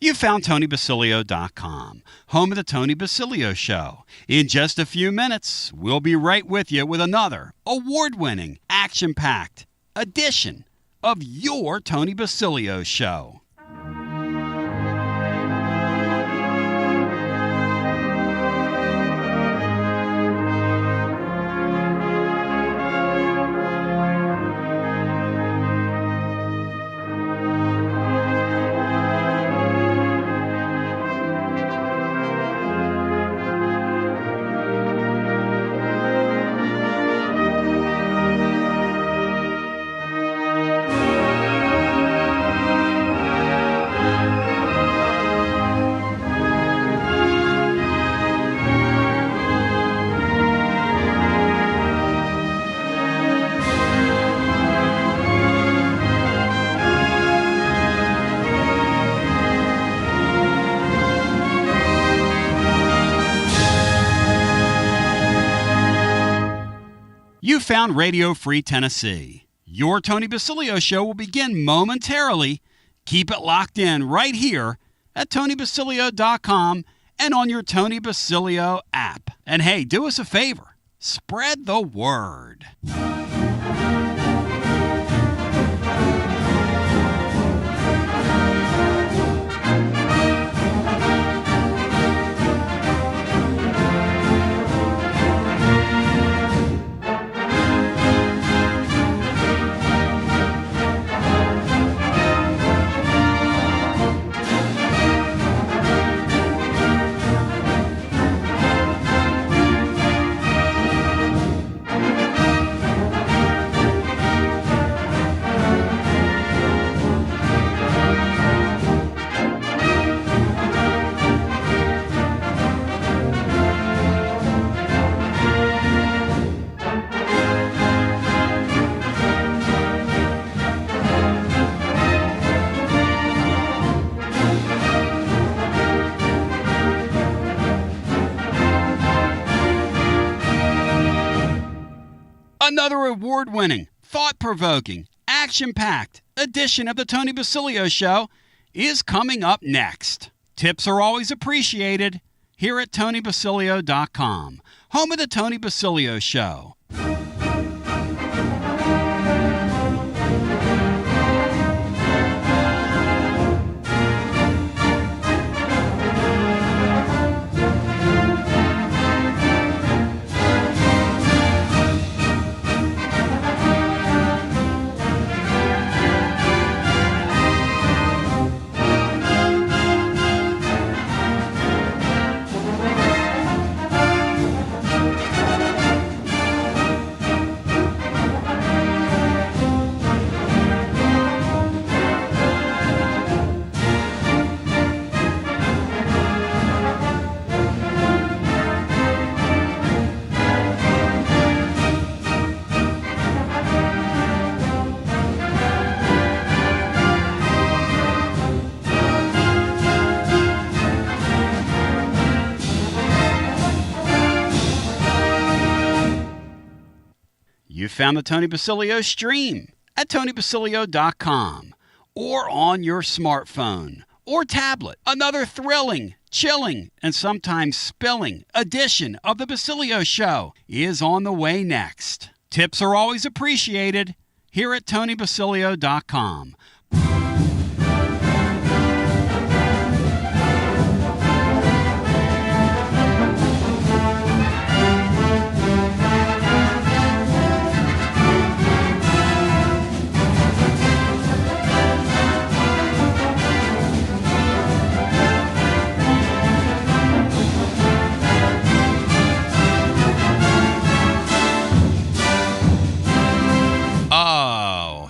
You found TonyBasilio.com, home of the Tony Basilio Show. In just a few minutes, we'll be right with you with another award-winning, action-packed edition of your Tony Basilio Show. You found Radio Free Tennessee. Your Tony Basilio Show will begin momentarily. Keep it locked in right here at TonyBasilio.com and on your Tony Basilio app. And hey, do us a favor. Spread the word. Another award-winning, thought-provoking, action-packed edition of the Tony Basilio Show is coming up next. Tips are always appreciated here at TonyBasilio.com, home of the Tony Basilio Show. You found the Tony Basilio stream at TonyBasilio.com or on your smartphone or tablet. Another thrilling, chilling, and sometimes spilling edition of the Basilio Show is on the way next. Tips are always appreciated here at TonyBasilio.com.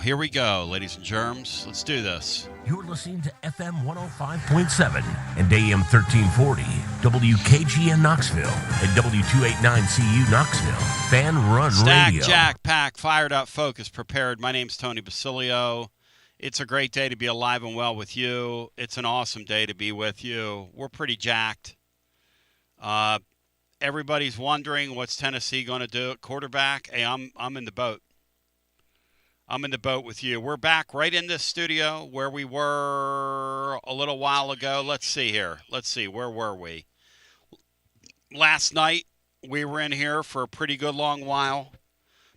Here we go, ladies and germs. Let's do this. You're listening to FM 105.7 and AM 1340, WKGN Knoxville, and W289CU Knoxville. Fan Run Radio. Stack, Jack, Pack, fired up, focused, prepared. My name's Tony Basilio. It's a great day to be alive and well with you. It's an awesome day to be with you. We're pretty jacked. Everybody's wondering what's Tennessee going to do at quarterback. Hey, I'm in the boat. I'm in the boat with you. We're back right in this studio where we were a little while ago. Let's see here. Let's see. Where were we? Last night, we were in here for a pretty good long while.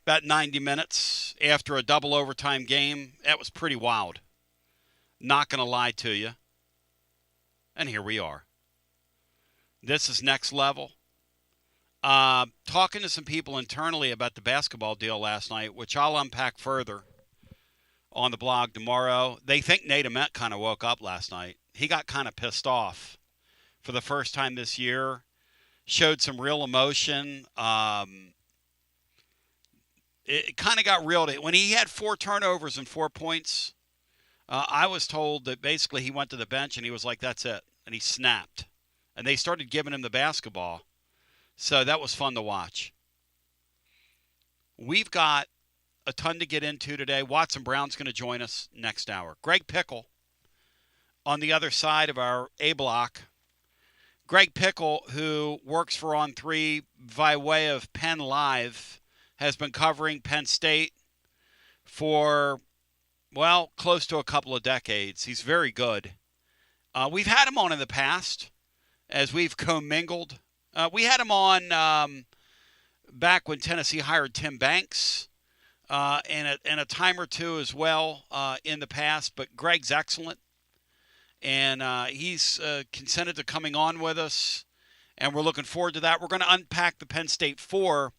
About 90 minutes after a double overtime game. That was pretty wild. Not going to lie to you. And here we are. This is next level. Talking to some people internally about the basketball deal last night, which I'll unpack further on the blog tomorrow. They think Nate Ament kind of woke up last night. He got kind of pissed off for the first time this year. Showed some real emotion. It kind of got real. When he had 4 turnovers and 4 points, I was told that basically he went to the bench and he was like, that's it. And he snapped. And they started giving him the basketball. So that was fun to watch. We've got a ton to get into today. Watson Brown's going to join us next hour. Greg Pickle on the other side of our A block. Greg Pickle, who works for On3 by way of Penn Live, has been covering Penn State for, well, close to a couple of decades. He's very good. We've had him on in the past as we've commingled. We had him on back when Tennessee hired Tim Banks and a time or two as well in the past. But Greg's excellent. And he's consented to coming on with us, and we're looking forward to that. We're going to unpack the Penn State 4.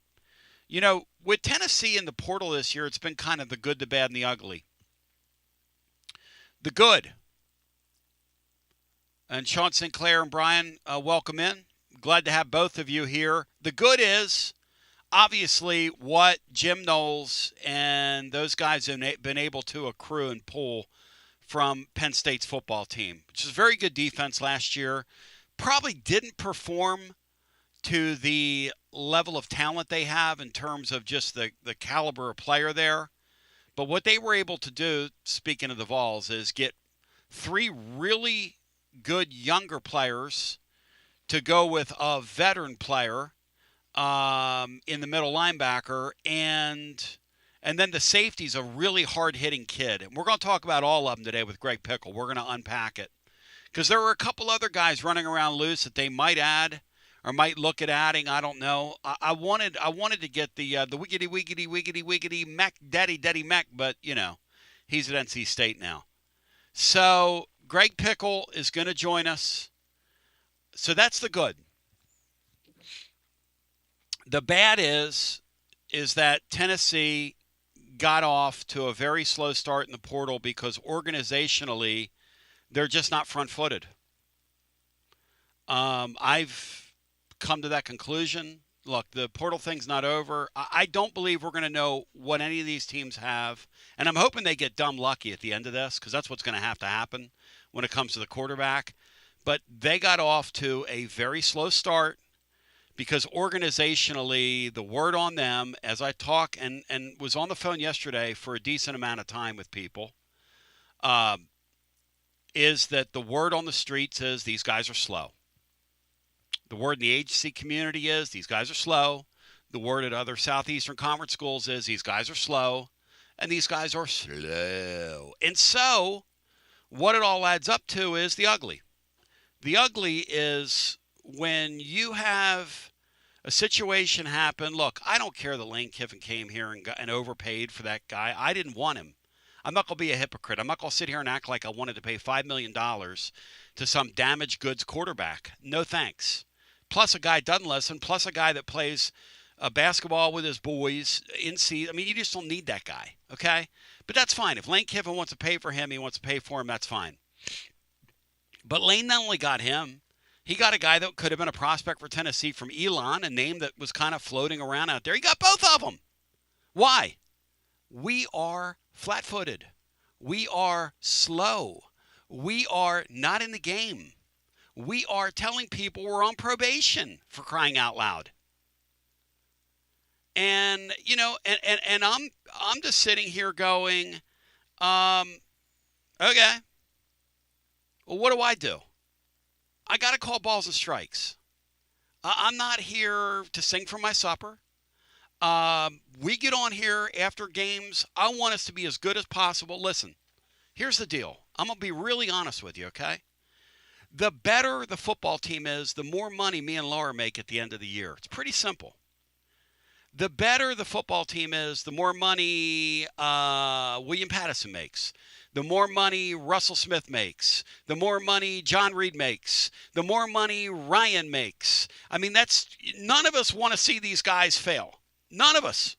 You know, with Tennessee in the portal this year, it's been kind of the good, the bad, and the ugly. The good. And Sean Sinclair and Brian, welcome in. Glad to have both of you here. The good is, obviously, what Jim Knowles and those guys have been able to accrue and pull from Penn State's football team, which is very good defense last year. Probably didn't perform to the level of talent they have in terms of just the caliber of player there. But what they were able to do, speaking of the Vols, is get 3 really good younger players to go with a veteran player in the middle linebacker, and then the safety's a really hard-hitting kid. And we're going to talk about all of them today with Greg Pickle. We're going to unpack it. Because there were a couple other guys running around loose that they might add or might look at adding. I don't know. I wanted to get the wiggity Mac Daddy Mac, but, you know, he's at NC State now. So Greg Pickle is going to join us. So that's the good. The bad is that Tennessee got off to a very slow start in the portal because organizationally they're just not front-footed. I've come to that conclusion. Look, the portal thing's not over. I don't believe we're going to know what any of these teams have, and I'm hoping they get dumb lucky at the end of this because that's what's going to have to happen when it comes to the quarterback. But they got off to a very slow start because organizationally, the word on them, as I talk and was on the phone yesterday for a decent amount of time with people, is that the word on the streets is these guys are slow. The word in the agency community is these guys are slow. The word at other Southeastern Conference schools is these guys are slow. And these guys are slow. And so what it all adds up to is the ugly. The ugly is when you have a situation happen. Look, I don't care that Lane Kiffin came here and overpaid for that guy. I didn't want him. I'm not going to be a hypocrite. I'm not going to sit here and act like I wanted to pay $5 million to some damaged goods quarterback. No thanks. Plus a guy doesn't listen. Plus a guy that plays basketball with his boys in season. I mean, you just don't need that guy, okay? But that's fine. If Lane Kiffin wants to pay for him, he wants to pay for him, that's fine. But Lane not only got him, he got a guy that could have been a prospect for Tennessee from Elon, a name that was kind of floating around out there. He got both of them. Why? We are flat-footed. We are slow. We are not in the game. We are telling people we're on probation, for crying out loud. And, you know, and I'm just sitting here going, okay, well, what do? I got to call balls and strikes. I'm not here to sing for my supper. We get on here after games. I want us to be as good as possible. Listen, here's the deal. I'm going to be really honest with you, okay? The better the football team is, the more money me and Laura make at the end of the year. It's pretty simple. The better the football team is, the more money William Pattison makes. The more money Russell Smith makes. The more money John Reed makes. The more money Ryan makes. I mean, none of us want to see these guys fail. None of us.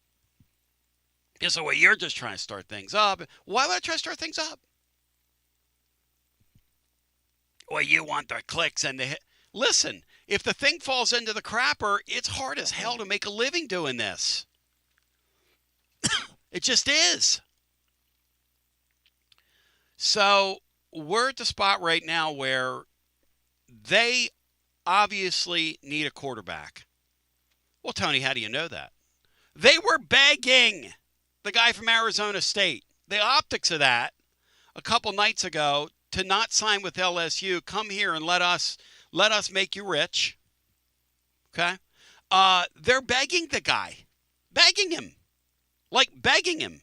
You say, well, you're just trying to start things up. Why would I try to start things up? Well, you want the clicks and the hit. Listen, if the thing falls into the crapper, it's hard as hell to make a living doing this. It just is. So we're at the spot right now where they obviously need a quarterback. Well, Tony, how do you know that? They were begging the guy from Arizona State, the optics of that, a couple nights ago, to not sign with LSU. Come here and let us make you rich. Okay? They're begging the guy. Begging him. Like begging him.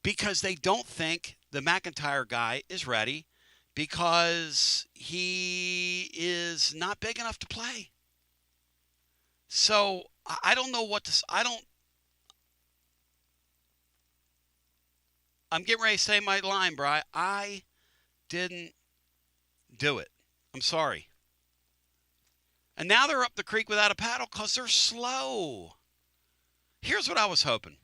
Because they don't think the McIntyre guy is ready because he is not big enough to play. So I don't know what to. I'm getting ready to say my line, Bri. I didn't do it. I'm sorry. And now they're up the creek without a paddle because they're slow. Here's what I was hoping.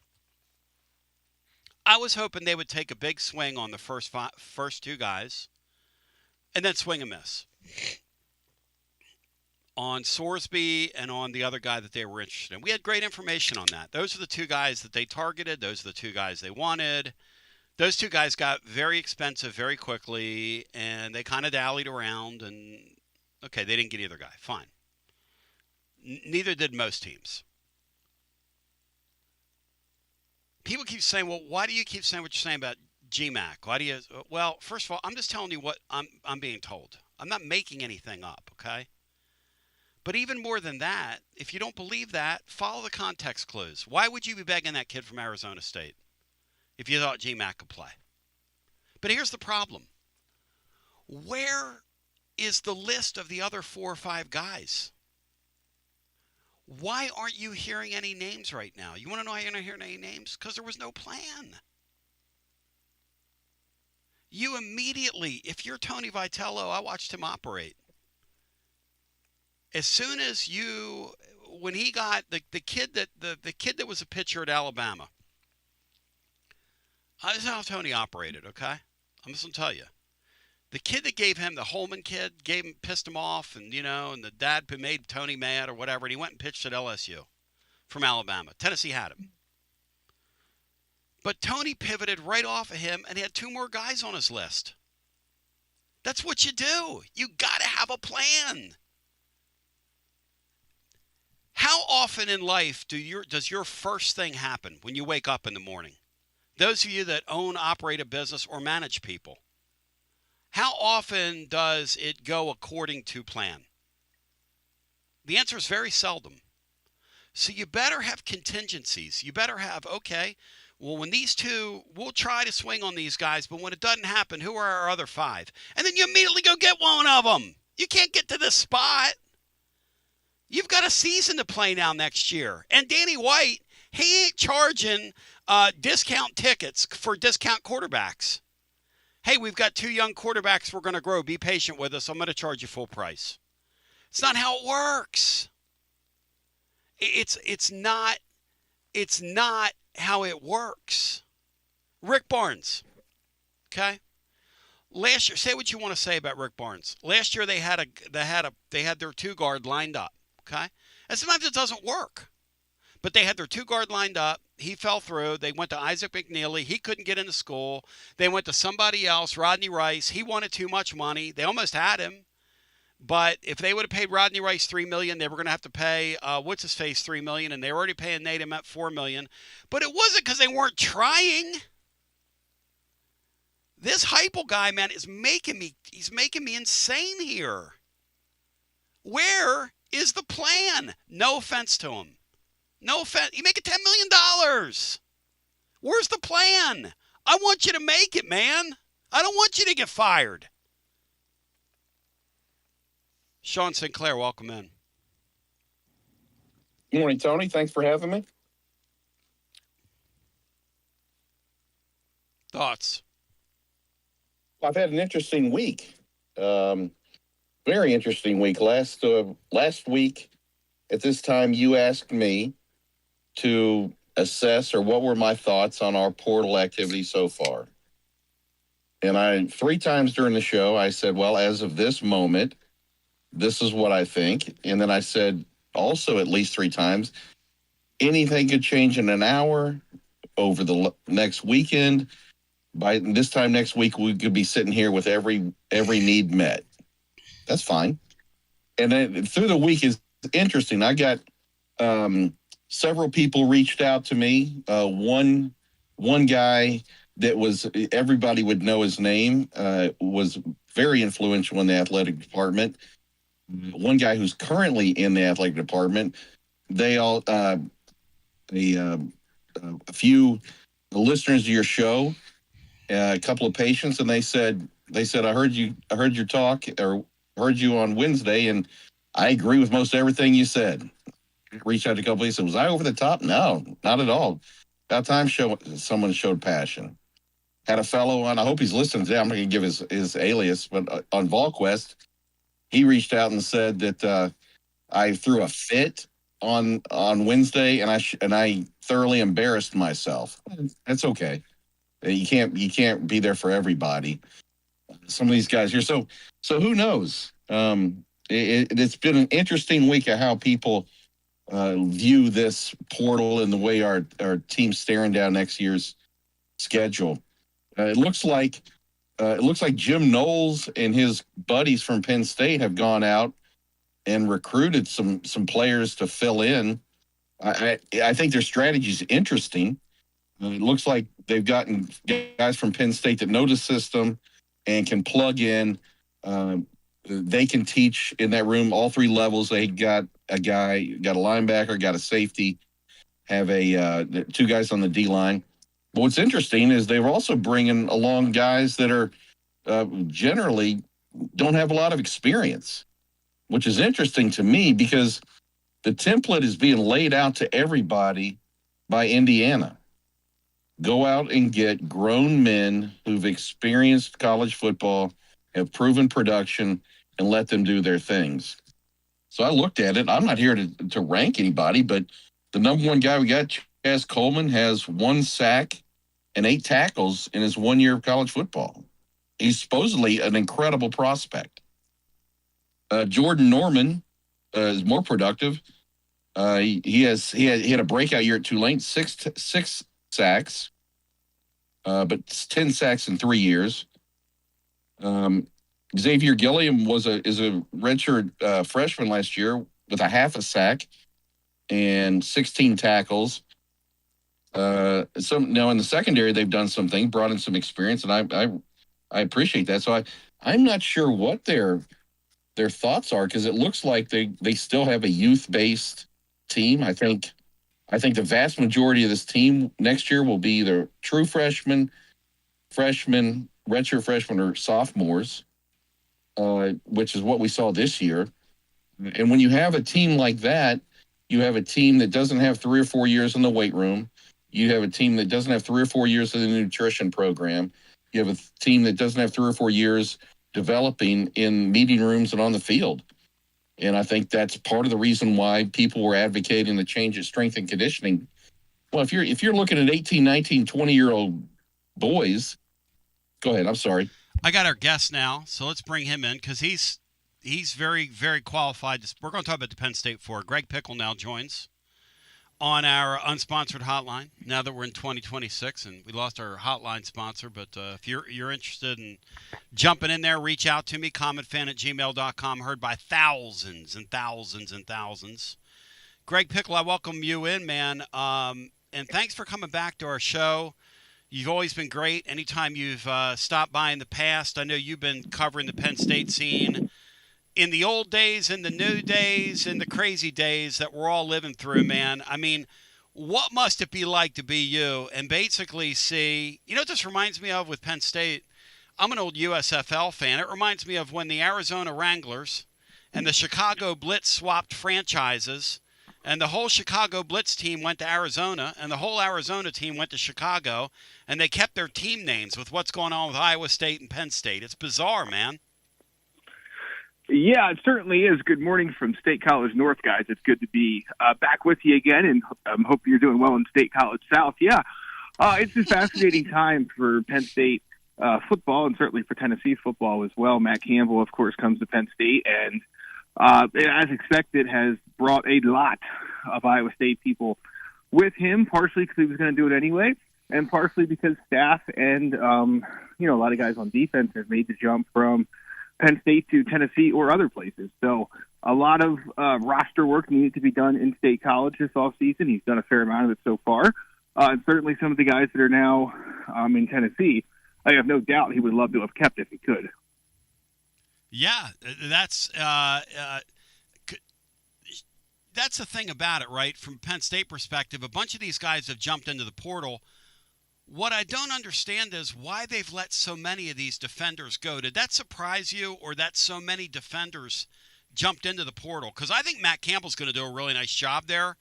I was hoping they would take a big swing on the first two guys and then swing a miss on Sorsby and on the other guy that they were interested in. We had great information on that. Those are the two guys that they targeted. Those are the two guys they wanted. Those two guys got very expensive very quickly, and they kind of dallied around. And, okay, they didn't get either guy. Fine. Neither did most teams. People keep saying, well, why do you keep saying what you're saying about GMAC? Why do you? Well, first of all, I'm just telling you what I'm being told. I'm not making anything up, okay? But even more than that, if you don't believe that, follow the context clues. Why would you be begging that kid from Arizona State if you thought GMAC could play? But here's the problem. Where is the list of the other 4 or 5 guys? Why aren't you hearing any names right now? You want to know why you're not hearing any names? Because there was no plan. You immediately, if you're Tony Vitello, I watched him operate. As soon as when he got the kid that was a pitcher at Alabama, this is how Tony operated, okay? I'm just going to tell you. The kid that gave him, the Holman kid, pissed him off, and the dad made Tony mad or whatever, and he went and pitched at LSU from Alabama. Tennessee had him. But Tony pivoted right off of him and had 2 more guys on his list. That's what you do. You got to have a plan. How often in life does your first thing happen when you wake up in the morning? Those of you that own, operate a business, or manage people. How often does it go according to plan? The answer is very seldom. So you better have contingencies. You better have, okay, well, when these 2, we'll try to swing on these guys, but when it doesn't happen, who are our other 5? And then you immediately go get one of them. You can't get to this spot. You've got a season to play now next year. And Danny White, he ain't charging discount tickets for discount quarterbacks. Hey, we've got 2 young quarterbacks we're going to grow. Be patient with us. I'm going to charge you full price. It's not how it works. It's not how it works. Rick Barnes. Okay? Last year, say what you want to say about Rick Barnes. Last year they had their 2 guard lined up. Okay? And sometimes it doesn't work. But they had their 2 guard lined up. He fell through. They went to Isaac McNeely. He couldn't get into school. They went to somebody else, Rodney Rice. He wanted too much money. They almost had him. But if they would have paid Rodney Rice $3 million, they were going to have to pay what's-his-face $3 million, and they were already paying Nate Emmett $4 million. But it wasn't because they weren't trying. This Heupel guy, man, he's making me insane here. Where is the plan? No offense to him. No offense. You make it $10 million. Where's the plan? I want you to make it, man. I don't want you to get fired. Sean Sinclair, welcome in. Good morning, Tony. Thanks for having me. Thoughts? I've had an interesting week. Very interesting week. Last week at this time, you asked me to assess or what were my thoughts on our portal activity so far. And I 3 times during the show, I said, well, as of this moment, this is what I think. And then I said also at least 3 times, anything could change in an hour over the next weekend. By this time next week, we could be sitting here with every need met. That's fine. And then through the week is interesting. I got several people reached out to me. One guy that was, everybody would know his name, was very influential in the athletic department. One guy who's currently in the athletic department. They all, a few listeners to your show, a couple of patients, and they said, I heard your talk or heard you on Wednesday, and I agree with most everything you said. Reached out to a couple of said, was I over the top? No, not at all. About time someone showed passion. Had a fellow on, I hope he's listening today. I'm not going to give his alias, but on VolQuest, he reached out and said that I threw a fit on Wednesday, and I thoroughly embarrassed myself. That's okay. You can't be there for everybody. Some of these guys here. So who knows? It's been an interesting week of how people view this portal and the way our team's staring down next year's schedule. It looks like Jim Knowles and his buddies from Penn State have gone out and recruited some players to fill in. I think their strategy is interesting. It looks like they've gotten guys from Penn State that know the system and can plug in. They can teach in that room all 3 levels. They got a linebacker, got a safety, have 2 guys on the D line. But what's interesting is they're also bringing along guys that are generally don't have a lot of experience, which is interesting to me because the template is being laid out to everybody by Indiana. Go out and get grown men who've experienced college football, have proven production, and let them do their things. So I looked at it. I'm not here to rank anybody, but the number 1 guy we got, Chaz Coleman, has 1 sack and 8 tackles in his 1 year of college football. He's supposedly an incredible prospect. Jordan Norman is more productive. He had a breakout year at Tulane, 6 sacks, but 10 sacks in 3 years. Xavier Gilliam is a redshirt freshman last year with a half a sack and 16 tackles. Now in the secondary they've done something, brought in some experience, and I appreciate that. So I'm not sure what their thoughts are because it looks like they still have a youth-based team. I think the vast majority of this team next year will be either true freshmen, redshirt freshmen, or sophomores, which is what we saw this year. And when you have a team like that, you have a team that doesn't have 3 or 4 years in the weight room. You have a team that doesn't have 3 or 4 years in the nutrition program. You have a team that doesn't have 3 or 4 years developing in meeting rooms and on the field. And I think that's part of the reason why people were advocating the change of strength and conditioning. Well, if you're looking at 18, 19, 20-year-old boys, go ahead. I'm sorry. I got our guest now, so let's bring him in because he's very, very qualified. We're going to talk about the Penn State for. Greg Pickle now joins on our unsponsored hotline now that we're in 2026 and we lost our hotline sponsor. But if you're interested in jumping in there, reach out to me, commentfan@gmail.com, heard by thousands and thousands and thousands. Greg Pickle, I welcome you in, man. And thanks for coming back to our show. You've always been great. Anytime you've stopped by in the past, I know you've been covering the Penn State scene in the old days, in the new days, in the crazy days that we're all living through, man. I mean, what must it be like to be you and basically see, you know what this reminds me of with Penn State? I'm an old USFL fan. It reminds me of when the Arizona Wranglers and the Chicago Blitz swapped franchises, and the whole Chicago Blitz team went to Arizona, and the whole Arizona team went to Chicago, and they kept their team names with what's going on with Iowa State and Penn State. It's bizarre, man. Yeah, it certainly is. Good morning from State College North, guys. It's good to be back with you again, and I hope you're doing well in State College South. Yeah, it's a fascinating time for Penn State football, and certainly for Tennessee football as well. Matt Campbell, of course, comes to Penn State, and as expected, has brought a lot of Iowa State people with him, partially because he was going to do it anyway, and partially because staff and, a lot of guys on defense have made the jump from Penn State to Tennessee or other places. So a lot of roster work needed to be done in State College this offseason. He's done a fair amount of it so far. And certainly some of the guys that are now in Tennessee, I have no doubt he would love to have kept if he could. Yeah, that's the thing about it, right? From Penn State perspective, a bunch of these guys have jumped into the portal. What I don't understand is why they've let so many of these defenders go. Did that surprise you, or that so many defenders jumped into the portal? Because I think Matt Campbell's going to do a really nice job there.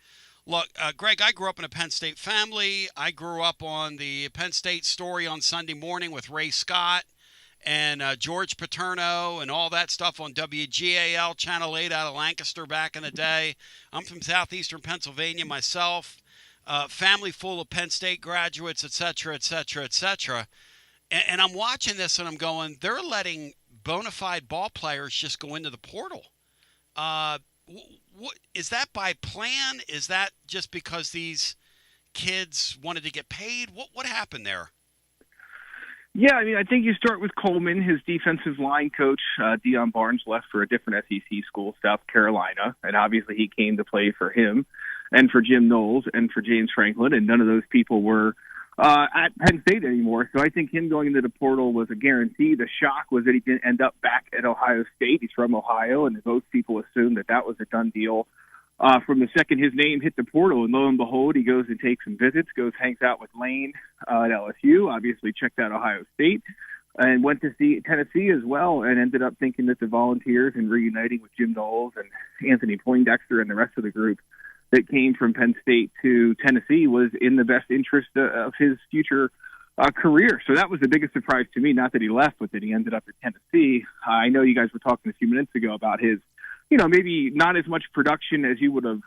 Look, Greg, I grew up in a Penn State family. I grew up on the Penn State Story on Sunday morning with Ray Scott and George Paterno and all that stuff on WGAL Channel 8 out of Lancaster back in the day. I'm from southeastern Pennsylvania myself. Family full of Penn State graduates, et cetera, et cetera, et cetera. And I'm watching this and I'm going, they're letting bona fide ball players just go into the portal. What is that by plan? Is that just because these kids wanted to get paid? What happened there? Yeah, I mean, I think you start with Coleman. His defensive line coach, Deion Barnes, left for a different SEC school, South Carolina, and obviously he came to play for him and for Jim Knowles and for James Franklin, and none of those people were at Penn State anymore. So I think him going into the portal was a guarantee. The shock was that he didn't end up back at Ohio State. He's from Ohio, and most people assumed that was a done deal from the second his name hit the portal. And lo and behold, he goes and takes some visits, hangs out with Lane at LSU, obviously checked out Ohio State, and went to see Tennessee as well, and ended up thinking that the Volunteers and reuniting with Jim Knowles and Anthony Poindexter and the rest of the group that came from Penn State to Tennessee was in the best interest of his future career. So that was the biggest surprise to me, not that he left, but that he ended up at Tennessee. I know you guys were talking a few minutes ago about his, maybe not as much production as you would have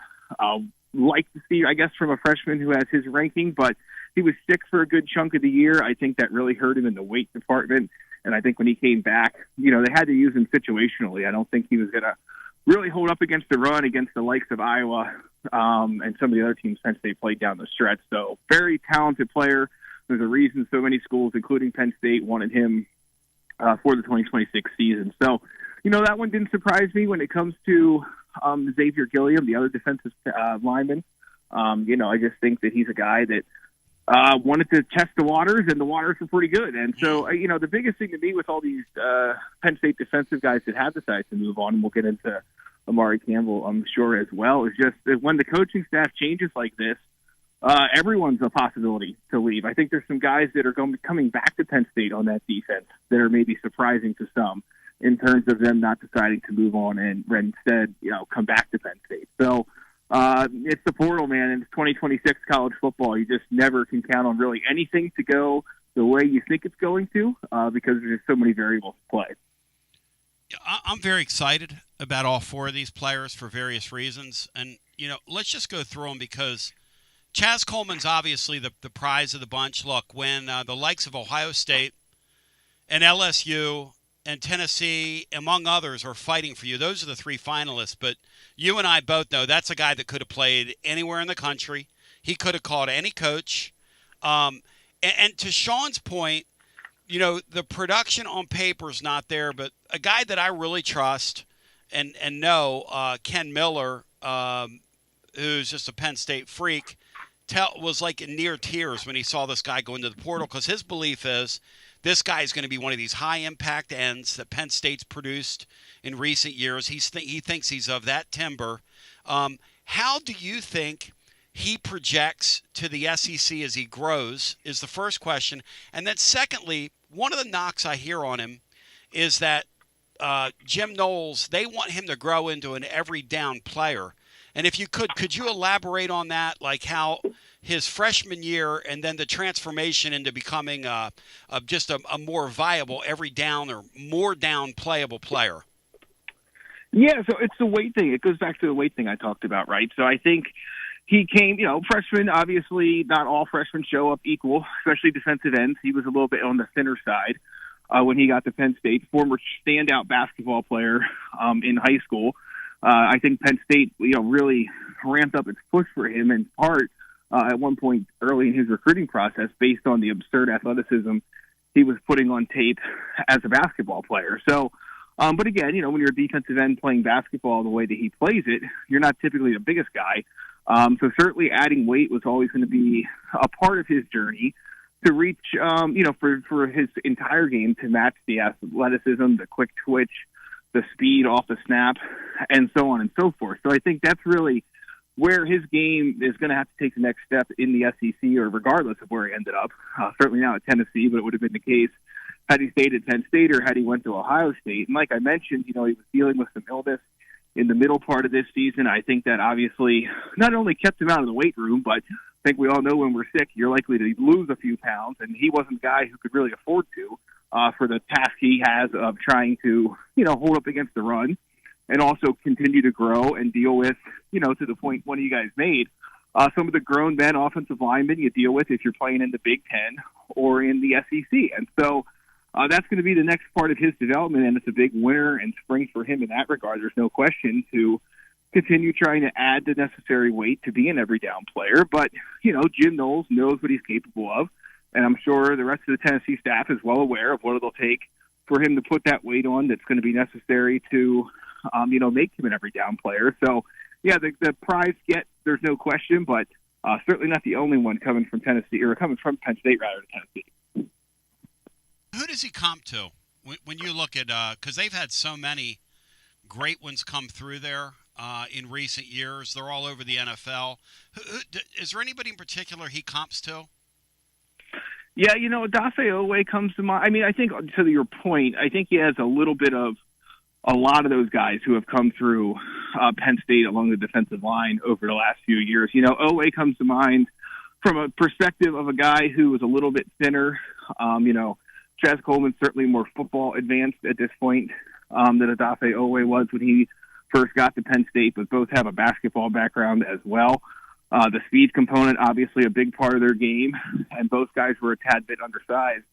liked to see, I guess, from a freshman who has his ranking, but he was sick for a good chunk of the year. I think that really hurt him in the weight department. And I think when he came back, they had to use him situationally. I don't think he was going to really hold up against the run against the likes of Iowa and some of the other teams Penn State played down the stretch. So very talented player. There's a reason so many schools, including Penn State, wanted him for the 2026 season. So, that one didn't surprise me. When it comes to Xavier Gilliam, the other defensive lineman. I just think that he's a guy that wanted to test the waters, and the waters were pretty good. And so, the biggest thing to me with all these Penn State defensive guys that have decided to move on, and we'll get into Amari Campbell, I'm sure, as well, is just that when the coaching staff changes like this, everyone's a possibility to leave. I think there's some guys that are coming back to Penn State on that defense that are maybe surprising to some in terms of them not deciding to move on and instead, come back to Penn State. So it's the portal, man, and it's 2026 college football. You just never can count on really anything to go the way you think it's going to because there's so many variables to play. I'm very excited about all four of these players for various reasons. And, let's just go through them because Chaz Coleman's obviously the prize of the bunch. Look, when the likes of Ohio State and LSU and Tennessee, among others, are fighting for you, those are the three finalists. But you and I both know that's a guy that could have played anywhere in the country. He could have called any coach. And to Sean's point, the production on paper is not there, but a guy that I really trust and know, Ken Miller, who's just a Penn State freak, was like in near tears when he saw this guy go into the portal because his belief is this guy is going to be one of these high-impact ends that Penn State's produced in recent years. He thinks he's of that timber. How do you think he projects to the SEC as he grows is the first question. And then secondly, one of the knocks I hear on him is that Jim Knowles, they want him to grow into an every down player. And if you could you elaborate on that, like how his freshman year and then the transformation into becoming just a more viable every down or more down playable player? Yeah, so it's the weight thing. It goes back to the weight thing I talked about, right? So I think he came, freshman, obviously not all freshmen show up equal, especially defensive ends. He was a little bit on the thinner side when he got to Penn State, former standout basketball player in high school. I think Penn State, really ramped up its push for him in part at one point early in his recruiting process based on the absurd athleticism he was putting on tape as a basketball player. So, but again, when you're a defensive end playing basketball the way that he plays it, you're not typically the biggest guy. So certainly adding weight was always going to be a part of his journey to reach, for his entire game to match the athleticism, the quick twitch, the speed off the snap, and so on and so forth. So I think that's really where his game is going to have to take the next step in the SEC, or regardless of where he ended up. Certainly not at Tennessee, but it would have been the case had he stayed at Penn State or had he went to Ohio State. And like I mentioned, he was dealing with some illness in the middle part of this season. I think that obviously not only kept him out of the weight room, but I think we all know when we're sick, you're likely to lose a few pounds, and he wasn't a guy who could really afford to for the task he has of trying to, hold up against the run and also continue to grow and deal with, to the point one of you guys made, some of the grown men offensive linemen you deal with if you're playing in the Big Ten or in the SEC. And so that's going to be the next part of his development, and it's a big winter and spring for him in that regard. There's no question to continue trying to add the necessary weight to be an every down player. But, Jim Knowles knows what he's capable of, and I'm sure the rest of the Tennessee staff is well aware of what it'll take for him to put that weight on that's going to be necessary to, make him an every down player. So, yeah, the prize there's no question, but certainly not the only one coming from Tennessee, or coming from Penn State, rather, to Tennessee. Who does he comp to when you look at because they've had so many great ones come through there in recent years. They're all over the NFL. Is there anybody in particular he comps to? Yeah, Odafe Owe comes to mind. I mean, I think to your point, I think he has a little bit of a lot of those guys who have come through Penn State along the defensive line over the last few years. Owe comes to mind from a perspective of a guy who was a little bit thinner. Chaz Coleman's certainly more football advanced at this point than Odafe Owe was when he first got to Penn State, but both have a basketball background as well. The speed component, obviously a big part of their game, and both guys were a tad bit undersized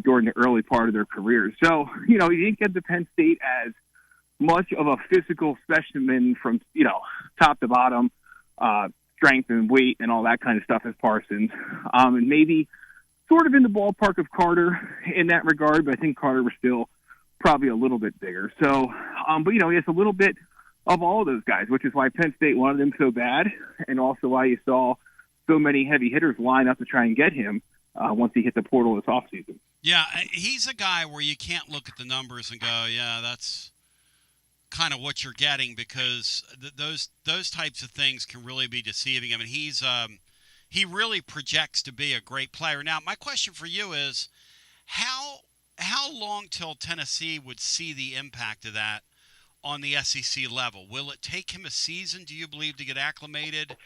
during the early part of their careers. So, he didn't get to Penn State as much of a physical specimen from, top to bottom, strength and weight and all that kind of stuff as Parsons. And maybe sort of in the ballpark of Carter in that regard, but I think Carter was still probably a little bit bigger. So, but he has a little bit of all of those guys, which is why Penn State wanted him so bad, and also why you saw so many heavy hitters line up to try and get him once he hit the portal this offseason. Yeah, he's a guy where you can't look at the numbers and go, yeah, that's kind of what you're getting, because those types of things can really be deceiving. I mean, he really projects to be a great player. Now, my question for you is, how long till Tennessee would see the impact of that on the SEC level? Will it take him a season, do you believe, to get acclimated?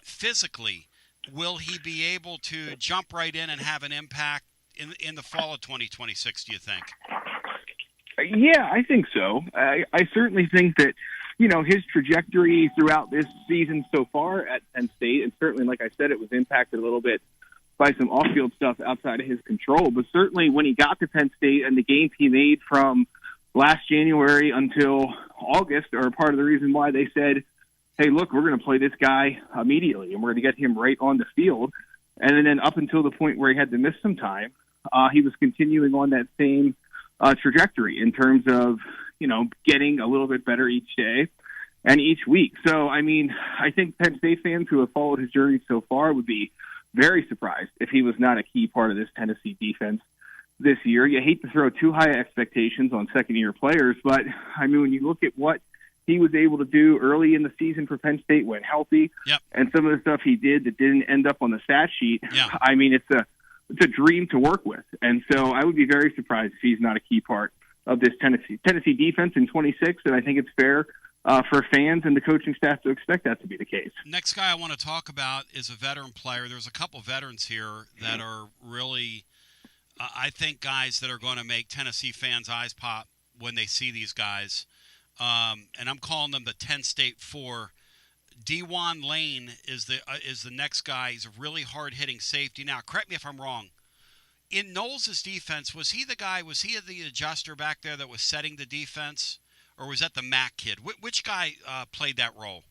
Physically, will he be able to jump right in and have an impact in the fall of 2026, do you think? Yeah, I think so. I certainly think that, his trajectory throughout this season so far at Penn State, and certainly, like I said, it was impacted a little bit by some off-field stuff outside of his control, but certainly when he got to Penn State and the gains he made from last January until August are part of the reason why they said, hey, look, we're going to play this guy immediately, and we're going to get him right on the field. And then up until the point where he had to miss some time, he was continuing on that same trajectory in terms of, getting a little bit better each day and each week. So, I mean, I think Penn State fans who have followed his journey so far would be very surprised if he was not a key part of this Tennessee defense this year. You hate to throw too high expectations on second-year players, but, I mean, when you look at what he was able to do early in the season for Penn State when healthy, yep, and some of the stuff he did that didn't end up on the stat sheet, yeah, I mean, it's a dream to work with. And so I would be very surprised if he's not a key part of this Tennessee defense in 26, and I think it's fair for fans and the coaching staff to expect that to be the case. Next guy I want to talk about is a veteran player. There's a couple veterans here that are really, I think, guys that are going to make Tennessee fans' eyes pop when they see these guys. And I'm calling them the Penn State 4. Dewan Lane is the next guy. He's a really hard-hitting safety. Now, correct me if I'm wrong. In Knowles' defense, was he the adjuster back there that was setting the defense? Or was that the Mac kid? Which guy played that role?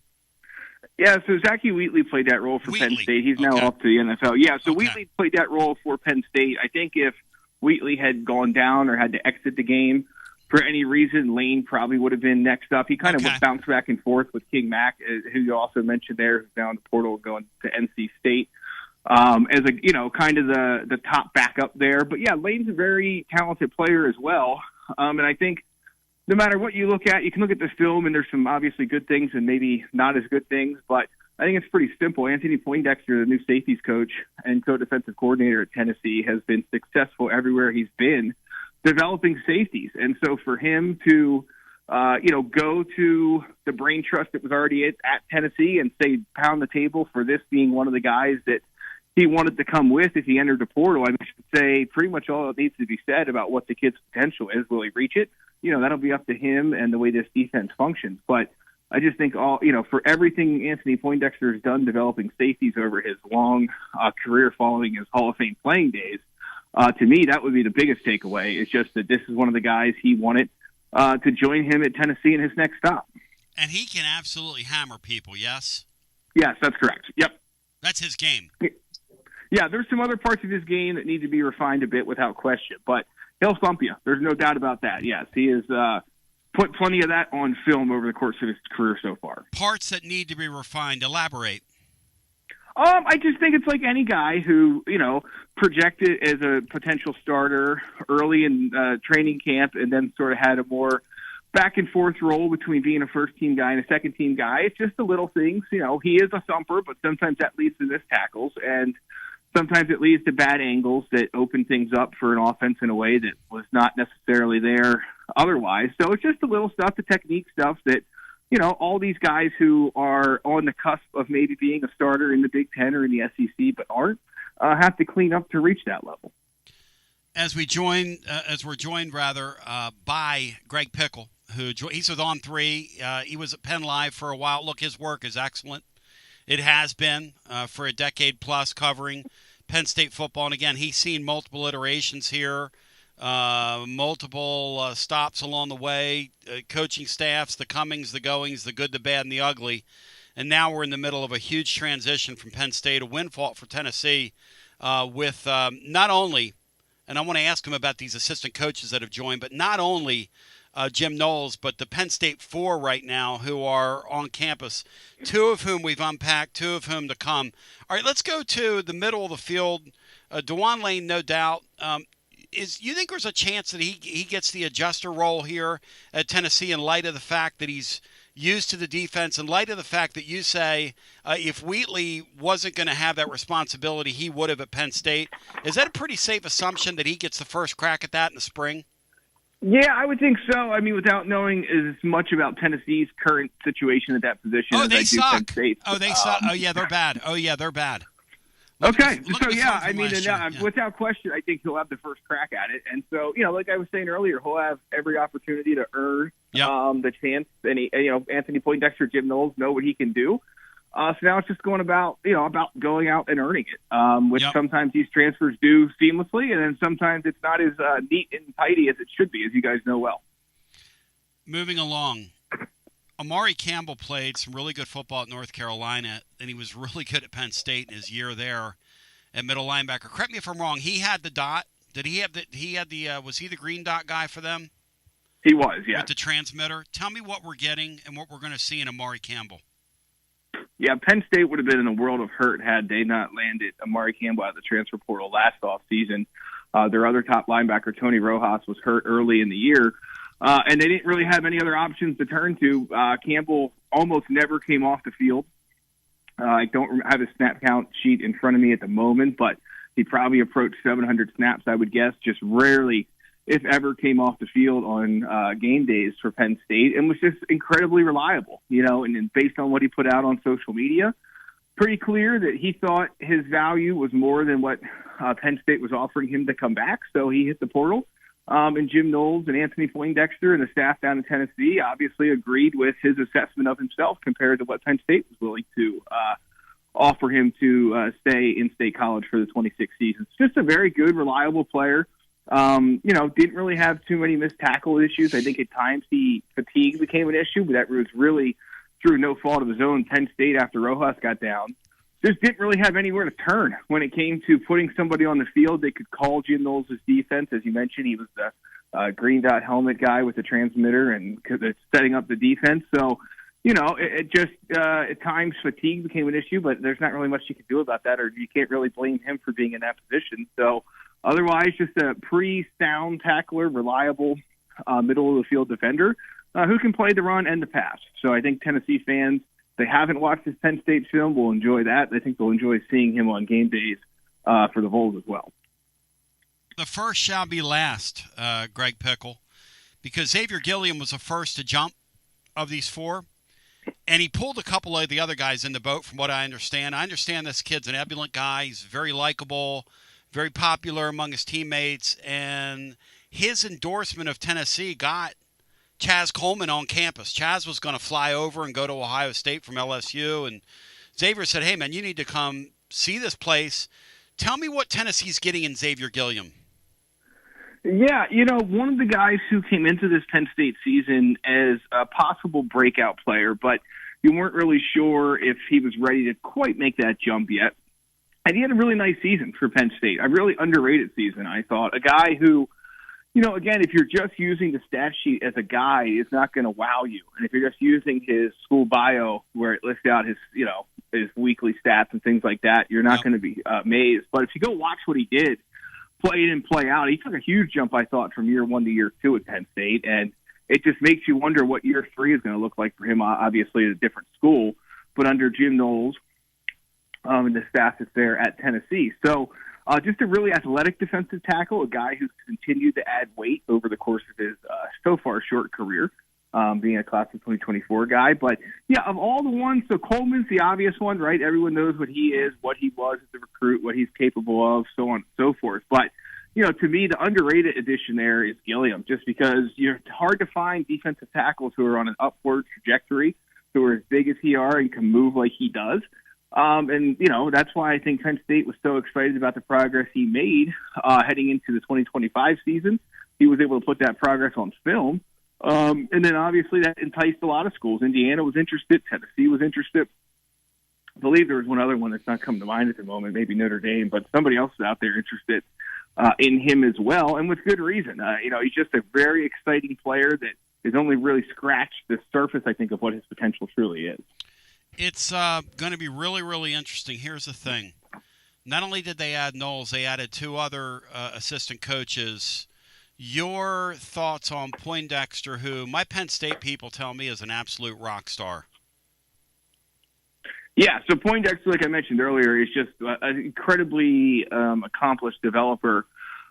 Yeah, so Zachy Wheatley played that role for Penn State. He's now off to the NFL. Yeah, so Wheatley played that role for Penn State. I think if Wheatley had gone down or had to exit the game for any reason, Lane probably would have been next up. He kind of would bounce back and forth with King Mack, who you also mentioned there, who's now in the portal going to NC State, as a kind of the top backup there. But yeah, Lane's a very talented player as well, and I think no matter what you look at, you can look at the film, and there's some obviously good things and maybe not as good things, but I think it's pretty simple. Anthony Poindexter, the new safeties coach and co-defensive coordinator at Tennessee, has been successful everywhere he's been developing safeties. And so for him to, go to the brain trust that was already at Tennessee and say, pound the table for this being one of the guys that he wanted to come with if he entered the portal, I should say pretty much all that needs to be said about what the kid's potential is. Will he reach it? That'll be up to him and the way this defense functions. But I just think for everything Anthony Poindexter has done developing safeties over his long career following his Hall of Fame playing days, to me, that would be the biggest takeaway. It's just that this is one of the guys he wanted to join him at Tennessee in his next stop. And he can absolutely hammer people, yes? Yes, that's correct. Yep. That's his game. Yeah, there's some other parts of his game that need to be refined a bit without question, but he'll thump you. There's no doubt about that. Yes, he has put plenty of that on film over the course of his career so far. Parts that need to be refined. Elaborate. I just think it's like any guy who, projected as a potential starter early in training camp and then sort of had a more back and forth role between being a first-team guy and a second-team guy. It's just the little things. He is a thumper, but sometimes that leads to missed tackles, and sometimes it leads to bad angles that open things up for an offense in a way that was not necessarily there otherwise. So it's just the little stuff, the technique stuff that, all these guys who are on the cusp of maybe being a starter in the Big Ten or in the SEC but aren't, have to clean up to reach that level. As we're joined by Greg Pickle, he's with On 3. He was at Penn Live for a while. Look, his work is excellent. It has been for a decade plus covering Penn State football. And again, he's seen multiple iterations here, multiple stops along the way, coaching staffs, the comings, the goings, the good, the bad, and the ugly. And now we're in the middle of a huge transition from Penn State, a windfall for Tennessee with not only, and I want to ask him about these assistant coaches that have joined, but not only Jim Knowles, but the Penn State 4 right now who are on campus, two of whom we've unpacked, two of whom to come. All right, let's go to the middle of the field. Dewan Lane, no doubt. You think there's a chance that he gets the adjuster role here at Tennessee in light of the fact that he's used to the defense, in light of the fact that you say if Wheatley wasn't going to have that responsibility, he would have at Penn State? Is that a pretty safe assumption that he gets the first crack at that in the spring? Yeah, I would think so. I mean, without knowing as much about Tennessee's current situation at that position as I do Penn State. Oh, they suck. Oh, yeah, they're bad. Okay, so yeah, I mean, without question, I think he'll have the first crack at it. And so, like I was saying earlier, he'll have every opportunity to earn the chance. And Anthony Poindexter, Jim Knowles know what he can do. So now it's just going about going out and earning it, which sometimes these transfers do seamlessly, and then sometimes it's not as neat and tidy as it should be, as you guys know well. Moving along, Amari Campbell played some really good football at North Carolina, and he was really good at Penn State in his year there at middle linebacker. Correct me if I'm wrong. He had the dot. Did he have the? He had the. Was he the green dot guy for them? He was, yeah. With the transmitter. Tell me what we're getting and what we're going to see in Amari Campbell. Yeah, Penn State would have been in a world of hurt had they not landed Amari Campbell out of the transfer portal last offseason. Their other top linebacker, Tony Rojas, was hurt early in the year, and they didn't really have any other options to turn to. Campbell almost never came off the field. I don't have his snap count sheet in front of me at the moment, but he probably approached 700 snaps, I would guess. Just rarely if ever, came off the field on game days for Penn State, and was just incredibly reliable, and based on what he put out on social media, pretty clear that he thought his value was more than what Penn State was offering him to come back. So he hit the portal. And Jim Knowles and Anthony Poindexter and the staff down in Tennessee obviously agreed with his assessment of himself compared to what Penn State was willing to offer him to stay in State College for the 26 seasons. Just a very good, reliable player. Didn't really have too many missed tackle issues. I think at times fatigue became an issue, but that was really through no fault of his own. Penn State, after Rojas got down, just didn't really have anywhere to turn when it came to putting somebody on the field that could call Jim Knowles' defense. As you mentioned, he was the green dot helmet guy with the transmitter and setting up the defense. So, it just at times fatigue became an issue, but there's not really much you can do about that, or you can't really blame him for being in that position. So otherwise, just a pretty sound tackler, reliable middle of the field defender who can play the run and the pass. So I think Tennessee fans, they haven't watched his Penn State film, will enjoy that. I think they'll enjoy seeing him on game days for the Vols as well. The first shall be last, Greg Pickle, because Xavier Gilliam was the first to jump of these four, and he pulled a couple of the other guys in the boat from what I understand. I understand this kid's an ebullient guy. He's very likable, very popular among his teammates, and his endorsement of Tennessee got Chaz Coleman on campus. Chaz was going to fly over and go to Ohio State from LSU, and Xavier said, hey, man, you need to come see this place. Tell me what Tennessee's getting in Xavier Gilliam. Yeah, one of the guys who came into this Penn State season as a possible breakout player, but you weren't really sure if he was ready to quite make that jump yet. And he had a really nice season for Penn State. A really underrated season, I thought. A guy who, again, if you're just using the stat sheet as a guide, it's not going to wow you. And if you're just using his school bio where it lists out his weekly stats and things like that, you're not going to be amazed. But if you go watch what he did, play in and play out, he took a huge jump, I thought, from year 1 to year 2 at Penn State. And it just makes you wonder what year 3 is going to look like for him, obviously at a different school, but under Jim Knowles and the staff that's there at Tennessee. So just a really athletic defensive tackle, a guy who's continued to add weight over the course of his so far short career, being a class of 2024 guy. But, yeah, of all the ones, so Coleman's the obvious one, right? Everyone knows what he is, what he was as a recruit, what he's capable of, so on and so forth. But, to me, the underrated addition there is Gilliam, just because it's hard to find defensive tackles who are on an upward trajectory, who are as big as he are and can move like he does. And that's why I think Penn State was so excited about the progress he made heading into the 2025 season. He was able to put that progress on film. And then obviously that enticed a lot of schools. Indiana was interested. Tennessee was interested. I believe there was one other one that's not coming to mind at the moment, maybe Notre Dame, but somebody else is out there interested in him as well, and with good reason. He's just a very exciting player that has only really scratched the surface, I think, of what his potential truly is. It's going to be really, really interesting. Here's the thing. Not only did they add Knowles, they added 2 other assistant coaches. Your thoughts on Poindexter, who my Penn State people tell me is an absolute rock star? Yeah, so Poindexter, like I mentioned earlier, is just an incredibly accomplished developer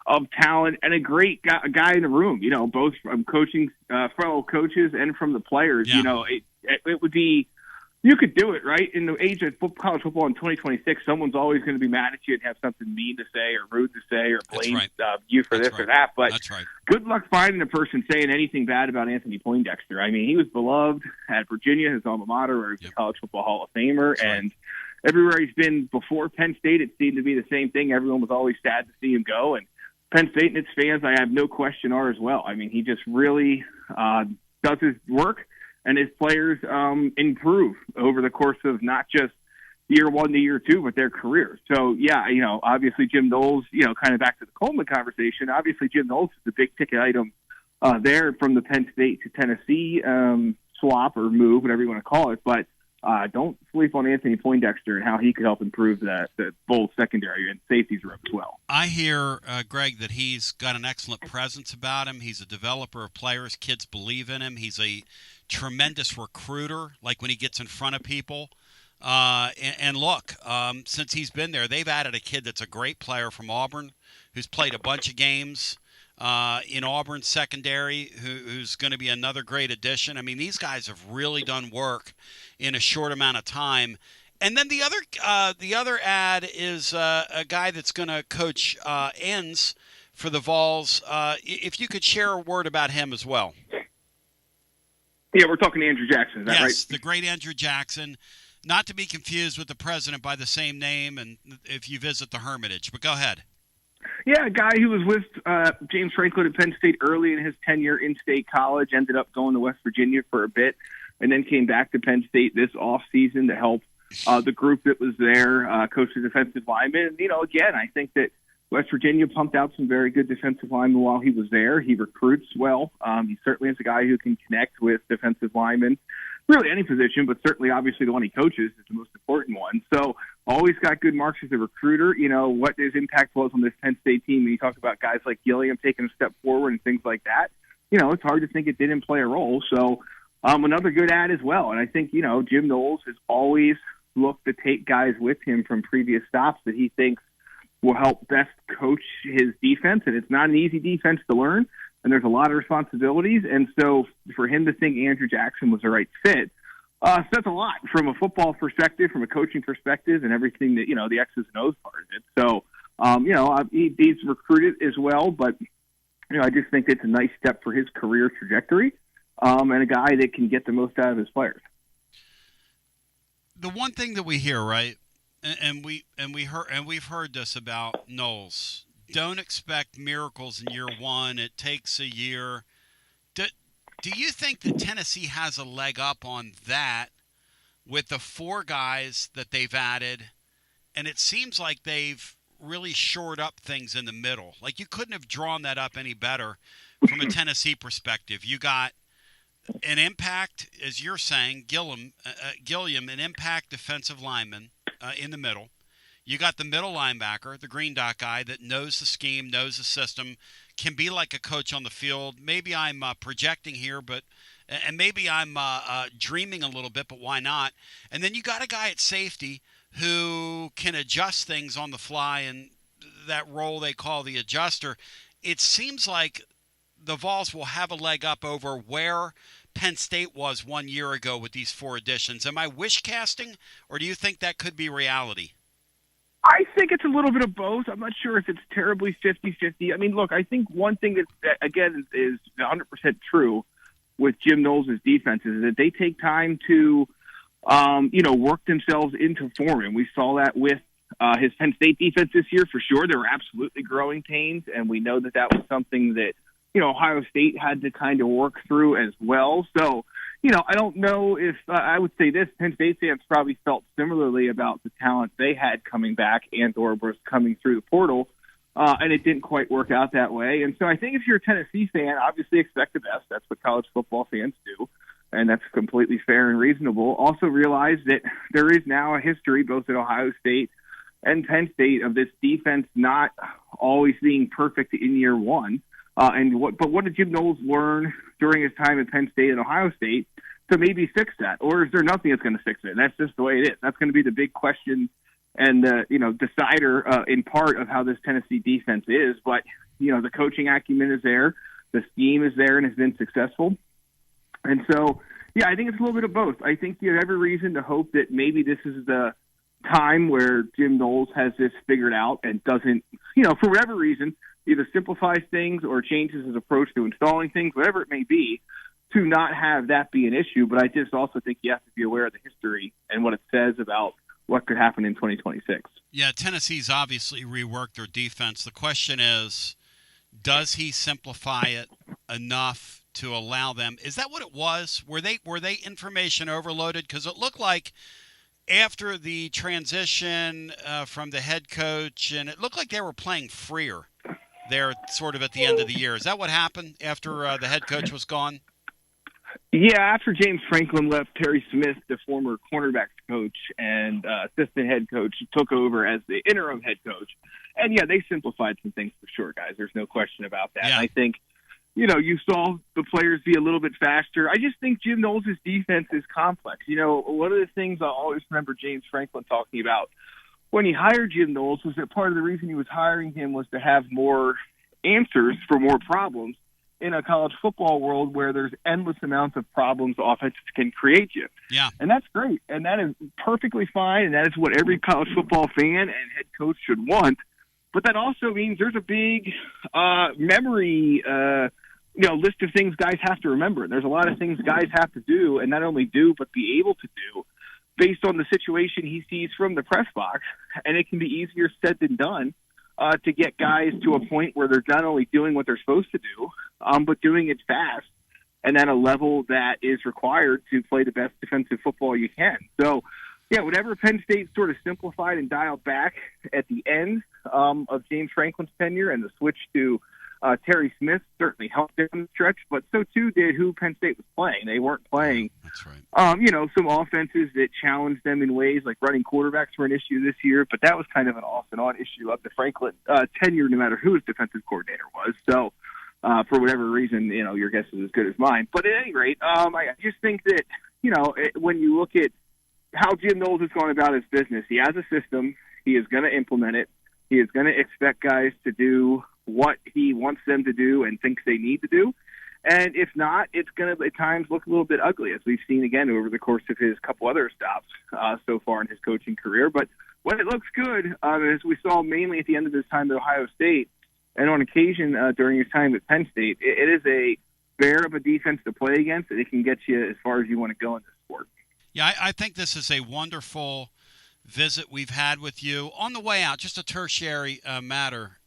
of talent and a great guy in the room, both from coaching fellow coaches and from the players. Yeah. It would be – you could do it, right? In the age of college football in 2026, someone's always going to be mad at you and have something mean to say or rude to say or blame you for this or that. But that's right. Good luck finding a person saying anything bad about Anthony Poindexter. I mean, he was beloved at Virginia, his alma mater, where he's a college football Hall of Famer. That's and everywhere he's been before Penn State, it seemed to be the same thing. Everyone was always sad to see him go. And Penn State and its fans, I have no question, are as well. I mean, he just really does his work. And his players improve over the course of not just year 1 to year 2, but their careers. So, yeah, obviously Jim Knowles, kind of back to the Coleman conversation, obviously Jim Knowles is the big ticket item there from the Penn State to Tennessee swap or move, whatever you want to call it. But don't sleep on Anthony Poindexter and how he could help improve the Vols secondary and safeties room as well. I hear, Greg, that he's got an excellent presence about him. He's a developer of players. Kids believe in him. He's a tremendous recruiter, like when he gets in front of people. And look, since he's been there, they've added a kid that's a great player from Auburn who's played a bunch of games. in Auburn's secondary, who's going to be another great addition. I mean, these guys have really done work in a short amount of time. And then the other ad is a guy that's going to coach ends for the Vols. If you could share a word about him as well. Yeah, we're talking Andrew Jackson, is that right? Yes, the great Andrew Jackson. Not to be confused with the president by the same name, and if you visit the Hermitage. But go ahead. Yeah, a guy who was with James Franklin at Penn State early in his tenure in State College, ended up going to West Virginia for a bit, and then came back to Penn State this offseason to help the group that was there, coach the defensive lineman. And, again, I think that West Virginia pumped out some very good defensive linemen while he was there. He recruits well. He certainly is a guy who can connect with defensive linemen, really any position, but certainly obviously the one he coaches is the most important one. So always got good marks as a recruiter. What his impact was on this Penn State team. When you talk about guys like Gilliam taking a step forward and things like that, it's hard to think it didn't play a role. So another good ad as well. And I think, Jim Knowles has always looked to take guys with him from previous stops that he thinks will help best coach his defense. And it's not an easy defense to learn, and there's a lot of responsibilities. And so for him to think Andrew Jackson was the right fit says a lot from a football perspective, from a coaching perspective, and everything that, the X's and O's part of it. So, he's recruited as well, but, I just think it's a nice step for his career trajectory and a guy that can get the most out of his players. The one thing that we hear, right, and we've heard this about Knowles. Don't expect miracles in year one. It takes a year. Do you think that Tennessee has a leg up on that with the four guys that they've added? And it seems like they've really shored up things in the middle. Like, you couldn't have drawn that up any better from a Tennessee perspective. You got an impact, as you're saying, Gilliam, an impact defensive lineman in the middle. You got the middle linebacker, the green dot guy that knows the scheme, knows the system, can be like a coach on the field. Maybe I'm projecting here, and maybe I'm dreaming a little bit, but why not? And then you got a guy at safety who can adjust things on the fly, and that role they call the adjuster. It seems like the Vols will have a leg up over where Penn State was 1 year ago with these four additions. Am I wish casting, or do you think that could be reality? I think it's a little bit of both. I'm not sure if it's terribly 50-50. I mean, look, I think one thing that again, is 100% true with Jim Knowles' defense is that they take time to, work themselves into form. And we saw that with his Penn State defense this year for sure. There were absolutely growing pains, and we know that was something that, Ohio State had to kind of work through as well. So, I don't know if I would say this. Penn State fans probably felt similarly about the talent they had coming back and or was coming through the portal, and it didn't quite work out that way. And so I think if you're a Tennessee fan, obviously expect the best. That's what college football fans do, and that's completely fair and reasonable. Also realize that there is now a history, both at Ohio State and Penn State, of this defense not always being perfect in year one. But what did Jim Knowles learn during his time at Penn State and Ohio State to maybe fix that? Or is there nothing that's going to fix it? And that's just the way it is. That's going to be the big question and decider in part of how this Tennessee defense is. But the coaching acumen is there, the scheme is there, and has been successful. And so, yeah, I think it's a little bit of both. I think you have every reason to hope that maybe this is the time where Jim Knowles has this figured out and doesn't, for whatever reason, either simplifies things or changes his approach to installing things, whatever it may be, to not have that be an issue. But I just also think you have to be aware of the history and what it says about what could happen in 2026. Yeah, Tennessee's obviously reworked their defense. The question is, does he simplify it enough to allow them? Is that what it was? Were they information overloaded? Because it looked like after the transition from the head coach, and it looked like they were playing freer there sort of at the end of the year. Is that what happened after the head coach was gone? Yeah, after James Franklin left, Terry Smith, the former cornerbacks coach and assistant head coach, took over as the interim head coach. And, yeah, they simplified some things for sure, guys. There's no question about that. Yeah. And I think, you saw the players be a little bit faster. I just think Jim Knowles' defense is complex. One of the things I always remember James Franklin talking about when he hired Jim Knowles was that part of the reason he was hiring him was to have more answers for more problems in a college football world where there's endless amounts of problems offenses can create you. Yeah. And that's great. And that is perfectly fine. And that is what every college football fan and head coach should want. But that also means there's a big memory list of things guys have to remember. There's a lot of things guys have to do, and not only do, but be able to do based on the situation he sees from the press box. And it can be easier said than done to get guys to a point where they're not only doing what they're supposed to do, but doing it fast and at a level that is required to play the best defensive football you can. So, yeah, whatever Penn State sort of simplified and dialed back at the end of James Franklin's tenure, and the switch to Terry Smith certainly helped them in the stretch, but so too did who Penn State was playing. They weren't playing, that's right. Some offenses that challenged them in ways like running quarterbacks were an issue this year, but that was kind of an off and on issue of the Franklin tenure, no matter who his defensive coordinator was. So, for whatever reason, your guess is as good as mine. But at any rate, I just think that, when you look at how Jim Knowles has gone about his business, he has a system. He is going to implement it. He is going to expect guys to do what he wants them to do and thinks they need to do. And if not, it's going to at times look a little bit ugly, as we've seen again over the course of his couple other stops so far in his coaching career. But when it looks good, as we saw mainly at the end of his time at Ohio State, and on occasion during his time at Penn State, it is a bear of a defense to play against, and it can get you as far as you want to go in this sport. Yeah, I think this is a wonderful visit we've had with you. On the way out, just a tertiary matter,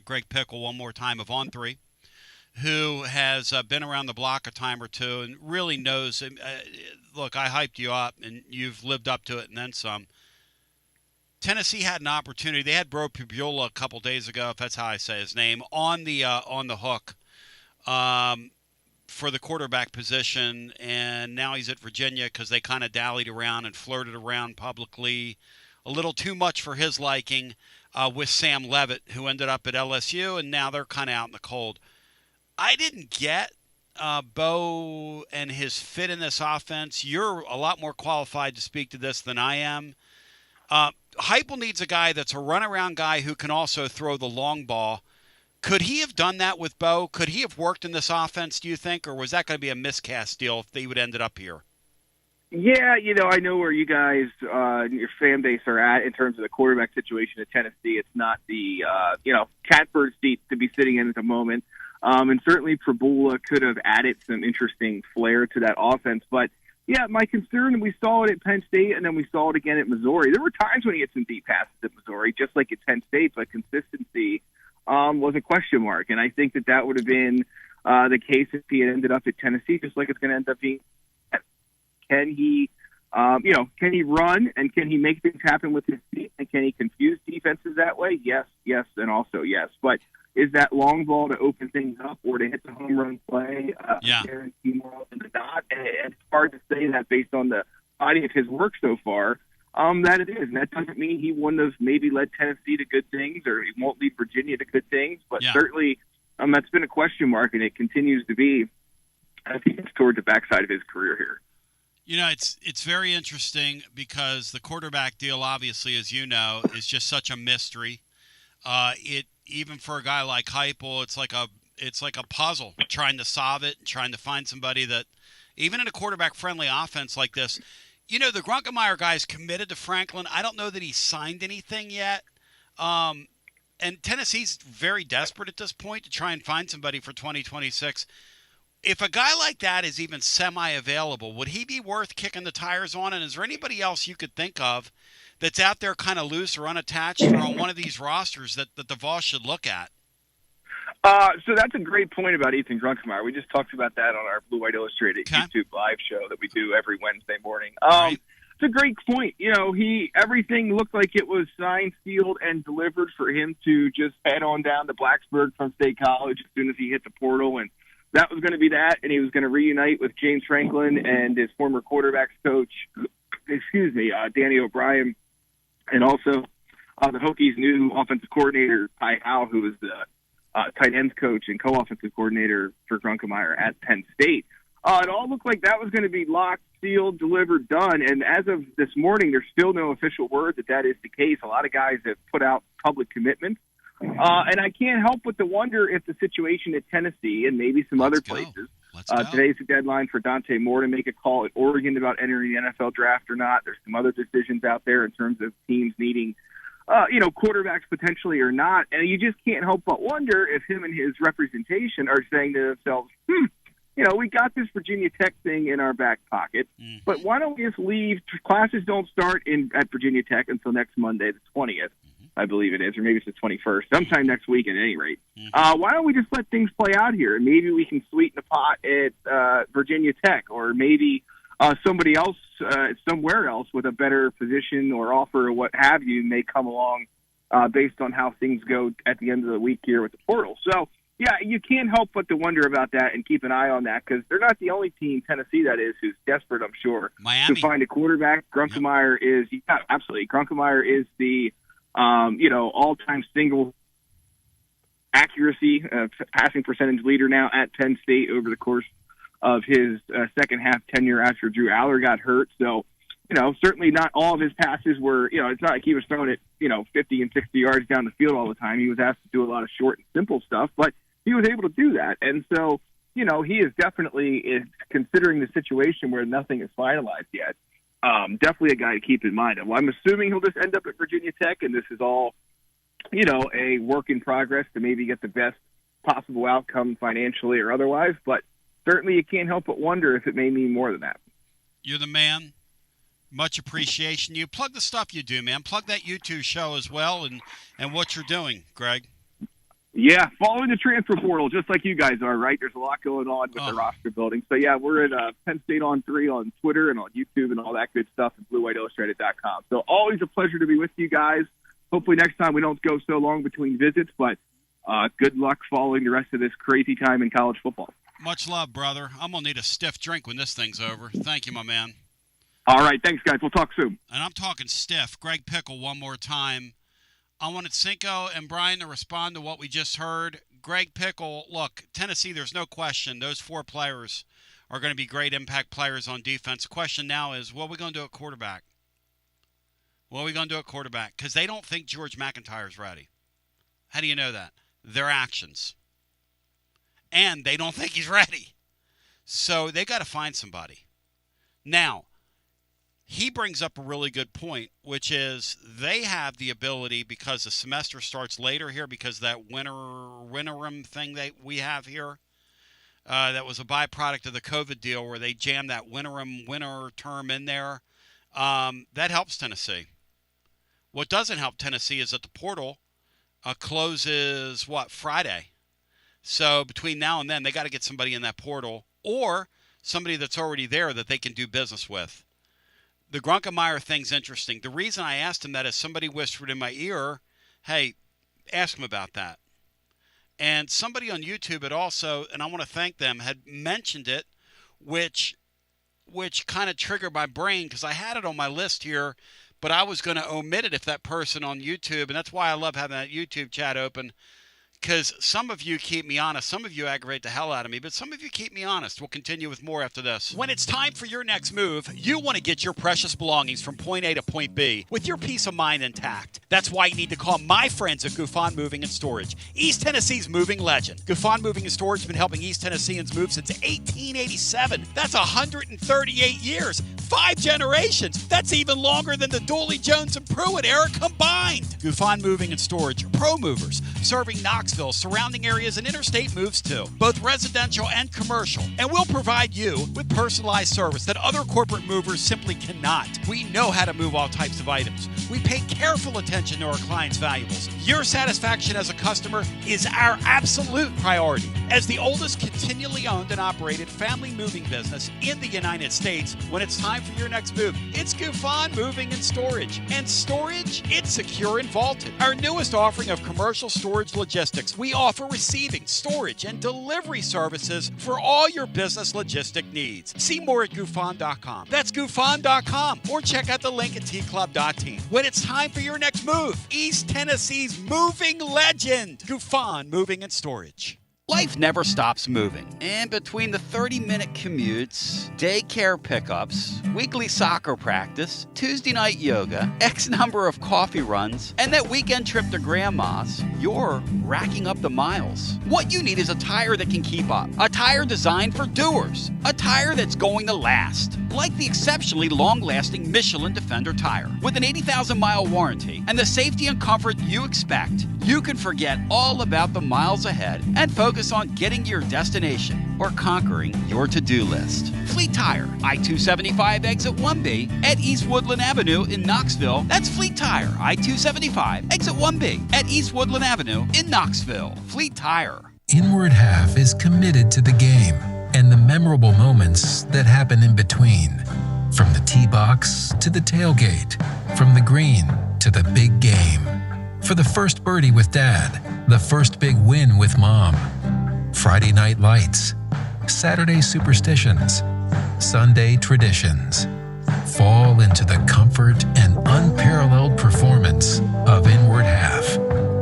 Greg Pickle, one more time, of On3, who has been around the block a time or two and really knows. Look, I hyped you up, and you've lived up to it and then some. Tennessee had an opportunity. They had Bro Pubula a couple days ago, if that's how I say his name, on the hook for the quarterback position, and now he's at Virginia because they kind of dallied around and flirted around publicly a little too much for his liking with Sam Levitt, who ended up at LSU, and now they're kind of out in the cold. I didn't get Bo and his fit in this offense. You're a lot more qualified to speak to this than I am. Heupel needs a guy that's a runaround guy who can also throw the long ball. Could he have done that with Bo? Could he have worked in this offense, do you think, or was that going to be a miscast deal if they would ended up here? Yeah, I know where you guys and your fan base are at in terms of the quarterback situation at Tennessee. It's not the, catbird seat to be sitting in at the moment. And certainly Pubula could have added some interesting flair to that offense. But, yeah, my concern, and we saw it at Penn State and then we saw it again at Missouri. There were times when he had some deep passes at Missouri, just like at Penn State, but consistency was a question mark. And I think that would have been the case if he had ended up at Tennessee, just like it's going to end up being. Can he run, and can he make things happen with his feet, and can he confuse defenses that way? Yes, and also yes. But is that long ball to open things up or to hit the home run play? Guarantee more often than not. And it's hard to say that based on the body of his work so far. That it is, and that doesn't mean he wouldn't have maybe led Tennessee to good things, or he won't lead Virginia to good things. But certainly, that's been a question mark, and it continues to be. I think it's toward the backside of his career here. It's very interesting because the quarterback deal, obviously, as you know, is just such a mystery. Even for a guy like Heupel, it's like a puzzle, trying to solve it, trying to find somebody that, even in a quarterback-friendly offense like this, the Grunkemeyer guy is committed to Franklin. I don't know that he's signed anything yet. And Tennessee's very desperate at this point to try and find somebody for 2026. If a guy like that is even semi-available, would he be worth kicking the tires on? And is there anybody else you could think of that's out there kind of loose or unattached or on one of these rosters that the Vols should look at? So that's a great point about Ethan Grunkemeyer. We just talked about that on our Blue White Illustrated YouTube live show that we do every Wednesday morning. Right. It's a great point. Everything looked like it was signed, sealed, and delivered for him to just head on down to Blacksburg from State College as soon as he hit the portal, and that was going to be that, and he was going to reunite with James Franklin and his former quarterbacks coach, Danny O'Brien, and also the Hokies' new offensive coordinator, Ty Howe, who was the tight ends coach and co-offensive coordinator for Grunkemeyer at Penn State. It all looked like that was going to be locked, sealed, delivered, done, and as of this morning, there's still no official word that is the case. A lot of guys have put out public commitments And I can't help but to wonder if the situation at Tennessee and maybe some other places, today's the deadline for Dante Moore to make a call at Oregon about entering the NFL draft or not. There's some other decisions out there in terms of teams needing, quarterbacks potentially or not. And you just can't help but wonder if him and his representation are saying to themselves, we got this Virginia Tech thing in our back pocket, but why don't we just leave? Classes don't start at Virginia Tech until next Monday, the 20th, I believe it is, or maybe it's the 21st, sometime next week at any rate. Why don't we just let things play out here? And maybe we can sweeten the pot at Virginia Tech, or maybe somebody else somewhere else with a better position or offer or what have you may come along based on how things go at the end of the week here with the portal. So, yeah, you can't help but to wonder about that and keep an eye on that because they're not the only team, Tennessee, that is, who's desperate, I'm sure, Miami. to find a quarterback. Grunkemeyer is, absolutely. Grunkemeyer is the, all-time single accuracy passing percentage leader now at Penn State over the course of his second half tenure after Drew Aller got hurt. So, certainly not all of his passes were, it's not like he was throwing it, 50 and 60 yards down the field all the time. He was asked to do a lot of short and simple stuff, but he was able to do that. And so, he is definitely considering the situation where nothing is finalized yet. Definitely a guy to keep in mind. Well, I'm assuming he'll just end up at Virginia Tech, and this is all, a work in progress to maybe get the best possible outcome financially or otherwise. But certainly you can't help but wonder if it may mean more than that. You're the man. Much appreciation. You plug the stuff you do, man. Plug that YouTube show as well and what you're doing, Greg. Yeah, following the transfer portal, just like you guys are, right? There's a lot going on with the roster building. So, yeah, we're at Penn State on 3 on Twitter and on YouTube and all that good stuff at BlueWhiteIllustrated.com. So always a pleasure to be with you guys. Hopefully next time we don't go so long between visits, but good luck following the rest of this crazy time in college football. Much love, brother. I'm going to need a stiff drink when this thing's over. Thank you, my man. All right, thanks, guys. We'll talk soon. And I'm talking stiff. Greg Pickle, one more time. I wanted Cinco and Brian to respond to what we just heard. Greg Pickle, look, Tennessee, there's no question. Those 4 players are going to be great impact players on defense. The question now is, what are we going to do at quarterback? What are we going to do at quarterback? Because they don't think George McIntyre's ready. How do you know that? Their actions. And they don't think he's ready. So they got to find somebody. Now, he brings up a really good point, which is they have the ability, because the semester starts later here, because that winterim thing that we have here, that was a byproduct of the COVID deal where they jammed that winter term in there. That helps Tennessee. What doesn't help Tennessee is that the portal closes, Friday. So between now and then, they got to get somebody in that portal or somebody that's already there that they can do business with. The Grunkemeyer thing's interesting. The reason I asked him that is somebody whispered in my ear, hey, ask him about that. And somebody on YouTube had also, and I want to thank them, had mentioned it, which kind of triggered my brain because I had it on my list here, but I was going to omit it if that person on YouTube, and that's why I love having that YouTube chat open, because some of you keep me honest. Some of you aggravate the hell out of me, but some of you keep me honest. We'll continue with more after this. When it's time for your next move, you want to get your precious belongings from point A to point B with your peace of mind intact. That's why you need to call my friends at Gufon Moving and Storage, East Tennessee's moving legend. Gufon Moving and Storage has been helping East Tennesseans move since 1887. That's 138 years. 5 generations. That's even longer than the Dooley, Jones, and Pruitt era combined. Gufon Moving and Storage are pro movers, serving Knoxville, surrounding areas, and interstate moves too, both residential and commercial. And we'll provide you with personalized service that other corporate movers simply cannot. We know how to move all types of items. We pay careful attention to our clients' valuables. Your satisfaction as a customer is our absolute priority. As the oldest continually owned and operated family moving business in the United States, when it's time for your next move, it's Gufon Moving and Storage. And storage, it's secure and vaulted. Our newest offering of commercial storage logistics, we offer receiving, storage, and delivery services for all your business logistic needs. See more at Gufon.com. That's Gufon.com. Or check out the link at tclub.team. When it's time for your next move, East Tennessee's moving legend, Gufon Moving and Storage. Life never stops moving. And between the 30-minute commutes, daycare pickups, weekly soccer practice, Tuesday night yoga, X number of coffee runs, and that weekend trip to Grandma's, you're racking up the miles. What you need is a tire that can keep up. A tire designed for doers. A tire that's going to last. Like the exceptionally long-lasting Michelin Defender tire. With an 80,000-mile warranty and the safety and comfort you expect, you can forget all about the miles ahead and focus on getting to your destination or conquering your to-do list. Fleet Tire, I-275 exit 1B at East Woodland Avenue in Knoxville. That's Fleet Tire, I-275 exit 1B at East Woodland Avenue in Knoxville. Fleet Tire. Inward Half is committed to the game and the memorable moments that happen in between. From the tee box to the tailgate, from the green to the big game. For the first birdie with Dad, the first big win with Mom. Friday night lights, Saturday superstitions, Sunday traditions. Fall into the comfort and unparalleled performance of Inward Half.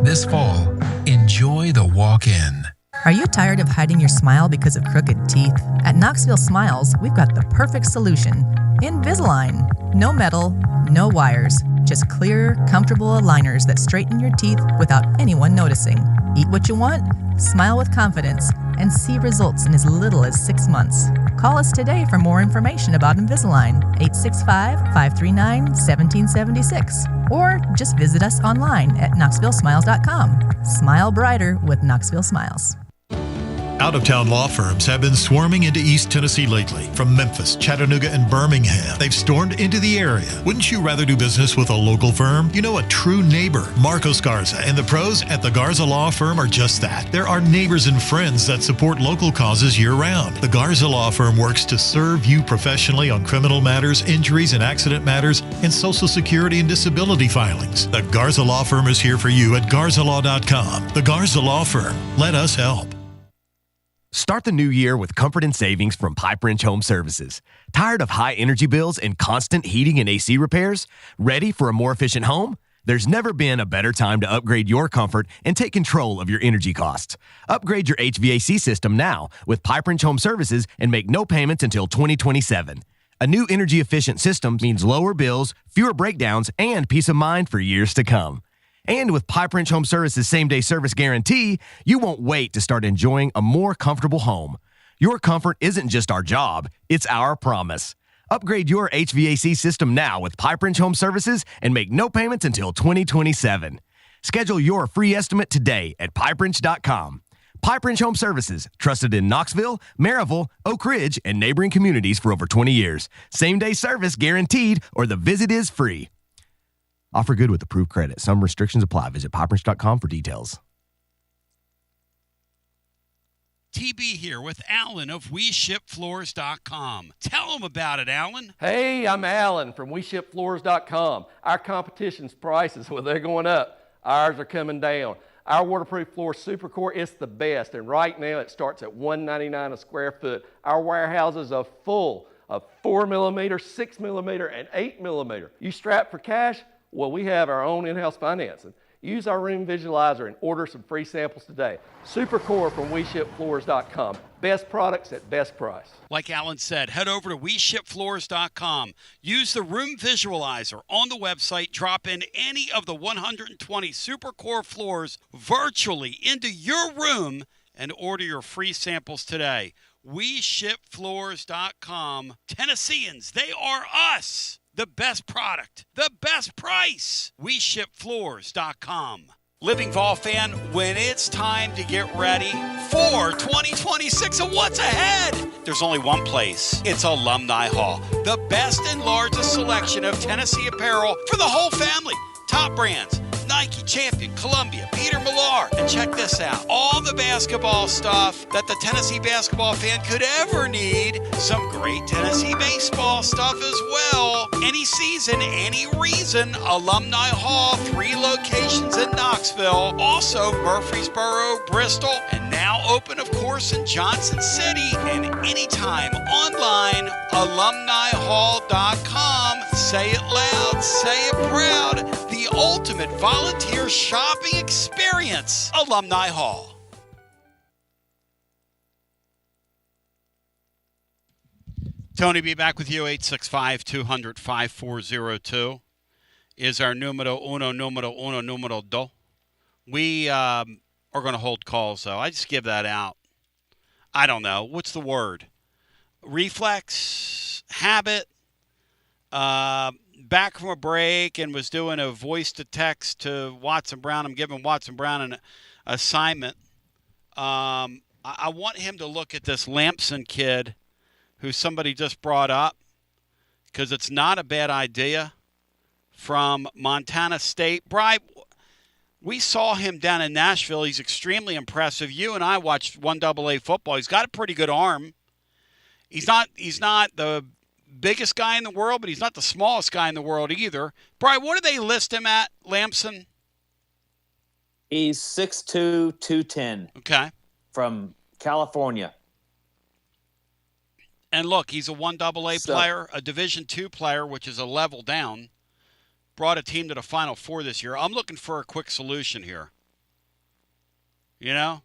This fall, enjoy the walk-in. Are you tired of hiding your smile because of crooked teeth? At Knoxville Smiles, we've got the perfect solution. Invisalign. No metal, no wires, just clear, comfortable aligners that straighten your teeth without anyone noticing. Eat what you want, smile with confidence, and see results in as little as 6 months. Call us today for more information about Invisalign, 865-539-1776, or just visit us online at knoxvillesmiles.com. Smile brighter with Knoxville Smiles. Out-of-town law firms have been swarming into East Tennessee lately. From Memphis, Chattanooga, and Birmingham, they've stormed into the area. Wouldn't you rather do business with a local firm? You know, a true neighbor. Marcos Garza and the pros at the Garza Law Firm are just that. There are neighbors and friends that support local causes year-round. The Garza Law Firm works to serve you professionally on criminal matters, injuries and accident matters, and Social Security and disability filings. The Garza Law Firm is here for you at garzalaw.com. The Garza Law Firm. Let us help. Start the new year with comfort and savings from Pipe Wrench Home Services. Tired of high energy bills and constant heating and AC repairs? Ready for a more efficient home? There's never been a better time to upgrade your comfort and take control of your energy costs. Upgrade your HVAC system now with Pipe Wrench Home Services and make no payments until 2027. A new energy-efficient system means lower bills, fewer breakdowns, and peace of mind for years to come. And with Pipe Wrench Home Services same-day service guarantee, you won't wait to start enjoying a more comfortable home. Your comfort isn't just our job, it's our promise. Upgrade your HVAC system now with Pipe Wrench Home Services and make no payments until 2027. Schedule your free estimate today at pipewrench.com. Pipe Wrench Home Services, trusted in Knoxville, Maryville, Oak Ridge, and neighboring communities for over 20 years. Same-day service guaranteed, or the visit is free. Offer good with approved credit. Some restrictions apply. Visit pipewrench.com for details. TB here with Alan of WeShipFloors.com. Tell them about it, Alan. Hey, I'm Alan from WeShipFloors.com. Our competition's prices, well, they're going up. Ours are coming down. Our waterproof floor Supercore is the best, and right now it starts at $199 a square foot. Our warehouses are full of 4mm, 6mm, and 8mm. You strapped for cash? Well, we have our own in-house financing. Use our room visualizer and order some free samples today. Supercore from WeShipFloors.com. Best products at best price. Like Alan said, head over to WeShipFloors.com. Use the room visualizer on the website. Drop in any of the 120 Supercore floors virtually into your room and order your free samples today. WeShipFloors.com. Tennesseans, they are us. The best product, the best price. WeShipFloors.com. Living Vol fan, when it's time to get ready for 2026 and what's ahead, there's only one place. It's Alumni Hall, the best and largest selection of Tennessee apparel for the whole family. Top brands, Nike, Champion, Columbia, Peter Millar. And check this out. All the basketball stuff that the Tennessee basketball fan could ever need. Some great Tennessee baseball stuff as well. Any season, any reason. Alumni Hall, 3 locations in Knoxville. Also Murfreesboro, Bristol, and now open, of course, in Johnson City. And anytime online, alumnihall.com. Say it loud, say it proud. The ultimate volunteer shopping experience. Alumni Hall. Tony, be back with you. 865-200-5402 is our numero do. We are going to hold calls, though. I just give that out. I don't know. What's the word? Reflex? Habit? Back from a break and was doing a voice-to-text to Watson Brown. I'm giving Watson Brown an assignment. I want him to look at this Lampson kid who somebody just brought up, because it's not a bad idea, from Montana State. Bri, we saw him down in Nashville. He's extremely impressive. You and I watched 1AA football. He's got a pretty good arm. He's not the biggest guy in the world, but he's not the smallest guy in the world either. Bri, what do they list him at, Lampson? He's 6'2", 210. Okay. From California. And look, he's a 1AA player, a Division II player, which is a level down. Brought a team to the Final Four this year. I'm looking for a quick solution here. You know?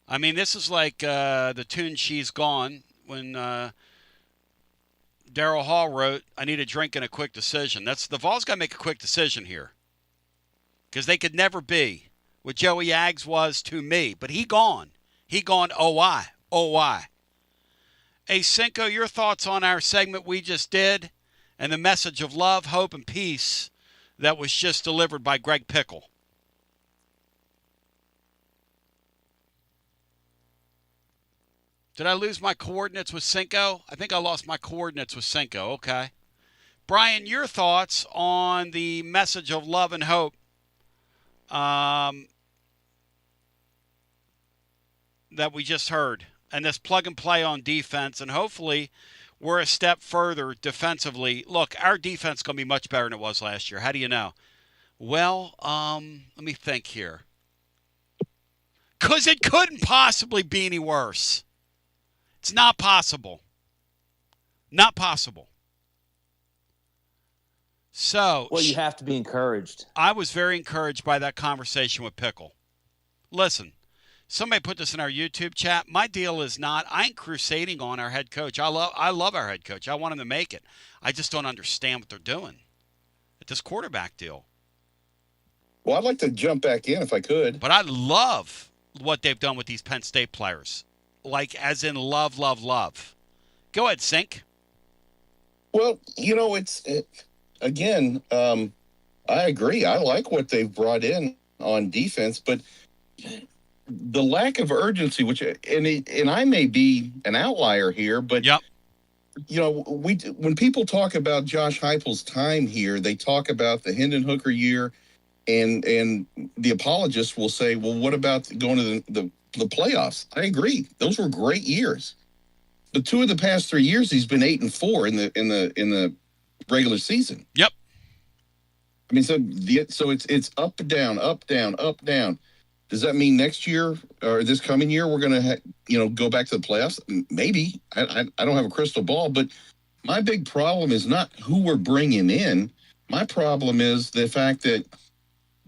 I mean, this is like the tune She's Gone when Daryl Hall wrote, I need a drink and a quick decision. The Vols got to make a quick decision here. Because they could never be what Joey Aggs was to me. But he gone. Oh, why? Hey, Cinco, your thoughts on our segment we just did and the message of love, hope, and peace that was just delivered by Greg Pickle. Did I lose my coordinates with Cinco? I think I lost my coordinates with Cinco. Okay. Brian, your thoughts on the message of love and hope that we just heard, and this plug and play on defense, and hopefully we're a step further defensively. Look, our defense is going to be much better than it was last year. How do you know? Well, let me think here. Because it couldn't possibly be any worse. It's not possible. Not possible. So, well, you have to be encouraged. I was very encouraged by that conversation with Pickle. Listen, somebody put this in our YouTube chat. My deal is not, I ain't crusading on our head coach. I love our head coach. I want him to make it. I just don't understand what they're doing at this quarterback deal. Well, I'd like to jump back in if I could. But I love what they've done with these Penn State players. Like, as in love, love, love. Go ahead, Sink. Well, you know, again, I agree. I like what they've brought in on defense, but the lack of urgency, and I may be an outlier here, but yep. You know, when people talk about Josh Heupel's time here, they talk about the Hendon Hooker year, and the apologists will say, well, what about going to the playoffs? I agree; those were great years. But 2 of the past 3 years, he's been 8-4 in the regular season. Yep. I mean, so it's up, down, up, down, up, down. Does that mean next year or this coming year we're going to go back to the playoffs? Maybe. I don't have a crystal ball, but my big problem is not who we're bringing in. My problem is the fact that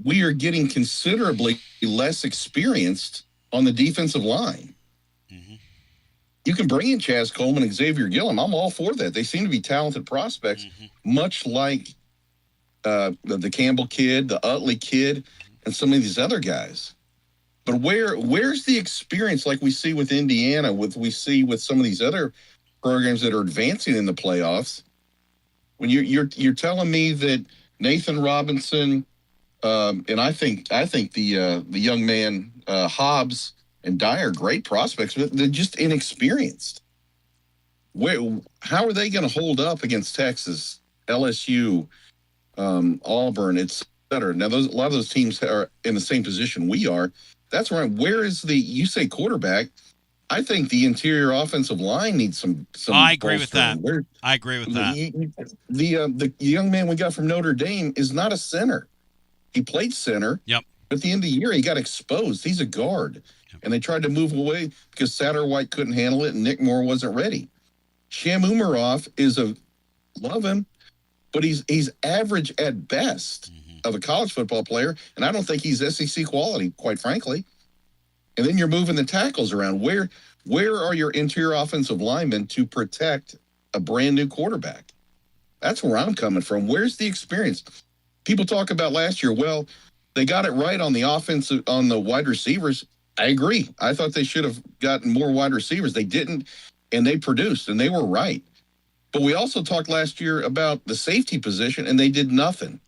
we are getting considerably less experienced on the defensive line. Mm-hmm. You can bring in Chaz Coleman and Xavier Gillum. I'm all for that. They seem to be talented prospects, much like the Campbell kid, the Utley kid, and some of these other guys. But where's the experience like we see with Indiana, we see with some of these other programs that are advancing in the playoffs? When you're telling me that Nathan Robinson, and I think the young man Hobbs and Dyer, great prospects, but they're just inexperienced. How are they going to hold up against Texas, LSU, Auburn, etc.? Now, a lot of those teams are in the same position we are. That's right. Where is you say quarterback? I think the interior offensive line needs some. I agree with that. I agree with that. The young man we got from Notre Dame is not a center. He played center. Yep. But at the end of the year, he got exposed. He's a guard. Yep. And they tried to move away because Satterwhite couldn't handle it and Nick Moore wasn't ready. Sham Umarov love him, but he's average at best of a college football player, and I don't think he's SEC quality, quite frankly. And then you're moving the tackles around. Where are your interior offensive linemen to protect a brand new quarterback. That's where I'm coming from. Where's the experience? People talk about last year. Well, they got it right on the offensive, on the wide receivers. I agree. I thought they should have gotten more wide receivers. They didn't, and they produced, and they were right. But we also talked last year about the safety position, and they did nothing.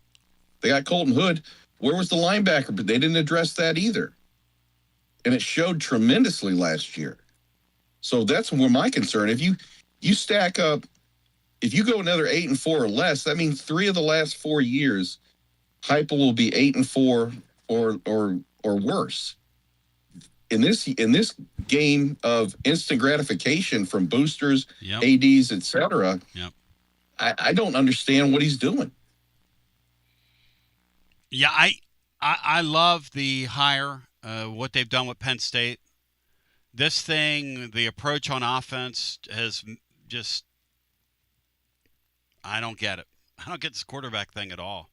They got Colton Hood. Where was the linebacker? But they didn't address that either. And it showed tremendously last year. So that's where my concern. If you stack up, if you go another 8-4 or less, that means 3 of the last 4 years, Heupel will be 8-4 or worse. In this game of instant gratification from boosters, yep. ADs, etc., yep. I don't understand what he's doing. Yeah, I love the hire, what they've done with Penn State. This thing, the approach on offense has just, I don't get it. I don't get this quarterback thing at all.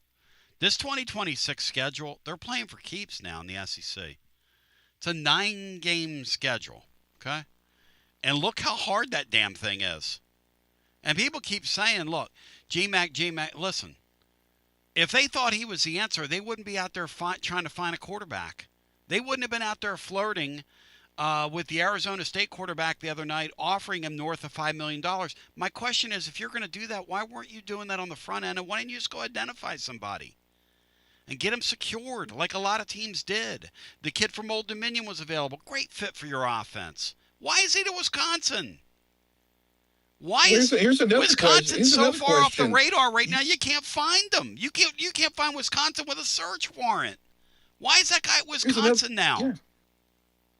This 2026 schedule, they're playing for keeps now in the SEC. It's a 9-game schedule, okay? And look how hard that damn thing is. And people keep saying, look, GMAC, listen. If they thought he was the answer, they wouldn't be out there trying to find a quarterback. They wouldn't have been out there flirting with the Arizona State quarterback the other night, offering him north of $5 million. My question is, if you're going to do that, why weren't you doing that on the front end? And why didn't you just go identify somebody and get him secured like a lot of teams did? The kid from Old Dominion was available. Great fit for your offense. Why is he to Wisconsin? Why is Wisconsin so far off the radar right now? You can't find them. You can't find Wisconsin with a search warrant. Why is that guy at Wisconsin now? Yeah.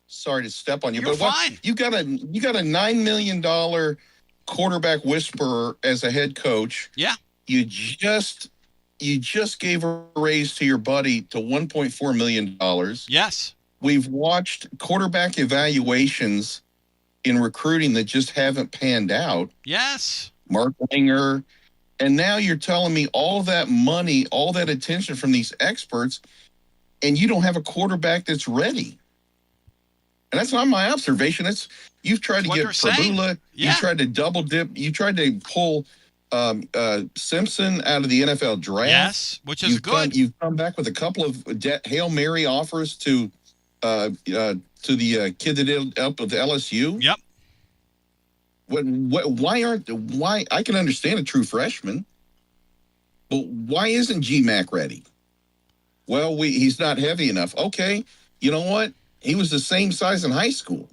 Sorry to step on you, You're but fine. You got a $9 million quarterback whisperer as a head coach. Yeah. You just gave a raise to your buddy to $1.4 million. Yes. We've watched quarterback evaluations in recruiting that just haven't panned out. Yes. Mark Winger. And now you're telling me all that money, all that attention from these experts, and you don't have a quarterback that's ready. And that's not my observation. You've tried to get Pagula. Yeah. You tried to double dip. You tried to pull Simpson out of the NFL draft. Yes, which is good. You've come back with a couple of Hail Mary offers to the kid that did up with LSU. Yep. Why I can understand a true freshman, but why isn't GMAC ready? Well, he's not heavy enough. Okay, you know what? He was the same size in high school.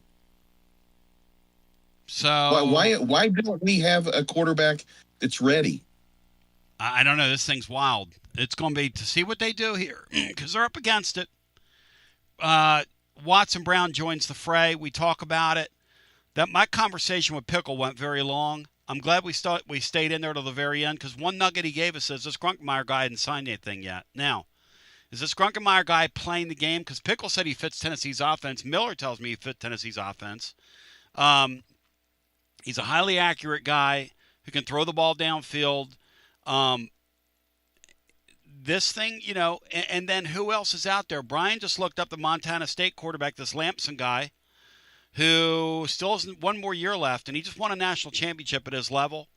So why don't we have a quarterback that's ready? I don't know. This thing's wild. It's going to be to see what they do here because they're up against it. Watson Brown joins the fray. We talk about it. That my conversation with Pickle went very long. I'm glad we stayed in there till the very end because one nugget he gave us is this Grunkemeyer guy hadn't signed anything yet. Now, is this Grunkemeyer guy playing the game? Because Pickle said he fits Tennessee's offense. Miller tells me he fits Tennessee's offense. He's a highly accurate guy who can throw the ball downfield. This thing, and then who else is out there? Brian just looked up the Montana State quarterback, this Lampson guy, who still has one more year left, and he just won a national championship at his level.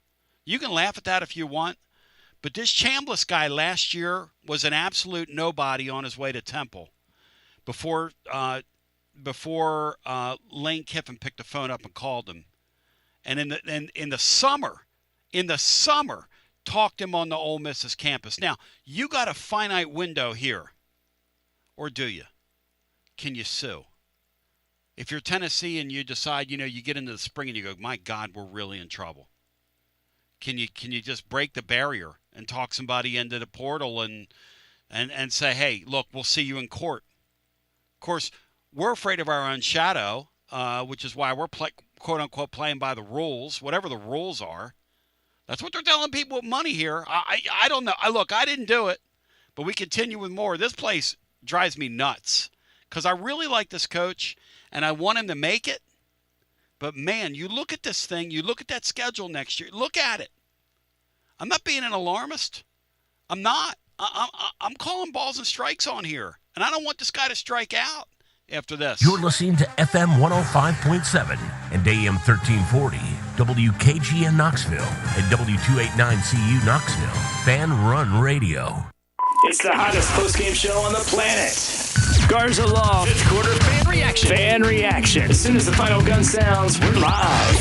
You can laugh at that if you want, but this Chambliss guy last year was an absolute nobody on his way to Temple before Lane Kiffin picked the phone up and called him. And in the summer, talked him on the Ole Miss's campus. Now, you got a finite window here, or do you? Can you sue? If you're Tennessee and you decide, you get into the spring and you go, my God, we're really in trouble. Can you just break the barrier and talk somebody into the portal and say, hey, look, we'll see you in court? Of course, we're afraid of our own shadow, which is why we're quote unquote playing by the rules, whatever the rules are. That's what they're telling people with money here. I don't know. Look, I didn't do it, but we continue with more. This place drives me nuts because I really like this coach and I want him to make it. But man, you look at this thing, you look at that schedule next year, look at it. I'm not being an alarmist. I'm not. I'm calling balls and strikes on here, and I don't want this guy to strike out after this. You're listening to FM 105.7 and AM 1340 WKGN Knoxville, and W289CU Knoxville. Fan Run Radio. It's the hottest post-game show on the planet. Garza Law, fifth quarter fan reaction. Fan reaction. As soon as the final gun sounds, we're live.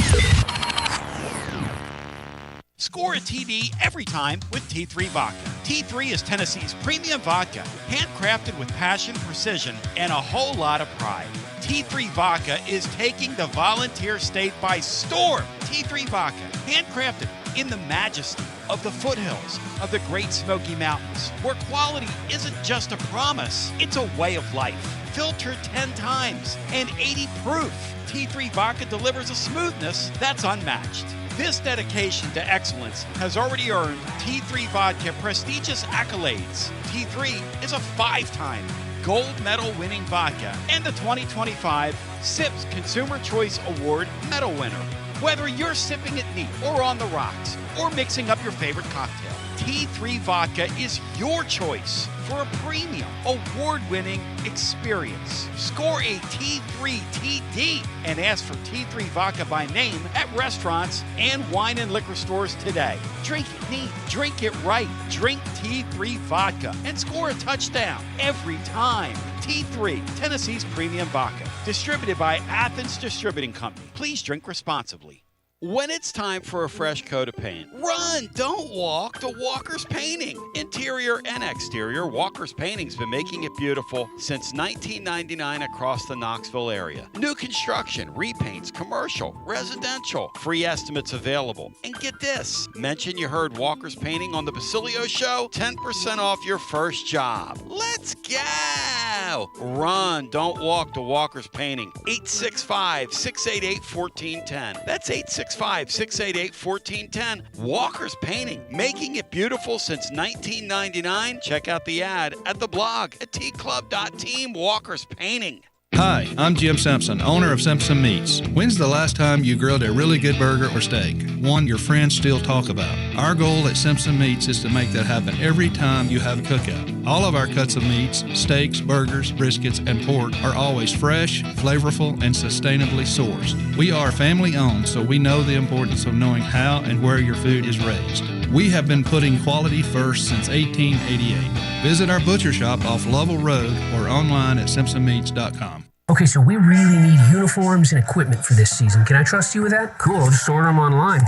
Score a TD every time with T3 Vodka. T3 is Tennessee's premium vodka, handcrafted with passion, precision, and a whole lot of pride. T3 Vodka is taking the Volunteer State by storm. T3 Vodka, handcrafted in the majesty of the foothills of the Great Smoky Mountains, where quality isn't just a promise, it's a way of life. Filtered 10 times and 80 proof, T3 Vodka delivers a smoothness that's unmatched. This dedication to excellence has already earned T3 Vodka prestigious accolades. T3 is a 5-time gold medal winning vodka and the 2025 SIPS Consumer Choice Award medal winner. Whether you're sipping it neat or on the rocks or mixing up your favorite cocktail, T3 Vodka is your choice for a premium, award-winning experience. Score a T3 TD and ask for T3 Vodka by name at restaurants and wine and liquor stores today. Drink it neat, drink it right, drink T3 Vodka and score a touchdown every time. T3, Tennessee's premium vodka. Distributed by Athens Distributing Company. Please drink responsibly. When it's time for a fresh coat of paint, run, don't walk to Walker's Painting. Interior and exterior, Walker's Painting's been making it beautiful since 1999 across the Knoxville area. New construction, repaints, commercial, residential, free estimates available. And get this, mention you heard Walker's Painting on the Basilio Show, 10% off your first job. Let's go! Run, don't walk to Walker's Painting. 865-688-1410. That's 865-688-1410. Walker's Painting, making it beautiful since 1999. Check out the ad at the blog at tclub.team. Walker's Painting. Hi, I'm Jim Simpson, owner of Simpson Meats. When's the last time you grilled a really good burger or steak? One your friends still talk about. Our goal at Simpson Meats is to make that happen every time you have a cookout. All of our cuts of meats, steaks, burgers, briskets, and pork are always fresh, flavorful, and sustainably sourced. We are family owned, so we know the importance of knowing how and where your food is raised. We have been putting quality first since 1888. Visit our butcher shop off Lovell Road or online at simpsonmeats.com. Okay, so we really need uniforms and equipment for this season. Can I trust you with that? Cool, I'll just order them online.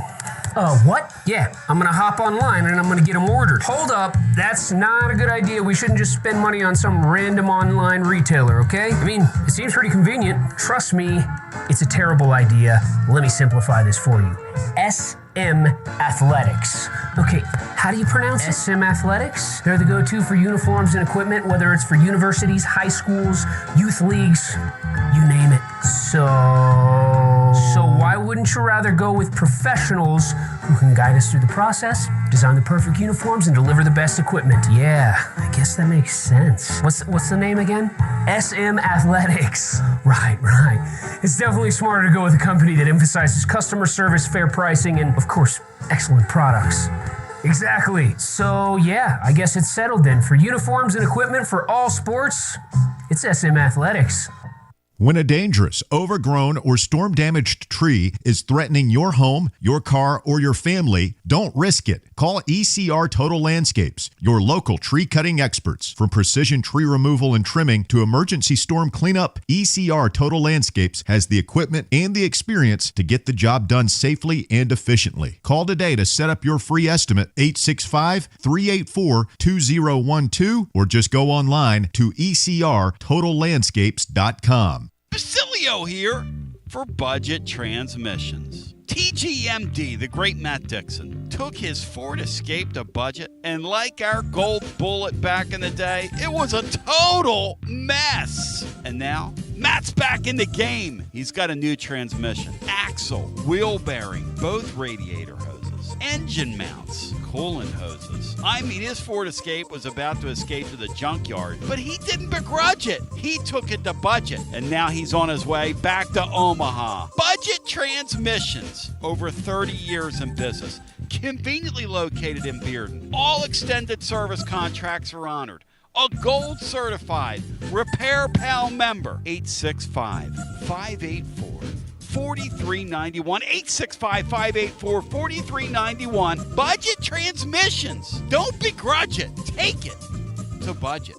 What? Yeah, I'm gonna hop online and I'm gonna get them ordered. Hold up, that's not a good idea. We shouldn't just spend money on some random online retailer, okay? I mean, it seems pretty convenient. Trust me, it's a terrible idea. Let me simplify this for you. SM Athletics. Okay, how do you pronounce it? SM Athletics? They're the go-to for uniforms and equipment, whether it's for universities, high schools, youth leagues, you name it. So why wouldn't you rather go with professionals who can guide us through the process, design the perfect uniforms, and deliver the best equipment? Yeah, I guess that makes sense. What's the name again? SM Athletics. Right. It's definitely smarter to go with a company that emphasizes customer service, fair pricing, and, of course, excellent products. Exactly. So, yeah, I guess it's settled then. For uniforms and equipment for all sports, it's SM Athletics. When a dangerous, overgrown, or storm-damaged tree is threatening your home, your car, or your family, don't risk it. Call ECR Total Landscapes, your local tree-cutting experts. From precision tree removal and trimming to emergency storm cleanup, ECR Total Landscapes has the equipment and the experience to get the job done safely and efficiently. Call today to set up your free estimate, 865-384-2012, or just go online to ecrtotallandscapes.com. Basilio here for Budget Transmissions. TGMD, the great Matt Dixon, took his Ford Escape to budget, and like our gold bullet back in the day, it was a total mess. And now, Matt's back in the game. He's got a new transmission, axle, wheel bearing, both radiator hoses, engine mounts, coolant hoses. I mean, his Ford Escape was about to escape to the junkyard, but he didn't begrudge it. He took it to budget, and now he's on his way back to Omaha. Budget Transmissions, over 30 years in business, conveniently located in Bearden. All extended service contracts are honored. A gold certified Repair Pal member, 865-584-5600. 4391. 865-584-4391. Budget Transmissions. Don't begrudge it. Take it. It's a budget.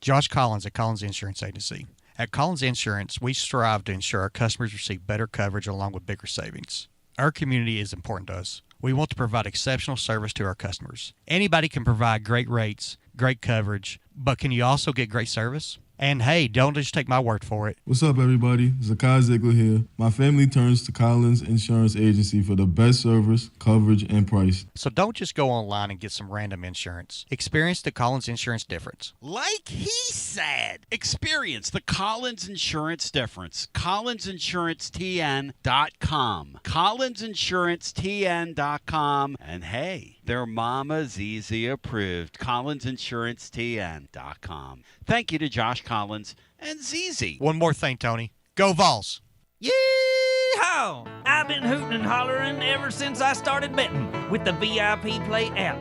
Josh Collins at Collins Insurance Agency. At Collins Insurance, we strive to ensure our customers receive better coverage along with bigger savings. Our community is important to us. We want to provide exceptional service to our customers. Anybody can provide great rates, great coverage, but can you also get great service? And hey, don't just take my word for it. What's up, everybody? Zakai Ziegler here. My family turns to Collins Insurance Agency for the best service, coverage, and price. So don't just go online and get some random insurance. Experience the Collins Insurance difference. Like he said, experience the Collins Insurance difference. CollinsInsuranceTN.com. CollinsInsuranceTN.com. And hey, their Mama's Easy approved. CollinsInsuranceTN.com. Thank you to Josh Collins and ZZ. One more thing, Tony. Go Vols. Yee-haw! I've been hooting and hollering ever since I started betting with the VIP Play app.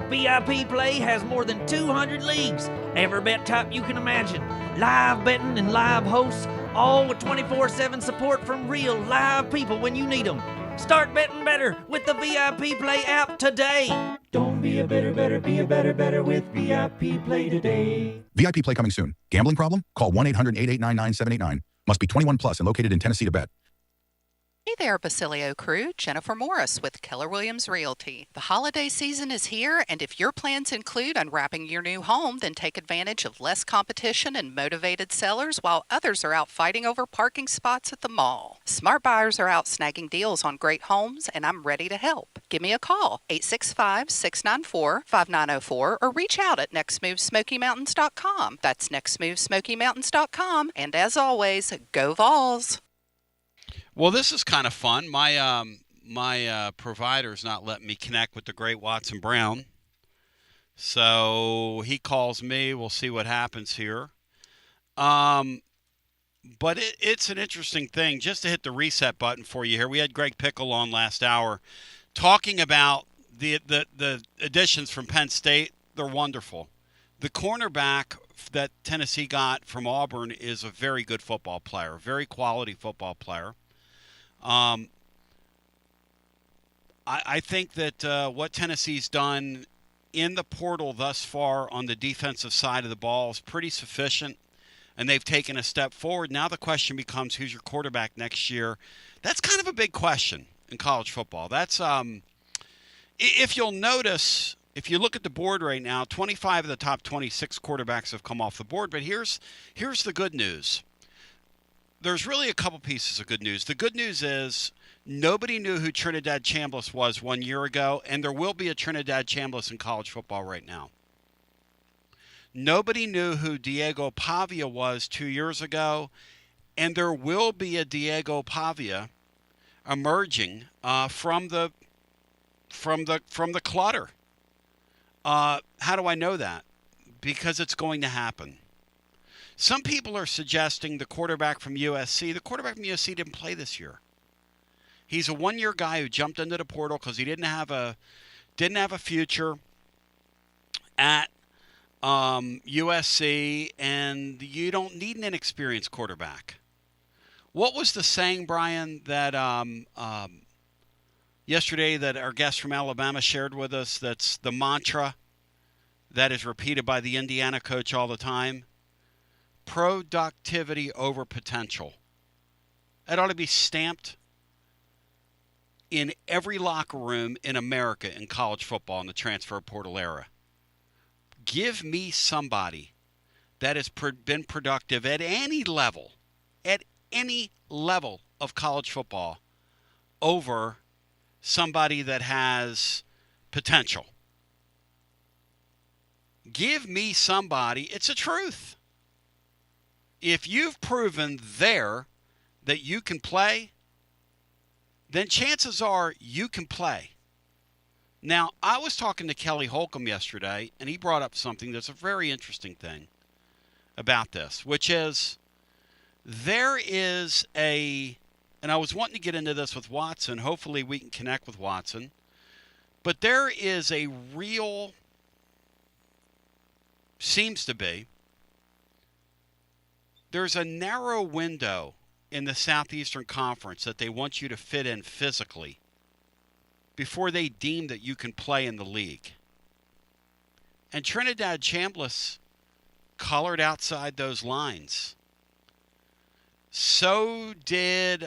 VIP Play has more than 200 leagues, every bet type you can imagine, live betting and live hosts, all with 24/7 support from real live people when you need them. Start betting better with the VIP Play app today. Don't be a better, be a better with VIP Play today. VIP Play coming soon. Gambling problem? Call 1-800-889-9789. Must be 21 plus and located in Tennessee to bet. Hey there, Basilio crew. Jennifer Morris with Keller Williams Realty. The holiday season is here, and if your plans include unwrapping your new home, then take advantage of less competition and motivated sellers while others are out fighting over parking spots at the mall. Smart buyers are out snagging deals on great homes, and I'm ready to help. Give me a call, 865-694-5904, or reach out at nextmovesmokymountains.com. That's nextmovesmokymountains.com, and as always, go Vols! Well, this is kind of fun. My provider's not letting me connect with the great Watson Brown. So he calls me. We'll see what happens here. But it's an interesting thing. Just to hit the reset button for you here, we had Greg Pickle on last hour talking about the additions from Penn State. They're wonderful. The cornerback that Tennessee got from Auburn is a very good football player, very quality football player. I think that what Tennessee's done in the portal thus far on the defensive side of the ball is pretty sufficient, and they've taken a step forward. Now the question becomes, who's your quarterback next year? That's kind of a big question in college football. That's if you'll notice, if you look at the board right now, 25 of the top 26 quarterbacks have come off the board. But here's the good news. There's really a couple pieces of good news. The good news is nobody knew who Trinidad Chambliss was 1 year ago, and there will be a Trinidad Chambliss in college football right now. Nobody knew who Diego Pavia was 2 years ago, and there will be a Diego Pavia emerging from the clutter. How do I know that? Because it's going to happen. Some people are suggesting the quarterback from USC. The quarterback from USC didn't play this year. He's a one-year guy who jumped into the portal because he didn't have a future at USC, and you don't need an inexperienced quarterback. What was the saying, Brian, that yesterday that our guest from Alabama shared with us? That's the mantra that is repeated by the Indiana coach all the time. Productivity over potential. That ought to be stamped in every locker room in America in college football in the transfer portal era. Give me somebody that has been productive at any level of college football over somebody that has potential. Give me somebody, it's the truth. If you've proven there that you can play, then chances are you can play. Now, I was talking to Kelly Holcomb yesterday, and he brought up something that's a very interesting thing about this, which is there is and I was wanting to get into this with Watson. Hopefully we can connect with Watson. But there is a real, seems to be, there's a narrow window in the Southeastern Conference that they want you to fit in physically before they deem that you can play in the league. And Trinidad Chambliss colored outside those lines. So did,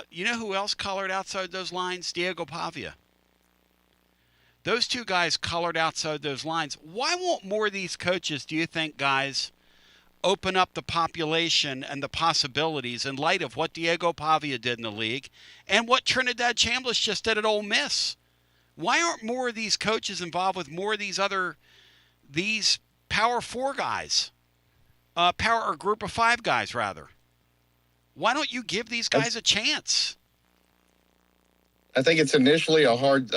you know who else colored outside those lines? Diego Pavia. Those two guys colored outside those lines. Why won't more of these coaches, do you think, guys, open up the population and the possibilities in light of what Diego Pavia did in the league and what Trinidad Chambliss just did at Ole Miss? Why aren't more of these coaches involved with more of these Power 4 guys? Or Group of 5 guys, rather. Why don't you give these guys a chance? I think it's initially a hard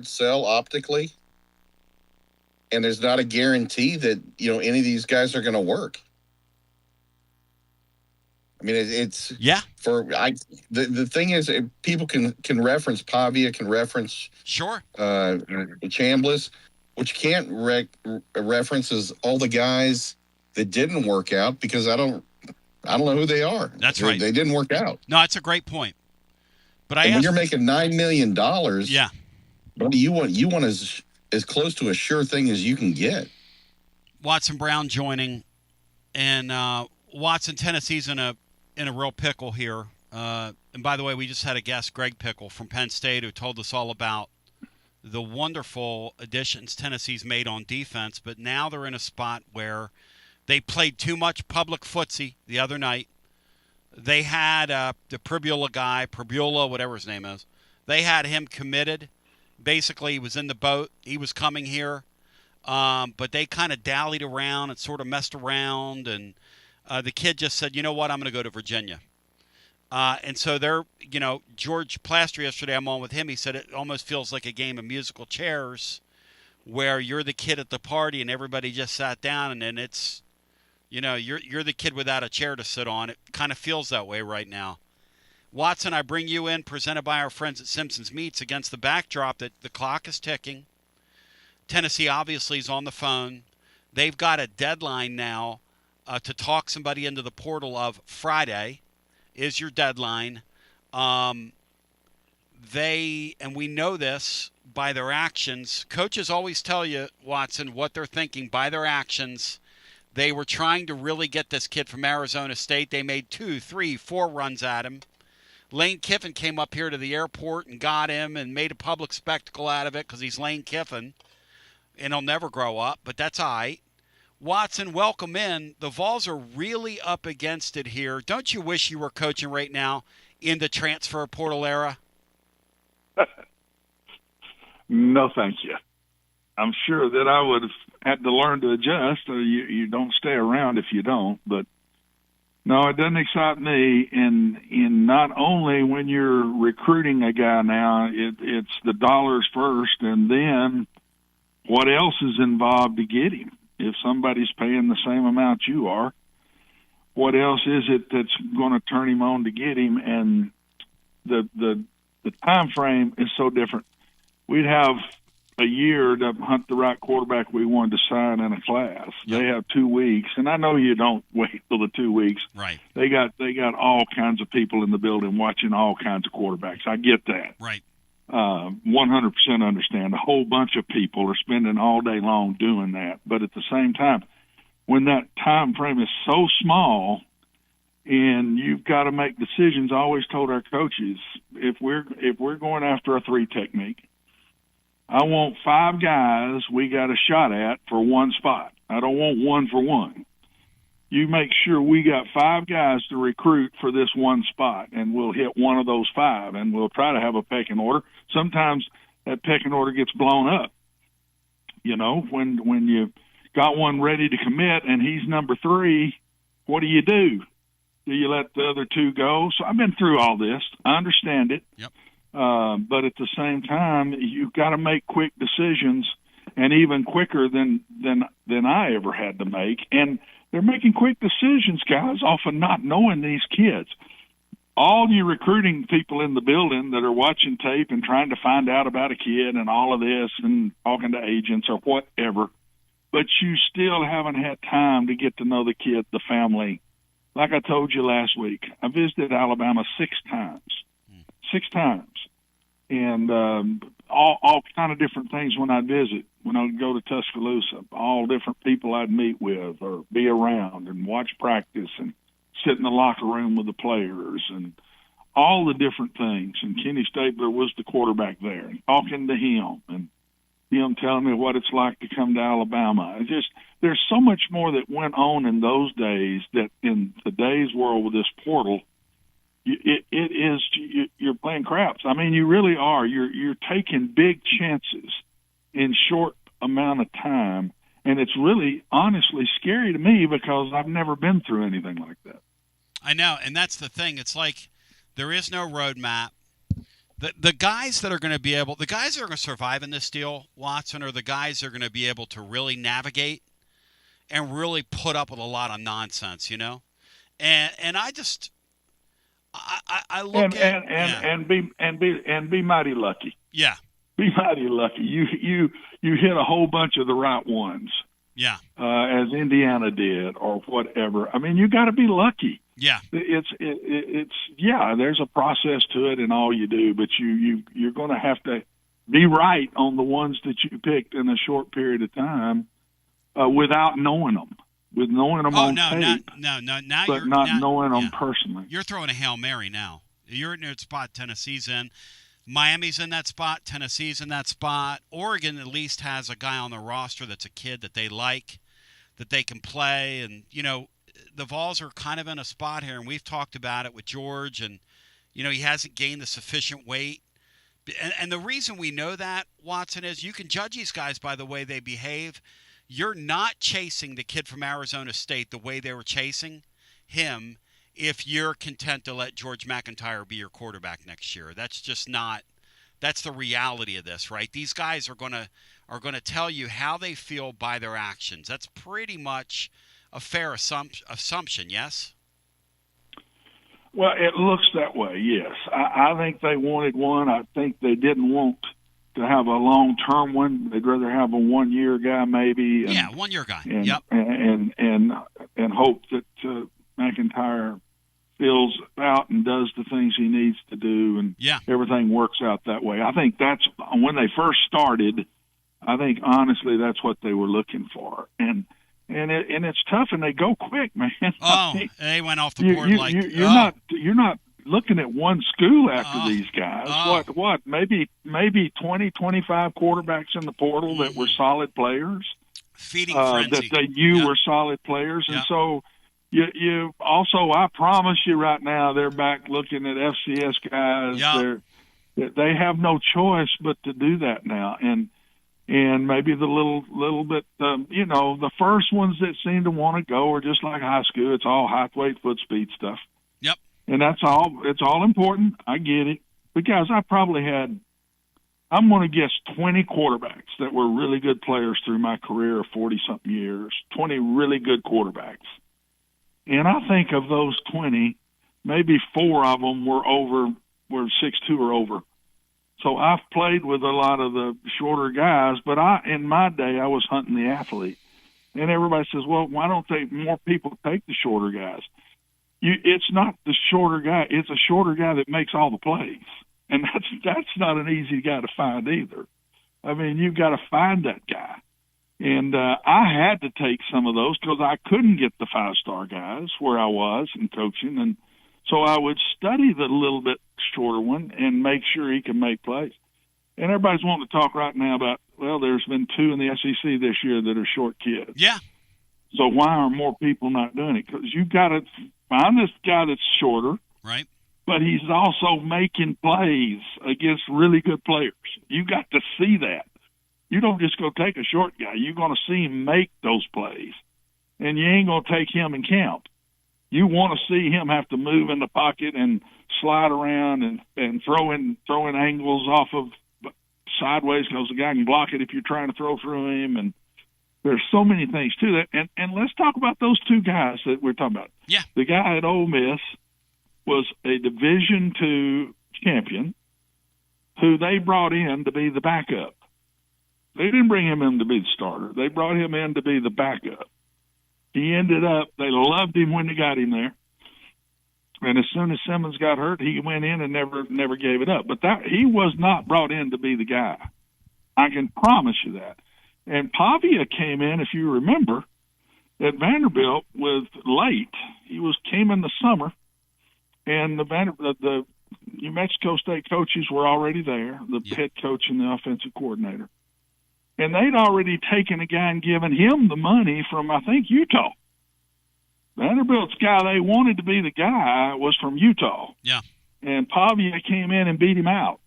sell optically, and there's not a guarantee that any of these guys are going to work. I mean, it's the thing is, people can reference Pavia, can reference Chambliss. What you can't reference is all the guys that didn't work out, because I don't know who they are. That's right. They didn't work out. No, that's a great point. But when you're making $9 million, yeah, you want as close to a sure thing as you can get. Watson Brown joining, and Watson, Tennessee's in a real pickle here. And by the way, we just had a guest, Greg Pickle from Penn State, who told us all about the wonderful additions Tennessee's made on defense. But now they're in a spot where they played too much public footsie the other night. They had the Pribula, whatever his name is. They had him committed. Basically, he was in the boat. He was coming here. But they kind of dallied around and sort of messed around. And the kid just said, you know what, I'm going to go to Virginia. And so they're, George Plaster yesterday, I'm on with him. He said it almost feels like a game of musical chairs where you're the kid at the party and everybody just sat down, and then it's, you're the kid without a chair to sit on. It kind of feels that way right now. Watson, I bring you in, presented by our friends at Simpson's Meats, against the backdrop that the clock is ticking. Tennessee obviously is on the phone. They've got a deadline now to talk somebody into the portal of Friday is your deadline. And we know this by their actions. Coaches always tell you, Watson, what they're thinking by their actions. They were trying to really get this kid from Arizona State. They made 2, 3, 4 runs at him. Lane Kiffin came up here to the airport and got him and made a public spectacle out of it because he's Lane Kiffin, and he'll never grow up, but that's all right. Watson, welcome in. The Vols are really up against it here. Don't you wish you were coaching right now in the transfer portal era? No, thank you. I'm sure that I would have had to learn to adjust. You don't stay around if you don't. But no, it doesn't excite me. In not only when you're recruiting a guy now, it's the dollars first, and then what else is involved to get him. If somebody's paying the same amount you are, what else is it that's going to turn him on to get him? And the time frame is so different. We'd have a year to hunt the right quarterback we wanted to sign in a class. Yep. They have 2 weeks, and I know you don't wait till the 2 weeks. Right. They got all kinds of people in the building watching all kinds of quarterbacks. I get that. Right. 100% understand. A whole bunch of people are spending all day long doing that. But at the same time, when that time frame is so small and you've got to make decisions, I always told our coaches, if we're going after a 3 technique, I want 5 guys we got a shot at for 1 spot. I don't want 1 for 1. You make sure we got 5 guys to recruit for this 1 spot, and we'll hit one of those 5, and we'll try to have a pecking order. Sometimes that pecking order gets blown up. When you got one ready to commit and he's number 3, what do? Do you let the other 2 go? So I've been through all this. I understand it. Yep. But at the same time, you've got to make quick decisions, and even quicker than I ever had to make. And they're making quick decisions, guys, often not knowing these kids. All you recruiting people in the building that are watching tape and trying to find out about a kid and all of this and talking to agents or whatever, but you still haven't had time to get to know the kid, the family, like I told you last week, I visited Alabama 6 times. 6 times. And all kind of different things when I visit. When I would go to Tuscaloosa, all different people I'd meet with or be around and watch practice and sit in the locker room with the players and all the different things. And Kenny Stabler was the quarterback there, and talking to him and him telling me what it's like to come to Alabama. There's so much more that went on in those days that in today's world with this portal, you're playing craps. I mean, you really are. You're taking big chances in short amount of time, and it's really honestly scary to me because I've never been through anything like that. I know, and that's the thing. It's like there is no roadmap. The guys that are going to be able, the guys that are going to survive in this deal, Watson, are the guys that are going to be able to really navigate and really put up with a lot of nonsense, you know. And I just, I look and be mighty lucky. Yeah. Be mighty lucky. You hit a whole bunch of the right ones. Yeah. As Indiana did or whatever. I mean, you got to be lucky. Yeah. It's there's a process to it in all you do, but you're going to have to be right on the ones that you picked in a short period of time without knowing them. With knowing them on tape. Now but not knowing them personally. You're throwing a Hail Mary now. You're in that spot Tennessee's in. Miami's in that spot. Tennessee's in that spot. Oregon at least has a guy on the roster that's a kid that they like, that they can play. And, you know, the Vols are kind of in a spot here, and we've talked about it with George, and, you know, he hasn't gained the sufficient weight. And the reason we know that, Watson, is you can judge these guys by the way they behave. You're not chasing the kid from Arizona State the way they were chasing him if you're content to let George McIntyre be your quarterback next year. That's just not – that's the reality of this, right? These guys are going to tell you how they feel by their actions. That's pretty much a fair assumption, yes? Well, it looks that way, yes. I think they wanted one. I think they didn't want to have a long-term one. They'd rather have a one-year guy maybe. And, one-year guy, yep. And hope that McIntyre fills out and does the things he needs to do, and everything works out that way. I think that's when they first started. I think honestly that's what they were looking for, and it's tough, and they go quick, man. Oh, they went off the board you're not looking at one school after these guys. What? Maybe 20, 25 quarterbacks in the portal that were solid players. Feeding frenzy. That they knew were solid players, and so. You also, I promise you right now, they're back looking at FCS guys. They have no choice but to do that now, and maybe the little bit, the first ones that seem to want to go are just like high school. It's all height, weight, foot speed stuff. Yep. And that's all. It's all important. I get it, because I probably had, I'm going to guess 20 quarterbacks that were really good players through my career of 40-something years. 20 really good quarterbacks. And I think of those 20, maybe 4 of them were 6'2" or over. So I've played with a lot of the shorter guys, but in my day, I was hunting the athlete. And everybody says, well, why don't more people take the shorter guys? It's not the shorter guy. It's a shorter guy that makes all the plays. And that's not an easy guy to find either. I mean, you've got to find that guy. And I had to take some of those because I couldn't get the 5-star guys where I was in coaching. And so I would study the little bit shorter one and make sure he can make plays. And everybody's wanting to talk right now about, well, there's been 2 in the SEC this year that are short kids. Yeah. So why are more people not doing it? Because you've got to find this guy that's shorter. Right. But he's also making plays against really good players. You got to see that. You don't just go take a short guy. You're going to see him make those plays. And you ain't going to take him and count. You want to see him have to move in the pocket and slide around and throw in angles off of sideways because the guy can block it if you're trying to throw through him. And there's so many things to that. And let's talk about those 2 guys that we're talking about. Yeah. The guy at Ole Miss was a Division II champion who they brought in to be the backup. They didn't bring him in to be the starter. They brought him in to be the backup. He ended up, they loved him when they got him there. And as soon as Simmons got hurt, he went in and never gave it up. But he was not brought in to be the guy. I can promise you that. And Pavia came in, if you remember, at Vanderbilt with late. He came in the summer, and the New Mexico State coaches were already there, the head coach and the offensive coordinator. And they'd already taken a guy and given him the money from, I think, Utah. Vanderbilt's guy they wanted to be the guy was from Utah. Yeah. And Pavia came in and beat him out.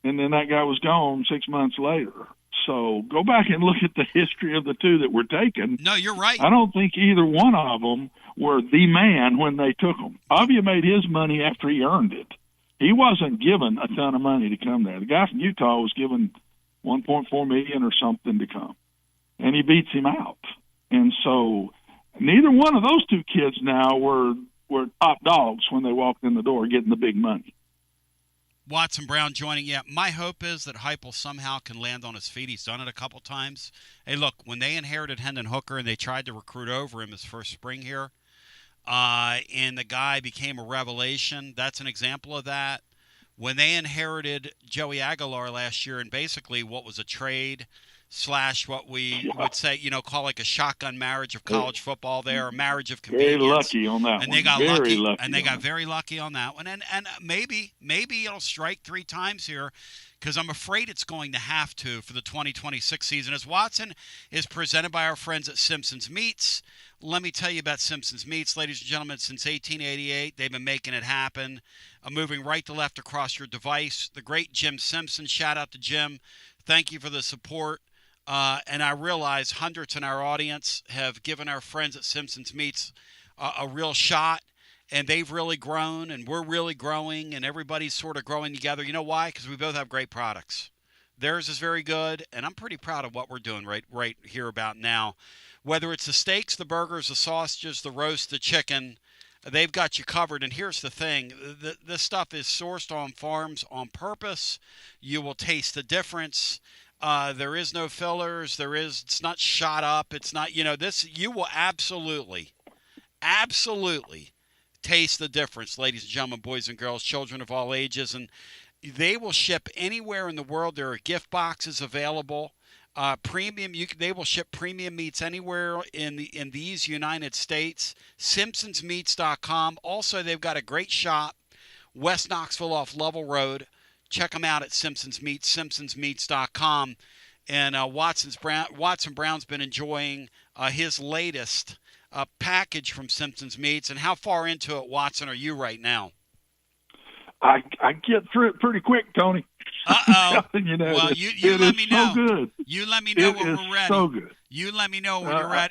And then that guy was gone 6 months later. So go back and look at the history of the two that were taken. No, you're right. I don't think either one of them were the man when they took him. Pavia made his money after he earned it. He wasn't given a ton of money to come there. The guy from Utah was given $1.4 million or something to come, and he beats him out. And so neither one of those two kids now were top dogs when they walked in the door getting the big money. Watson Brown joining you. My hope is that Heupel somehow can land on his feet. He's done it a couple times. Hey, look, when they inherited Hendon Hooker and they tried to recruit over him his first spring here, and the guy became a revelation, that's an example of that. When they inherited Joey Aguilar last year and basically what was a trade / what we would say, call like a shotgun marriage of college football there, a marriage of convenience. Very lucky on that and one. They got very lucky. And they got that. very lucky on that one. And maybe it'll strike 3 times here because I'm afraid it's going to have to for the 2026 season. As Watson is presented by our friends at Simpson's Meats. Let me tell you about Simpson's Meats, ladies and gentlemen. Since 1888, they've been making it happen. Moving right to left across your device. The great Jim Simpson. Shout out to Jim. Thank you for the support. And I realize hundreds in our audience have given our friends at Simpson's Meats a real shot, and they've really grown, and we're really growing, and everybody's sort of growing together. You know why? Because we both have great products. Theirs is very good, and I'm pretty proud of what we're doing right here about now. Whether it's the steaks, the burgers, the sausages, the roast, the chicken, they've got you covered. And here's the thing. This stuff is sourced on farms on purpose. You will taste the difference. There is no fillers. It's not shot up. It's not, this, you will absolutely taste the difference, ladies and gentlemen, boys and girls, children of all ages. And they will ship anywhere in the world. There are gift boxes available. Premium, they will ship premium meats anywhere in these United States. Simpsonsmeats.com. Also, they've got a great shop, West Knoxville off Lovell Road. Check them out at Simpson's Meats, simpsonsmeats.com. And Watson Brown's been enjoying his latest package from Simpson's Meats. And how far into it, Watson, are you right now? I get through it pretty quick, Tony. Uh-oh. Well, you let me know. So good. You let me know when we're ready. So good. You let me know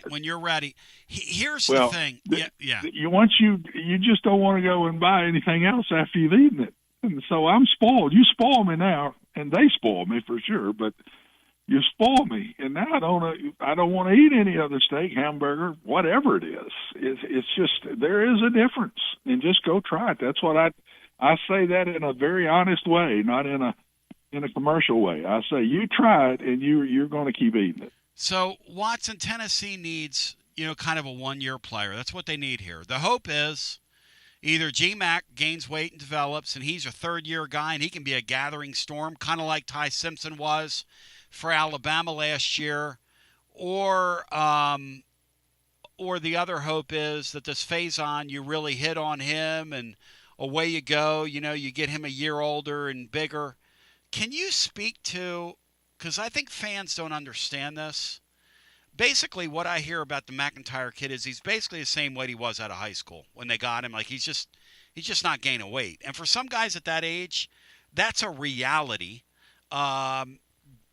when you're ready. Here's the thing. Yeah. You just don't want to go and buy anything else after you've eaten it. And so I'm spoiled. You spoil me now, and they spoil me for sure. But you spoil me, and now I don't want to eat any other steak, hamburger, whatever it is. It's just there is a difference, and just go try it. That's what I say that in a very honest way, not in a commercial way. I say you try it, and you're going to keep eating it. So Watson, Tennessee needs kind of a 1-year player. That's what they need here. The hope is either G-Mac gains weight and develops, and he's a third-year guy, and he can be a gathering storm, kind of like Ty Simpson was for Alabama last year, or the other hope is that this Faison, you really hit on him, and away you go. You get him a year older and bigger. Can you speak to, because I think fans don't understand this, basically what I hear about the McIntyre kid is he's basically the same weight he was out of high school when they got him. Like he's just not gaining weight. And for some guys at that age, that's a reality.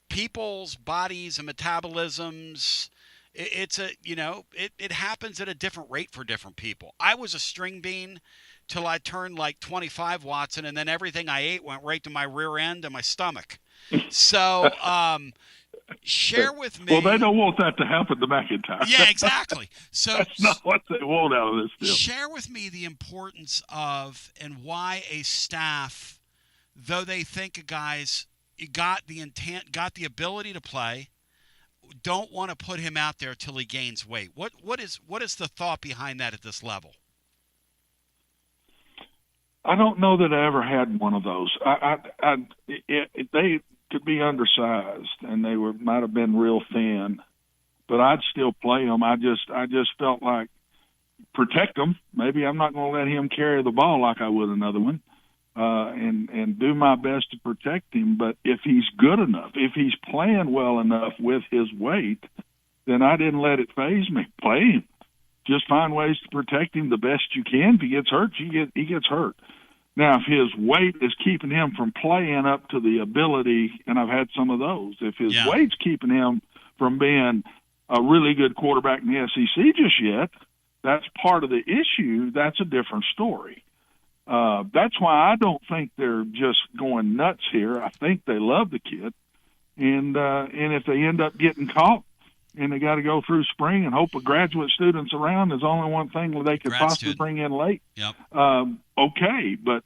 People's bodies and metabolisms, it happens at a different rate for different people. I was a string bean till I turned like 25, Watson, and then everything I ate went right to my rear end and my stomach. So, share with me. Well, they don't want that to happen to McIntyre. Yeah, exactly. So that's not what they want out of this deal. Share with me the importance of and why a staff, though they think a guy's got the intent, got the ability to play, don't want to put him out there till he gains weight. What is the thought behind that at this level? I don't know that I ever had one of those. They could be undersized, and they might have been real thin, but I'd still play them. I just felt like protect them. Maybe I'm not going to let him carry the ball like I would another one, and do my best to protect him. But if he's good enough, if he's playing well enough with his weight, then I didn't let it faze me. Play him. Just find ways to protect him the best you can. If he gets hurt, he gets hurt. Now, if his weight is keeping him from playing up to the ability, and I've had some of those, if his weight's keeping him from being a really good quarterback in the SEC just yet, that's part of the issue. That's a different story. That's why I don't think they're just going nuts here. I think they love the kid. And if they end up getting caught and they got to go through spring and hope a graduate student's around, there's only one thing that they could possibly bring in late. Yep. Okay, but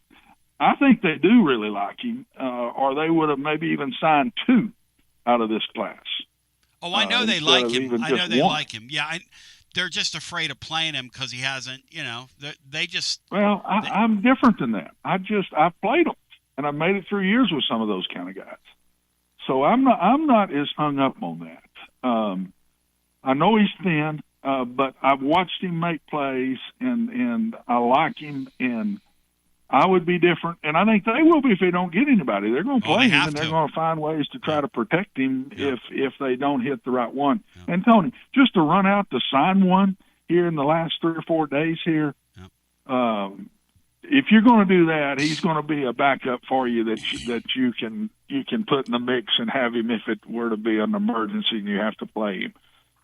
I think they do really like him, or they would have maybe even signed 2 out of this class. Oh, I know they like him. I know they like him. Yeah, they're just afraid of playing him because he hasn't, they just. Well, I'm different than that. I've played them, and I've made it through years with some of those kind of guys. So I'm not as hung up on that. I know he's thin, but I've watched him make plays, and I like him, and I would be different, and I think they will be if they don't get anybody. They're going to play him, and they're going to find ways to try to protect him if they don't hit the right one. Yeah. And, Tony, just to run out to sign one here in the last 3 or 4 days here, if you're going to do that, he's going to be a backup for you that you can put in the mix and have him if it were to be an emergency and you have to play him.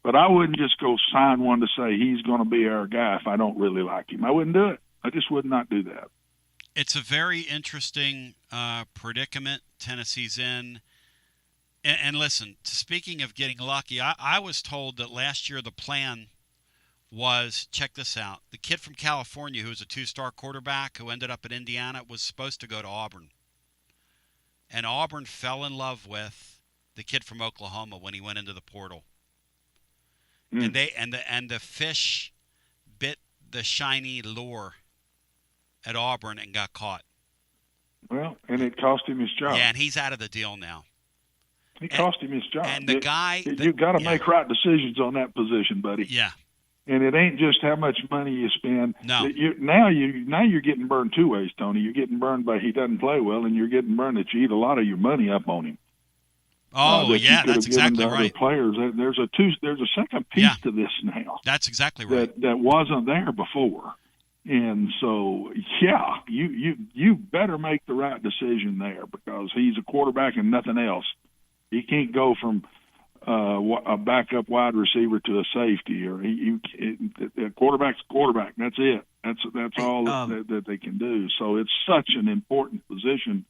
But I wouldn't just go sign one to say he's going to be our guy if I don't really like him. I wouldn't do it. I just would not do that. It's a very interesting predicament Tennessee's in. And listen, speaking of getting lucky, I was told that last year the plan was, check this out, the kid from California who was a 2-star quarterback who ended up at Indiana was supposed to go to Auburn. And Auburn fell in love with the kid from Oklahoma when he went into the portal. And the fish bit the shiny lure at Auburn and got caught. Well, and it cost him his job. Yeah, and he's out of the deal now. It cost him his job. And the guy... You've got to make right decisions on that position, buddy. Yeah. And it ain't just how much money you spend. No. Now you're getting burned 2 ways, Tony. You're getting burned by he doesn't play well, and you're getting burned that you eat a lot of your money up on him. Oh, yeah, that's exactly right. Players, there's a second piece to this now. That's exactly right. That wasn't there before. And so, yeah, you better make the right decision there because he's a quarterback and nothing else. He can't go from a backup wide receiver to a safety, or a quarterback's a quarterback. That's it. That's all that they can do. So it's such an important position.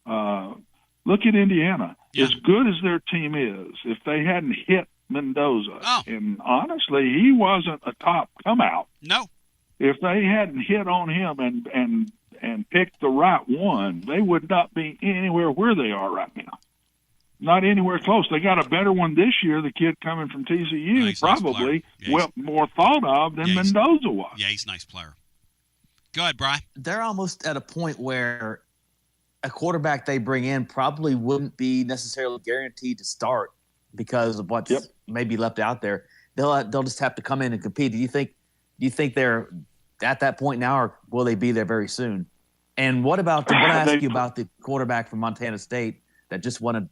Look at Indiana. Yeah. As good as their team is, if they hadn't hit Mendoza, and honestly, he wasn't a top come out. No. If they hadn't hit on him and picked the right one, they would not be anywhere where they are right now. Not anywhere close. They got a better one this year, the kid coming from TCU, probably more thought of than Mendoza was. Yeah, he's a nice player. Go ahead, Brian. They're almost at a point where a quarterback they bring in probably wouldn't be necessarily guaranteed to start because of what's maybe left out there. They'll just have to come in and compete. Do you think they're at that point now, or will they be there very soon? And what about I ask you about the quarterback from Montana State that just won a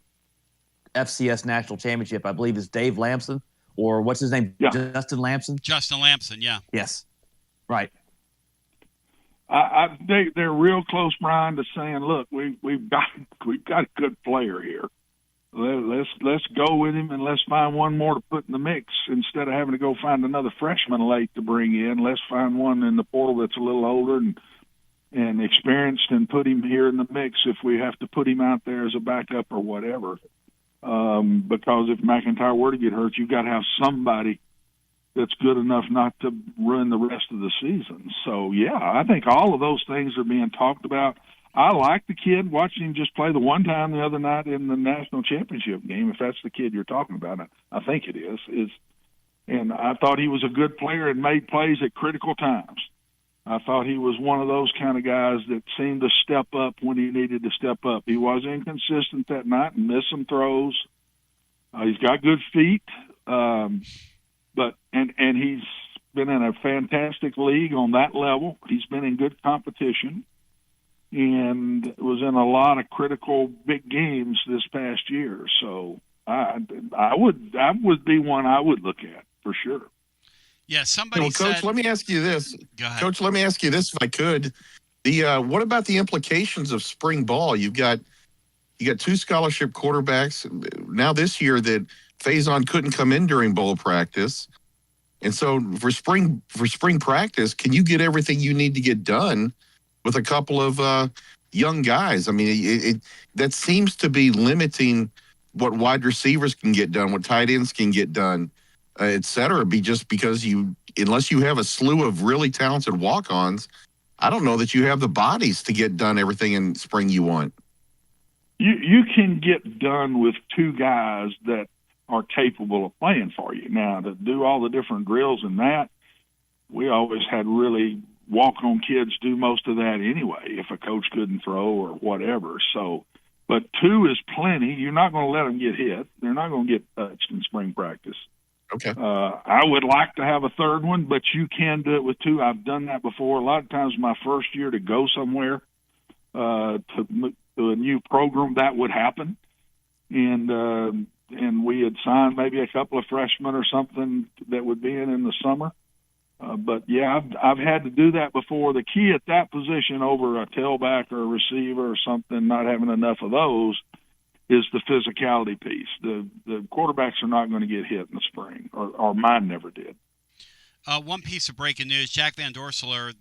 FCS national championship? I believe is Dave Lamson, or what's his name? Yeah. Justin Lamson. Justin Lamson, yeah. Yes, right. They're real close, Brian, to saying, look, we've got a good player here. Let's go with him and let's find one more to put in the mix instead of having to go find another freshman late to bring in. Let's find one in the portal that's a little older and experienced and put him here in the mix if we have to put him out there as a backup or whatever. Because if McIntyre were to get hurt, you've got to have somebody that's good enough not to ruin the rest of the season. So, yeah, I think all of those things are being talked about. I like the kid, watching him just play the one time the other night in the national championship game, if that's the kid you're talking about. I think it is. And I thought he was a good player and made plays at critical times. I thought he was one of those kind of guys that seemed to step up when he needed to step up. He was inconsistent that night and missed some throws. He's got good feet, but he's been in a fantastic league on that level. He's been in good competition and was in a lot of critical big games this past year. So I would be one I would look at for sure. Yeah, somebody Coach, said, let me ask you this. Go ahead. Coach, let me ask you this if I could. What about the implications of spring ball? You got 2 scholarship quarterbacks now this year that Faison couldn't come in during bowl practice. And so for spring practice, can you get everything you need to get done with a couple of young guys? I mean, that seems to be limiting what wide receivers can get done, what tight ends can get done, et cetera, just because unless you have a slew of really talented walk-ons, I don't know that you have the bodies to get done everything in spring you want. You can get done with 2 guys that are capable of playing for you. Now, to do all the different drills and that, we always had really walk-on kids do most of that anyway if a coach couldn't throw or whatever. So, but 2 is plenty. You're not going to let them get hit. They're not going to get touched in spring practice. Okay. I would like to have a 3rd one, but you can do it with 2. I've done that before. A lot of times my first year to go somewhere to a new program, that would happen. And we had signed maybe a couple of freshmen or something that would be in the summer. But yeah, I've had to do that before. The key at that position over a tailback or a receiver or something, not having enough of those, is the physicality piece. The quarterbacks are not going to get hit in the spring, or mine never did. One piece of breaking news: Jack Van Dorselaar,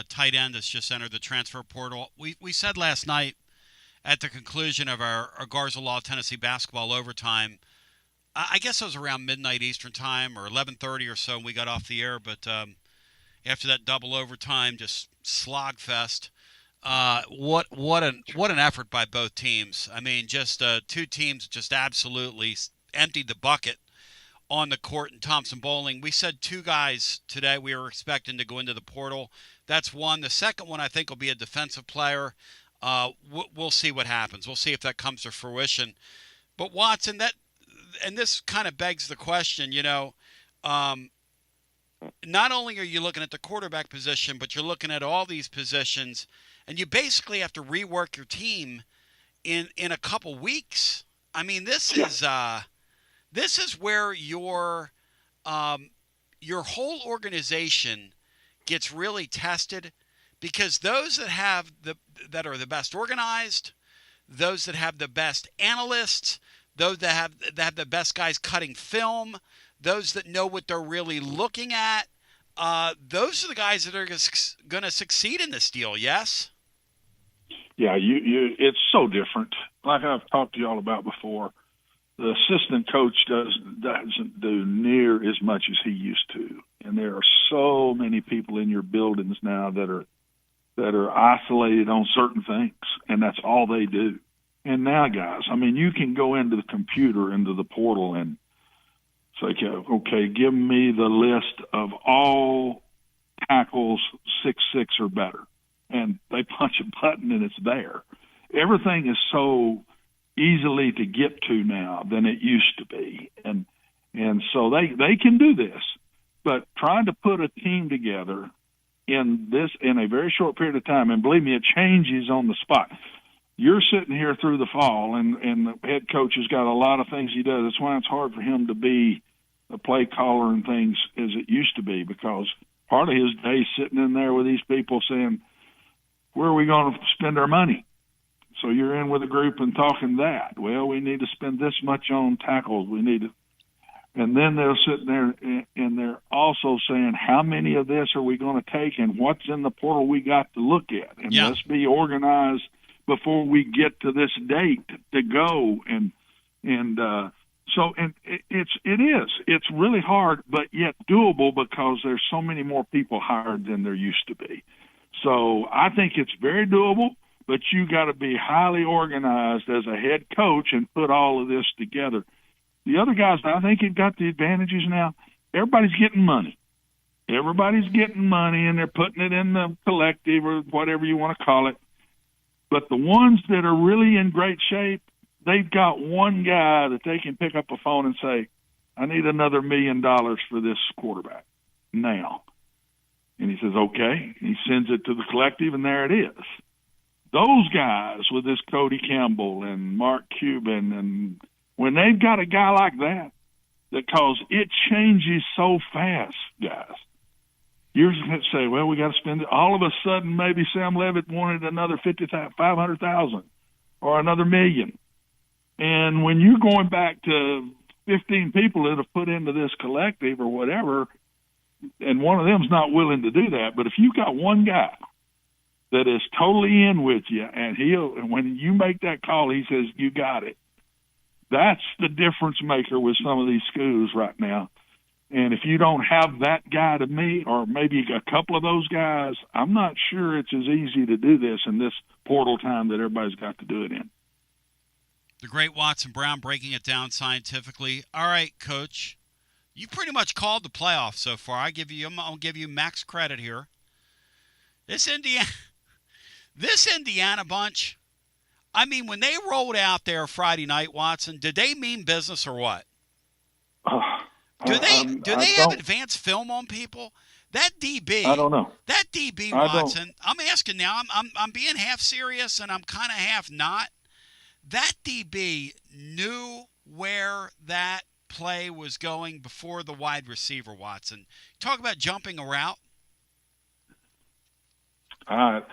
tight end, has just entered the transfer portal. We said last night at the conclusion of our Garza Law Tennessee basketball overtime, I guess it was around midnight Eastern time or 11:30 or so when we got off the air. But after that double overtime, just slog fest. What an effort by both teams. I mean, just 2 teams just absolutely emptied the bucket on the court in Thompson Bowling. We said 2 guys today we were expecting to go into the portal. That's one. The second one I think will be a defensive player. We'll see what happens. We'll see if that comes to fruition. But Watson, and this kind of begs the question, not only are you looking at the quarterback position, but you're looking at all these positions, and you basically have to rework your team in a couple weeks. I mean, this is where your whole organization gets really tested, because those that are the best organized, those that have the best analysts, those that have the best guys cutting film, those that know what they're really looking at, those are the guys that are going to succeed in this deal. Yes. Yeah, it's so different. Like I've talked to you all about before, the assistant coach doesn't do near as much as he used to, and there are so many people in your buildings now that are isolated on certain things, and that's all they do. And now, guys, I mean, you can go into the computer, into the portal, and say, okay, give me the list of all tackles 6'6" or better. And they punch a button and it's there. Everything is so easily to get to now than it used to be. And so they can do this. But trying to put a team together in a very short period of time, and believe me, it changes on the spot. You're sitting here through the fall, and the head coach has got a lot of things he does. That's why it's hard for him to be a play caller and things as it used to be, because part of his day is sitting in there with these people saying, where are we going to spend our money? So you're in with a group and talking that. Well, we need to spend this much on tackles. We need to. And then they'll sit there and they're also saying, how many of this are we going to take, and what's in the portal we got to look at? And let's be organized before we get to this date to go. So it's really hard, but yet doable, because there's so many more people hired than there used to be. So I think it's very doable, but you got to be highly organized as a head coach and put all of this together. The other guys, I think, have got the advantages now. Everybody's getting money. Everybody's getting money, and they're putting it in the collective or whatever you want to call it. But the ones that are really in great shape, they've got one guy that they can pick up a phone and say, I need another $1 million for this quarterback now. And he says, okay. He sends it to the collective, and there it is. Those guys with this Cody Campbell and Mark Cuban, and when they've got a guy like that, because it changes so fast, guys. You're going to say, well, we got to spend it. All of a sudden, maybe Sam Levitt wanted another $500,000 or another $1 million. And when you're going back to 15 people that have put into this collective or whatever, and one of them's not willing to do that, but if you've got one guy that is totally in with you, and when you make that call, he says, you got it. That's the difference maker with some of these schools right now. And if you don't have that guy to me, or maybe a couple of those guys, I'm not sure it's as easy to do this in this portal time that everybody's got to do it in. The great Watson Brown breaking it down scientifically. All right, Coach, you pretty much called the playoffs so far. I'll give you max credit here. This Indiana bunch, I mean, when they rolled out there Friday night, Watson, did they mean business or what? Do they have advanced film on people? That DB, I don't know. That DB, Watson, I'm asking now. I'm being half serious and I'm kind of half not. That DB knew where that play was going before the wide receiver, Watson. Talk about jumping a route. I'm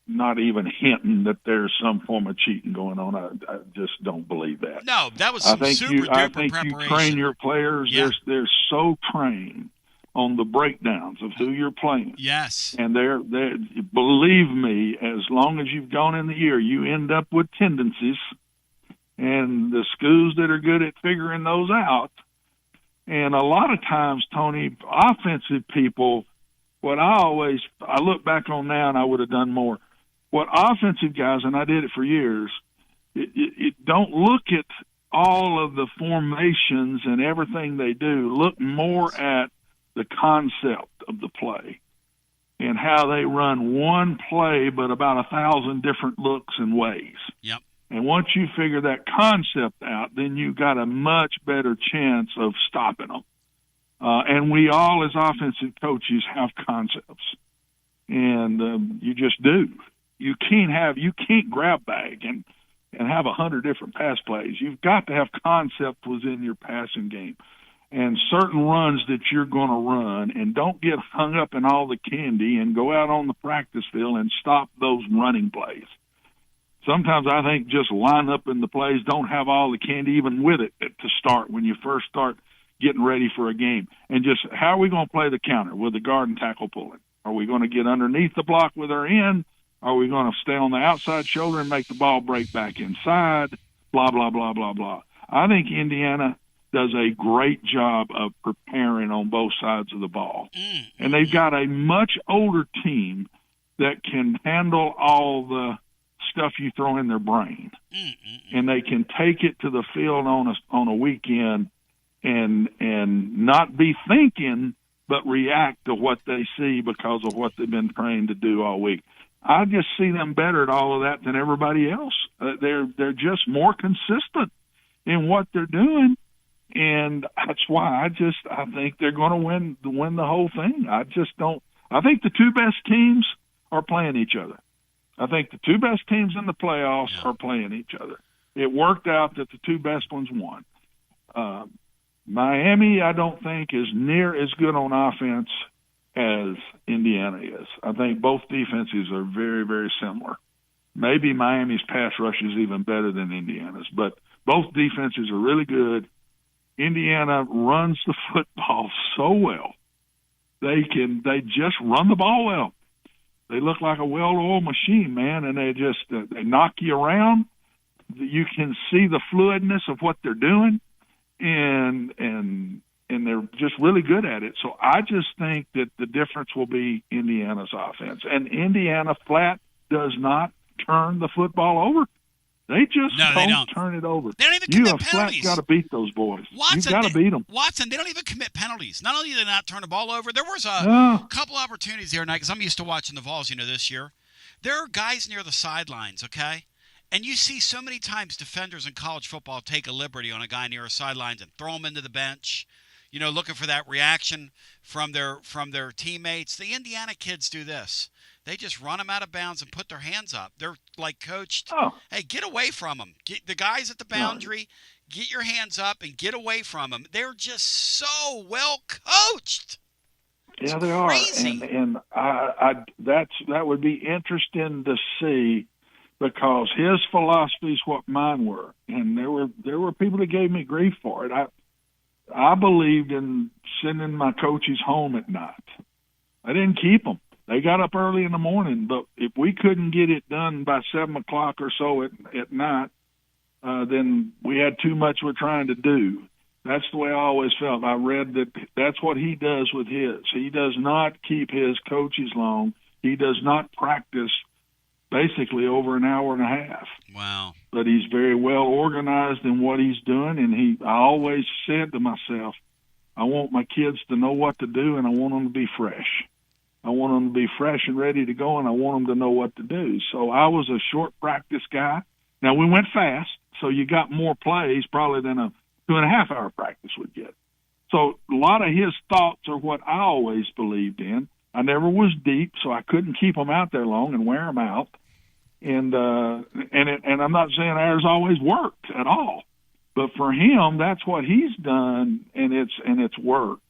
not even hinting that there's some form of cheating going on. I just don't believe that. No, that was some super duper preparation. You train your players. Yeah. They're so trained on the breakdowns of who you're playing. Yes. And they're believe me, as long as you've gone in the year, you end up with tendencies. And the schools that are good at figuring those out. And a lot of times, Tony, offensive people, I look back on now and I would have done more. What offensive guys, and I did it for years, it don't look at all of the formations and everything they do. Look more at the concept of the play and how they run one play but about 1,000 different looks and ways. Yep. And once you figure that concept out, then you've got a much better chance of stopping them. And we all, as offensive coaches, have concepts, and you just do. You can't grab bag and have 100 different pass plays. You've got to have concept within your passing game, and certain runs that you're going to run, and don't get hung up in all the candy and go out on the practice field and stop those running plays. Sometimes I think just line up in the plays, don't have all the candy even with it to start when you first start getting ready for a game. And just how are we going to play the counter with the guard and tackle pulling? Are we going to get underneath the block with our end? Are we going to stay on the outside shoulder and make the ball break back inside? Blah, blah, blah, blah, blah. I think Indiana does a great job of preparing on both sides of the ball. And they've got a much older team that can handle all the stuff you throw in their brain. And they can take it to the field on a weekend and not be thinking, but react to what they see because of what they've been trained to do all week. I just see them better at all of that than everybody else. They're just more consistent in what they're doing, and that's why I think they're going to win the whole thing. I think the two best teams are playing each other. I think the two best teams in the playoffs are playing each other. It worked out that the two best ones won. Miami, I don't think, is near as good on offense as Indiana is. I think both defenses are very, very similar. Maybe Miami's pass rush is even better than Indiana's, but both defenses are really good. Indiana runs the football so well. They just run the ball well. They look like a well-oiled machine, man, and they knock you around. You can see the fluidness of what they're doing, and they're just really good at it. So I just think that the difference will be Indiana's offense. And Indiana flat does not turn the football over. They just they don't turn it over. They don't even you commit have flat penalties. got to beat those boys. Watson, You got to beat them. Watson, they don't even commit penalties. Not only do they not turn the ball over, there was a couple opportunities the other night, because I'm used to watching the Vols, this year. There are guys near the sidelines, okay? And you see so many times defenders in college football take a liberty on a guy near the sidelines and throw him into the bench, looking for that reaction from their teammates. The Indiana kids do this. They just run them out of bounds and put their hands up. They're like coached, hey, get away from them. Get the guys at the boundary, get your hands up and get away from them. They're just so well coached. Yeah, they are. And that would be interesting to see, because his philosophy is what mine were. And there were people that gave me grief for it. I believed in sending my coaches home at night. I didn't keep them. They got up early in the morning, but if we couldn't get it done by 7 o'clock or so at night, then we had too much we're trying to do. That's the way I always felt. I read that that's what he does with his. He does not keep his coaches long. He does not practice basically over an hour and a half. Wow. But he's very well organized in what he's doing, and I always said to myself, I want my kids to know what to do, and I want them to be fresh. I want them to be fresh and ready to go, and I want them to know what to do. So I was a short practice guy. Now, we went fast, so you got more plays probably than a 2.5-hour practice would get. So a lot of his thoughts are what I always believed in. I never was deep, so I couldn't keep them out there long and wear them out. And I'm not saying ours always worked at all, but for him, that's what he's done, and it's worked.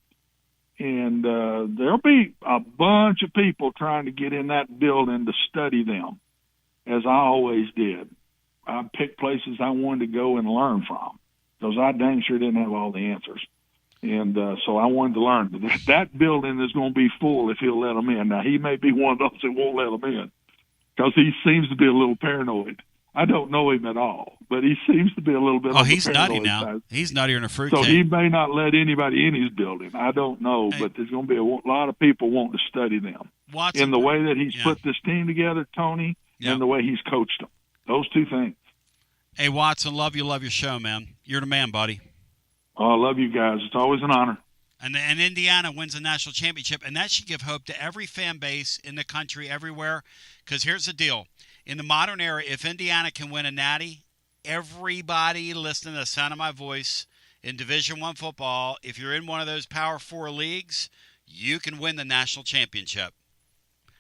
And there'll be a bunch of people trying to get in that building to study them, as I always did. I picked places I wanted to go and learn from, because I dang sure didn't have all the answers. And so I wanted to learn. That building is going to be full if he'll let them in. Now, he may be one of those that won't let them in, because he seems to be a little paranoid. I don't know him at all, but he seems to be a little bit. He's nutty now. Side. He's nuttier than a fruitcake. So he may not let anybody in his building. I don't know, but there's going to be a lot of people wanting to study them. Watson, in the way that he's put this team together, Tony, and the way he's coached them. Those two things. Hey, Watson, love your show, man. You're the man, buddy. Oh, I love you guys. It's always an honor. And Indiana wins the national championship, and that should give hope to every fan base in the country, everywhere. Because here's the deal. In the modern era, if Indiana can win a natty, everybody listening to the sound of my voice in Division I football, if you're in one of those Power 4 leagues, you can win the national championship.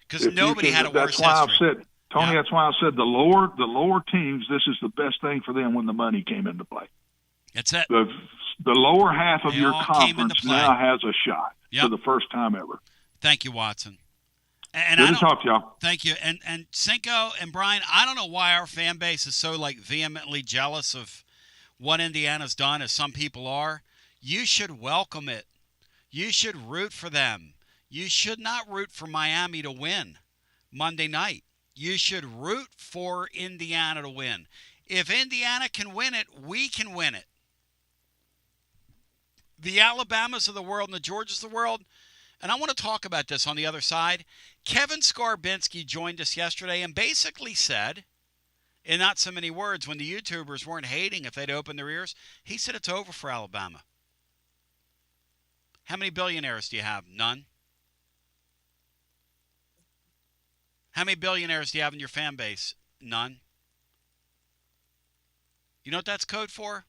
Because nobody had a worse history. Tony, that's why I said the lower teams, this is the best thing for them when the money came into play. That's it. The lower half of your conference now has a shot for the first time ever. Thank you, Watson. And good to talk to y'all. Thank you. And Cinco and Brian, I don't know why our fan base is so vehemently jealous of what Indiana's done, as some people are. You should welcome it. You should root for them. You should not root for Miami to win Monday night. You should root for Indiana to win. If Indiana can win it, we can win it. The Alabamas of the world and the Georgias of the world, and I want to talk about this on the other side. Kevin Skarbinski joined us yesterday and basically said, in not so many words, when the YouTubers weren't hating if they'd open their ears, he said it's over for Alabama. How many billionaires do you have? None. How many billionaires do you have in your fan base? None. You know what that's code for?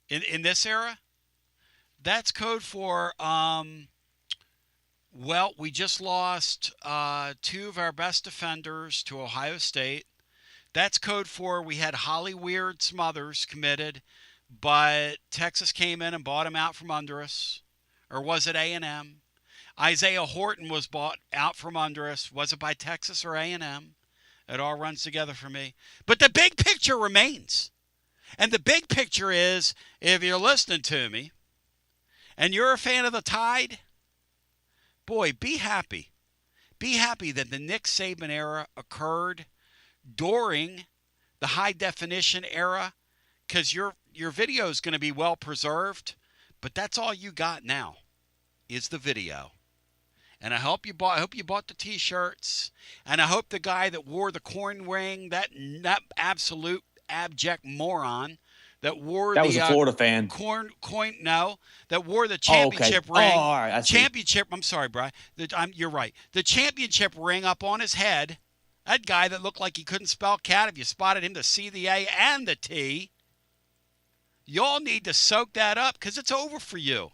In this era? That's code for, we just lost 2 of our best defenders to Ohio State. That's code for we had Holly Weird Smothers committed, but Texas came in and bought him out from under us. Or was it A&M? Isaiah Horton was bought out from under us. Was it by Texas or A&M? It all runs together for me. But the big picture remains. And the big picture is, if you're listening to me, and you're a fan of the Tide, boy, be happy. Be happy that the Nick Saban era occurred during the high-definition era, because your video is going to be well-preserved, but that's all you got now is the video. And I hope you bought the T-shirts. And I hope the guy that wore the corn ring, that absolute abject moron, that wore was a Florida fan. That wore the championship ring. Oh, all right. Championship. I'm sorry, Brian. You're right. The championship ring up on his head. That guy that looked like he couldn't spell cat if you spotted him to see the A and the T. Y'all need to soak that up because it's over for you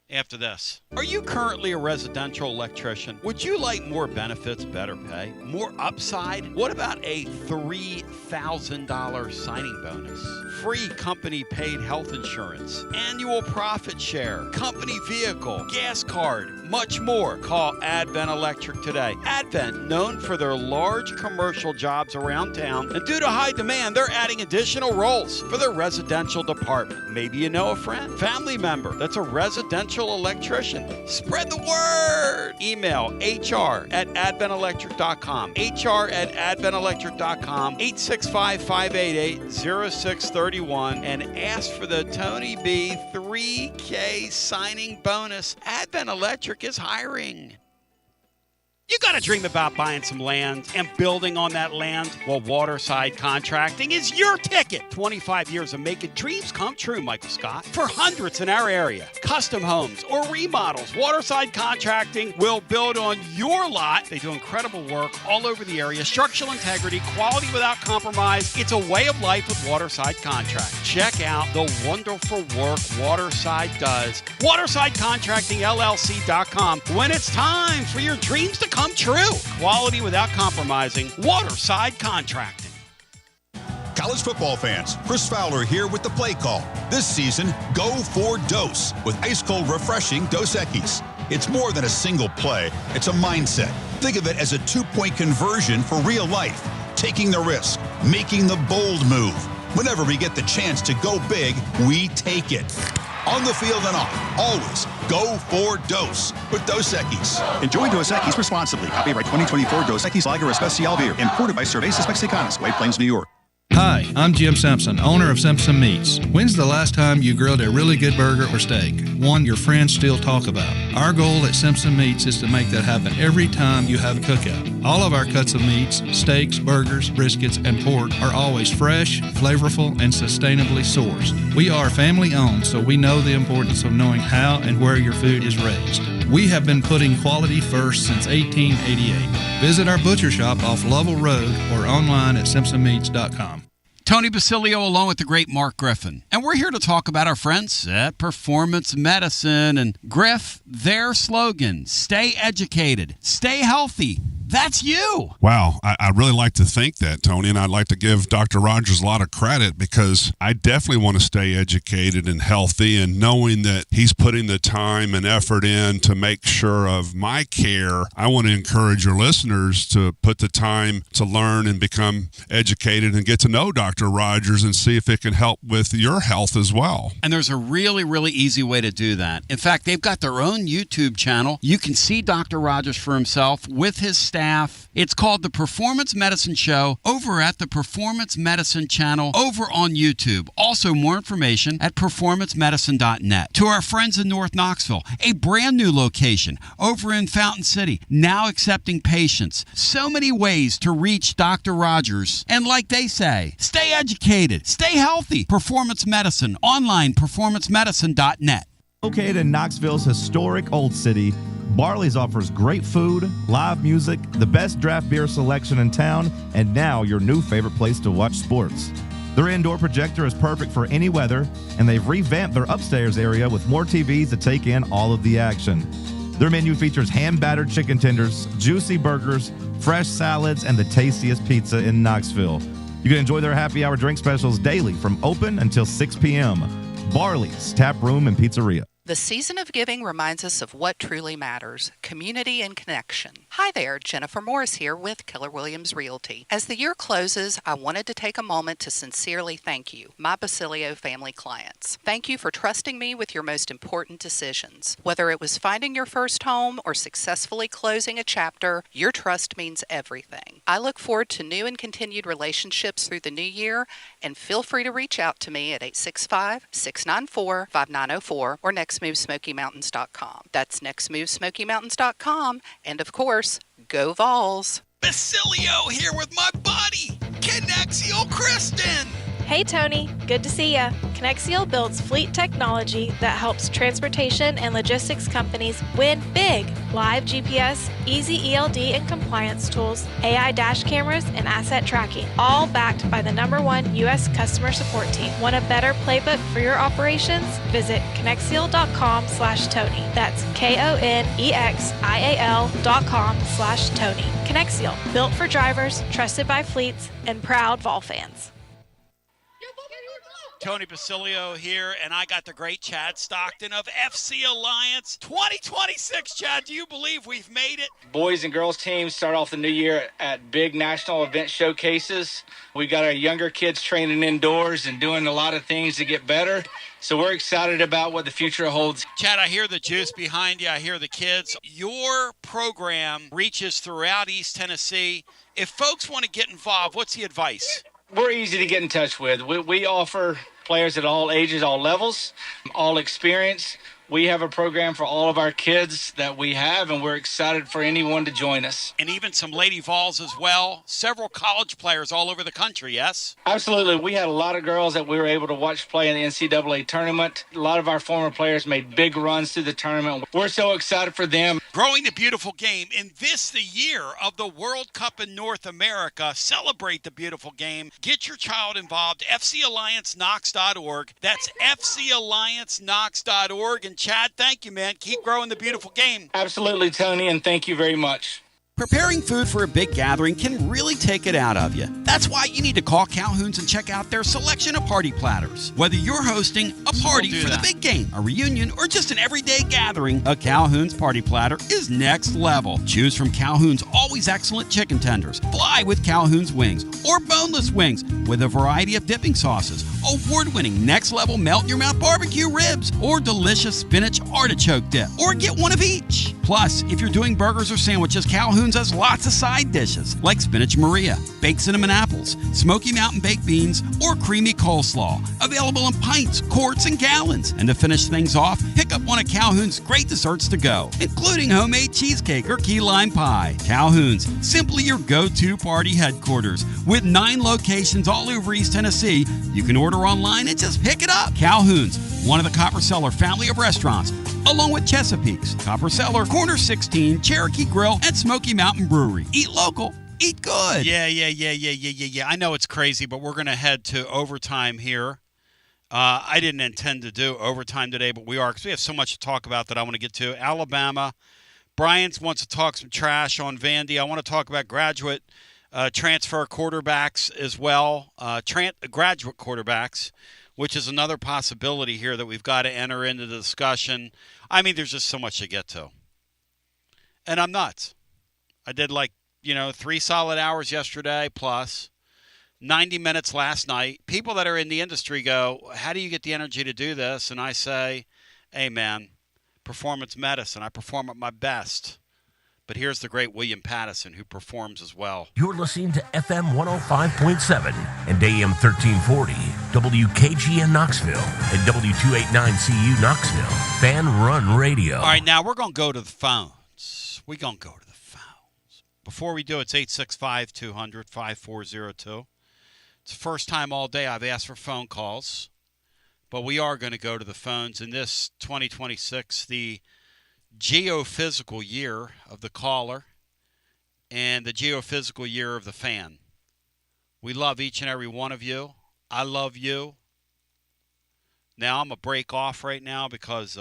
after this. Are you currently a residential electrician? Would you like more benefits, better pay, more upside? What about a $3,000 signing bonus? Free company paid health insurance, annual profit share, company vehicle, gas card, much more. Call Advent Electric today. Advent, known for their large commercial jobs around town, and due to high demand, they're adding additional roles for their residential department. Maybe you know a friend, family member that's a residential electrician. Spread the word. Email hr@adventelectric.com. hr@adventelectric.com. 865-588-0631 and ask for the Tony B 3K signing bonus. Advent Electric is hiring. You got to dream about buying some land and building on that land. Well, Waterside Contracting is your ticket. 25 years of making dreams come true, Michael Scott. For hundreds in our area, custom homes or remodels, Waterside Contracting will build on your lot. They do incredible work all over the area. Structural integrity, quality without compromise. It's a way of life with Waterside Contracting. Check out the wonderful work Waterside does. WatersideContractingLLC.com. When it's time for your dreams to come true. Quality without compromising. Waterside Contracting. College football fans, Chris Fowler here with the play call. This season, go for Dose with ice-cold refreshing Dos Equis. It's more than a single play. It's a mindset. Think of it as a 2-point conversion for real life. Taking the risk, making the bold move. Whenever we get the chance to go big, we take it. On the field and off, always go for Dose with Dos Equis. Enjoy Dos Equis responsibly. Copyright 2024 Dos Equis Lager Especial Beer. Imported by Cervezas Mexicanas, White Plains, New York. Hi, I'm Jim Simpson, owner of Simpson Meats. When's the last time you grilled a really good burger or steak? One your friends still talk about. Our goal at Simpson Meats is to make that happen every time you have a cookout. All of our cuts of meats, steaks, burgers, briskets, and pork are always fresh, flavorful, and sustainably sourced. We are family owned, so we know the importance of knowing how and where your food is raised. We have been putting quality first since 1888. Visit our butcher shop off Lovell Road or online at simpsonmeats.com. Tony Basilio along with the great Mark Griffin. And we're here to talk about our friends at Performance Medicine. And Griff, their slogan, stay educated, stay healthy. That's you. Wow. I really like to think that, Tony, and I'd like to give Dr. Rogers a lot of credit because I definitely want to stay educated and healthy, and knowing that he's putting the time and effort in to make sure of my care, I want to encourage your listeners to put the time to learn and become educated and get to know Dr. Rogers and see if it can help with your health as well. And there's a really, really easy way to do that. In fact, they've got their own YouTube channel. You can see Dr. Rogers for himself with his staff. It's called The Performance Medicine Show over at the Performance Medicine channel over on YouTube. Also, more information at performancemedicine.net. To our friends in North Knoxville, a brand new location over in Fountain City, now accepting patients. So many ways to reach Dr. Rogers. And like they say, stay educated, stay healthy. Performance Medicine, online, performancemedicine.net. Located in Knoxville's historic Old City, Barley's offers great food, live music, the best draft beer selection in town, and now your new favorite place to watch sports. Their indoor projector is perfect for any weather, and they've revamped their upstairs area with more TVs to take in all of the action. Their menu features hand-battered chicken tenders, juicy burgers, fresh salads, and the tastiest pizza in Knoxville. You can enjoy their happy hour drink specials daily from open until 6 p.m. Barley's Tap Room and Pizzeria. The season of giving reminds us of what truly matters: community and connection. Hi there, Jennifer Morris here with Keller Williams Realty. As the year closes, I wanted to take a moment to sincerely thank you, my Basilio family clients. Thank you for trusting me with your most important decisions. Whether it was finding your first home or successfully closing a chapter, your trust means everything. I look forward to new and continued relationships through the new year, and feel free to reach out to me at 865-694-5904 or nextmovesmokymountains.com. That's nextmovesmokymountains.com, and of course, go Vols! Basilio here with my buddy, Connexial Kristen. Hey Tony, good to see ya. Connexial builds fleet technology that helps transportation and logistics companies win big. Live GPS, easy ELD and compliance tools, AI dash cameras, and asset tracking, all backed by the #1 U.S. customer support team. Want a better playbook for your operations? Visit Connexial.com/Tony. That's KONEXIAL.com/Tony. Connexial, built for drivers, trusted by fleets, and proud Vol fans. Tony Basilio here, and I got the great Chad Stockton of FC Alliance 2026. Chad, do you believe we've made it? Boys and girls teams start off the new year at big national event showcases. We got our younger kids training indoors and doing a lot of things to get better. So we're excited about what the future holds. Chad, I hear the juice behind you. I hear the kids. Your program reaches throughout East Tennessee. If folks want to get involved, what's the advice? We're easy to get in touch with. We offer players at all ages, all levels, all experience. We have a program for all of our kids that we have, and we're excited for anyone to join us. And even some Lady Vols as well. Several college players all over the country, yes? Absolutely. We had a lot of girls that we were able to watch play in the NCAA tournament. A lot of our former players made big runs through the tournament. We're so excited for them. Growing the beautiful game. In this, the year of the World Cup in North America, celebrate the beautiful game. Get your child involved. FCAllianceKnox.org. That's FCAllianceKnox.org. And Chad, thank you, man. Keep growing the beautiful game. Absolutely, Tony, and thank you very much. Preparing food for a big gathering can really take it out of you. That's why you need to call Calhoun's and check out their selection of party platters. Whether you're hosting a party for the big game, a reunion, or just an everyday gathering, a Calhoun's party platter is next level. Choose from Calhoun's always excellent chicken tenders, fly with Calhoun's wings, or boneless wings with a variety of dipping sauces, award-winning next-level melt-in-your-mouth barbecue ribs, or delicious spinach artichoke dip, or get one of each. Plus, if you're doing burgers or sandwiches, Calhoun's has lots of side dishes like spinach Maria, baked cinnamon apples, Smoky Mountain baked beans, or creamy coleslaw. Available in pints, quarts, and gallons. And to finish things off, pick up one of Calhoun's great desserts to go, including homemade cheesecake or key lime pie. Calhoun's, simply your go-to party headquarters. With 9 locations all over East Tennessee, you can order online and just pick it up. Calhoun's, one of the Copper Cellar family of restaurants, along with Chesapeake's, Copper Cellar, Corner 16, Cherokee Grill, and Smoky Mountain Brewery. Eat local, eat good. Yeah. I know it's crazy, but we're going to head to overtime here. I didn't intend to do overtime today, but we are, because we have so much to talk about that I want to get to. Alabama. Brian wants to talk some trash on Vandy. I want to talk about graduate transfer quarterbacks as well, graduate quarterbacks, which is another possibility here that we've got to enter into the discussion. I mean, there's just so much to get to. And I'm nuts. I did 3 solid hours yesterday plus 90 minutes last night. People that are in the industry go, how do you get the energy to do this? And I say, hey, man, performance medicine. I perform at my best. But here's the great William Pattison, who performs as well. You're listening to FM 105.7 and AM 1340, WKGN Knoxville, and W289CU Knoxville, Fan Run Radio. All right, now we're going to go to the phones. We're going to go to the phones. Before we do, it's 865-200-5402. It's the first time all day I've asked for phone calls, but we are going to go to the phones. In this 2026, the geophysical year of the caller and the geophysical year of the fan. We love each and every one of you. I love you. Now I'm going to break off right now because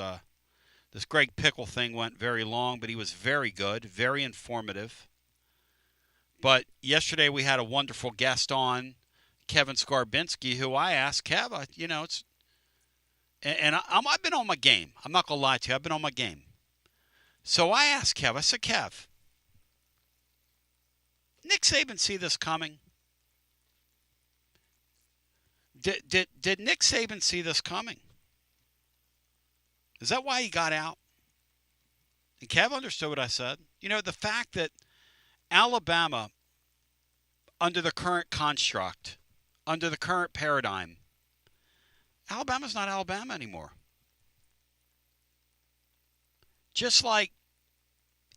this Greg Pickle thing went very long, but he was very good, very informative. But yesterday we had a wonderful guest on, Kevin Skarbinski, who I asked, Kev, I've been on my game. I'm not going to lie to you. I've been on my game. So I asked Kev, I said, Kev, Nick Saban see this coming? Did Nick Saban see this coming? Is that why he got out? And Kev understood what I said. You know, the fact that Alabama, under the current construct, under the current paradigm, Alabama's not Alabama anymore. Just like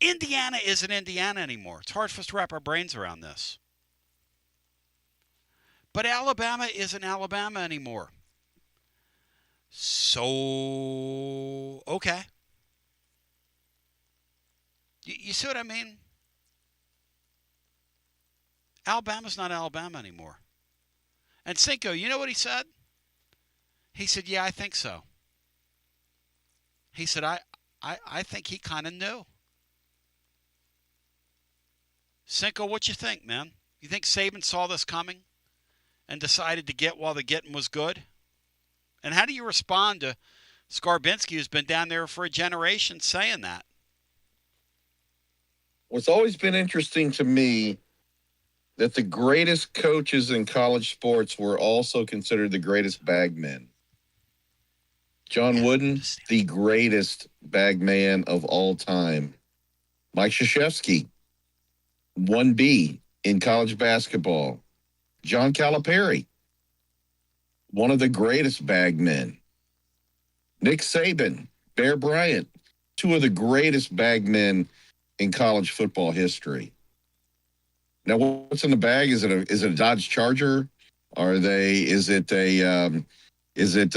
Indiana isn't Indiana anymore. It's hard for us to wrap our brains around this. But Alabama isn't Alabama anymore. So, okay. You see what I mean? Alabama's not Alabama anymore. And Cinco, you know what he said? He said, yeah, I think so. He said, I think he kind of knew. Cinco, what you think, man? You think Saban saw this coming and decided to get while the getting was good? And how do you respond to Skarbinski, who's been down there for a generation, saying that? What's always been interesting to me that the greatest coaches in college sports were also considered the greatest bagmen. John Wooden, the greatest bagman of all time. Mike Krzyzewski, 1B in college basketball. John Calipari, one of the greatest bagmen. Nick Saban, Bear Bryant, two of the greatest bagmen in college football history. Now, what's in the bag? Is it a Dodge Charger? Is it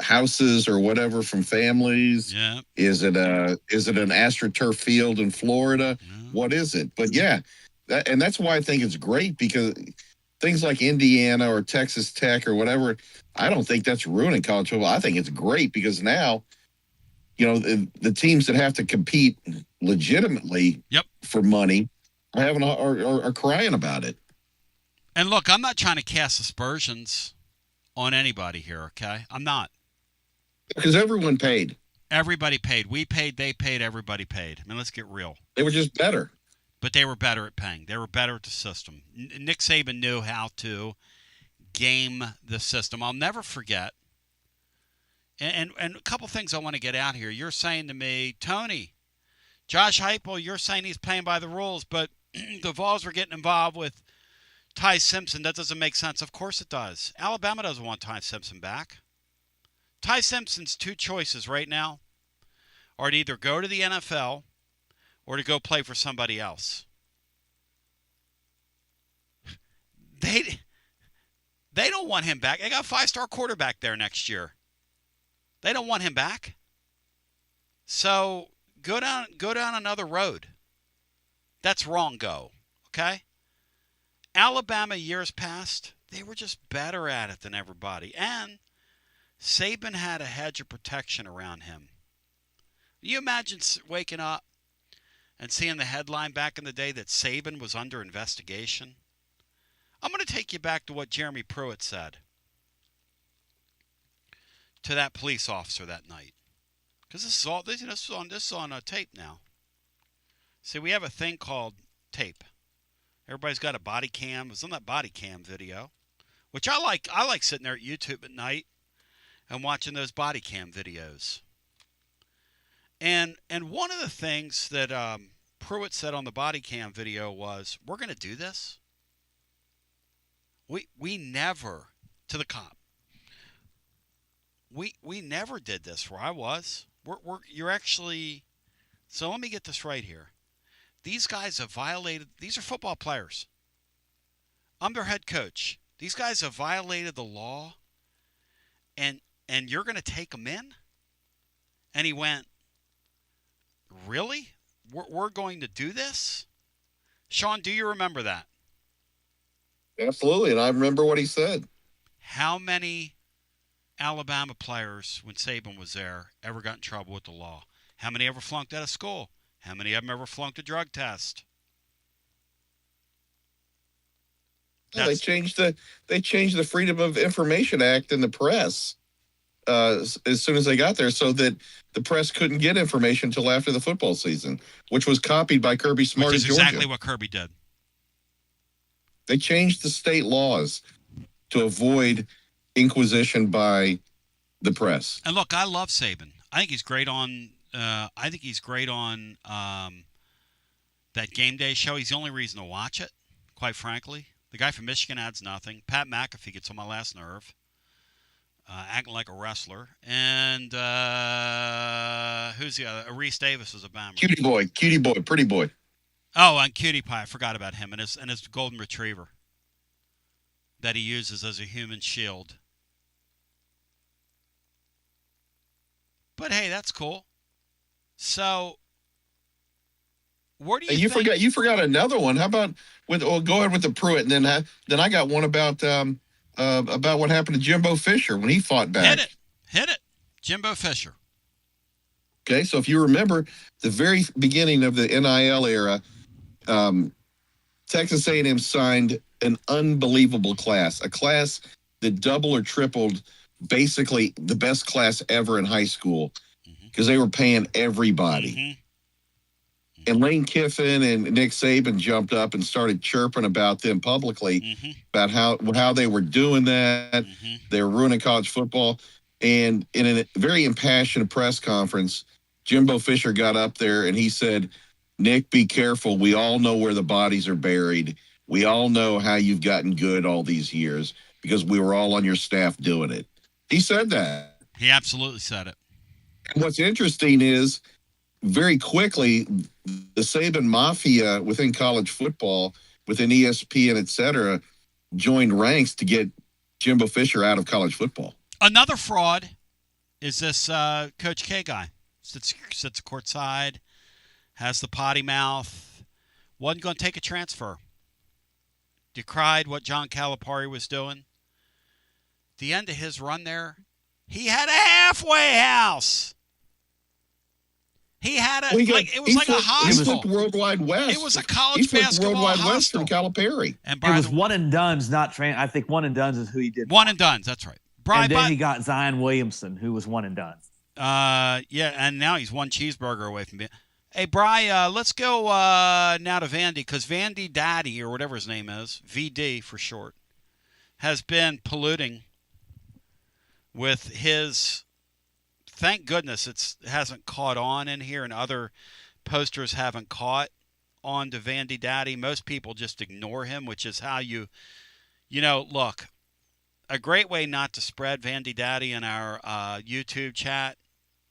houses or whatever from families? Yeah. Is it an AstroTurf field in Florida? Yeah. What is it? But yeah, that's why I think it's great, because things like Indiana or Texas Tech or whatever, I don't think that's ruining college football. I think it's great because now, you know, the teams that have to compete legitimately for money are crying about it. And look, I'm not trying to cast aspersions on anybody here, okay? I'm not. Because everyone paid. Everybody paid. We paid, they paid, everybody paid. I mean, let's get real. They were just better. But they were better at paying. They were better at the system. Nick Saban knew how to game the system. I'll never forget. And a couple things I want to get out here. You're saying to me, Tony, Josh Heupel, you're saying he's playing by the rules, but the Vols were getting involved with Ty Simpson. That doesn't make sense. Of course it does. Alabama doesn't want Ty Simpson back. Ty Simpson's two choices right now are to either go to the NFL or to go play for somebody else. They don't want him back. They got a 5-star quarterback there next year. They don't want him back. So go down another road. That's wrong go. Okay? Alabama years past, they were just better at it than everybody. And Saban had a hedge of protection around him. You imagine waking up and seeing the headline back in the day that Saban was under investigation? I'm going to take you back to what Jeremy Pruitt said to that police officer that night. Because this is on tape now. See, we have a thing called tape. Everybody's got a body cam. It was on that body cam video, which I like. I like sitting there at YouTube at night and watching those body cam videos. And one of the things that Pruitt said on the body cam video was, we're going to do this. We never, to the cop, we never did this where I was. You're actually, so let me get this right here. These guys have violated, these are football players. I'm their head coach. These guys have violated the law, and you're going to take them in? And he went, really? We're going to do this? Sean, do you remember that? Absolutely, and I remember what he said. How many Alabama players, when Saban was there, ever got in trouble with the law? How many ever flunked out of school? How many of them ever flunked a drug test? Yeah, they changed the Freedom of Information Act in the press as soon as they got there, so that the press couldn't get information until after the football season, which was copied by Kirby Smart. Which is in Georgia. exactly what Kirby did. They changed the state laws to avoid inquisition by the press. And look, I love Saban. I think he's great on. That game day show. He's the only reason to watch it, quite frankly. The guy from Michigan adds nothing. Pat McAfee gets on my last nerve, acting like a wrestler. And who's the other? Reese Davis is a Bama. Cutie boy, pretty boy. Oh, and Cutie Pie. I forgot about him and his golden retriever that he uses as a human shield. But hey, that's cool. So, where do you think? You forgot another one. How about go ahead with the Pruitt, and then I got one about what happened to Jimbo Fisher when he fought back. Hit it, Jimbo Fisher. Okay, so if you remember the very beginning of the NIL era, Texas A&M signed an unbelievable class, a class that doubled or tripled basically the best class ever in high school because they were paying everybody. And Lane Kiffin and Nick Saban jumped up and started chirping about them publicly about how they were doing that. They were ruining college football. And in a very impassioned press conference, Jimbo Fisher got up there and he said, "Nick, be careful. We all know where the bodies are buried. We all know how you've gotten good all these years because we were all on your staff doing it." He said that. He absolutely said it. And what's interesting is very quickly, the Saban Mafia within college football, within ESPN, et cetera, joined ranks to get Jimbo Fisher out of college football. Another fraud is this Coach K guy. Sits courtside, has the potty mouth, wasn't going to take a transfer. Decried what John Calipari was doing. The end of his run there, he had a halfway house. He had it was like a hospital. He flipped Worldwide West. It was a college basketball Worldwide hospital. West from Calipari. And it was one and done's, not I think one and done's is who he did. One and done's, that's right. And then he got Zion Williamson, who was one and done. Yeah, and now he's one cheeseburger away from being. Hey, Bri, let's go now to Vandy, because Vandy Daddy, or whatever his name is, VD for short, has been polluting with his. Thank goodness it hasn't caught on in here, and other posters haven't caught on to Vandy Daddy. Most people just ignore him, which is how look, a great way not to spread Vandy Daddy in our YouTube chat,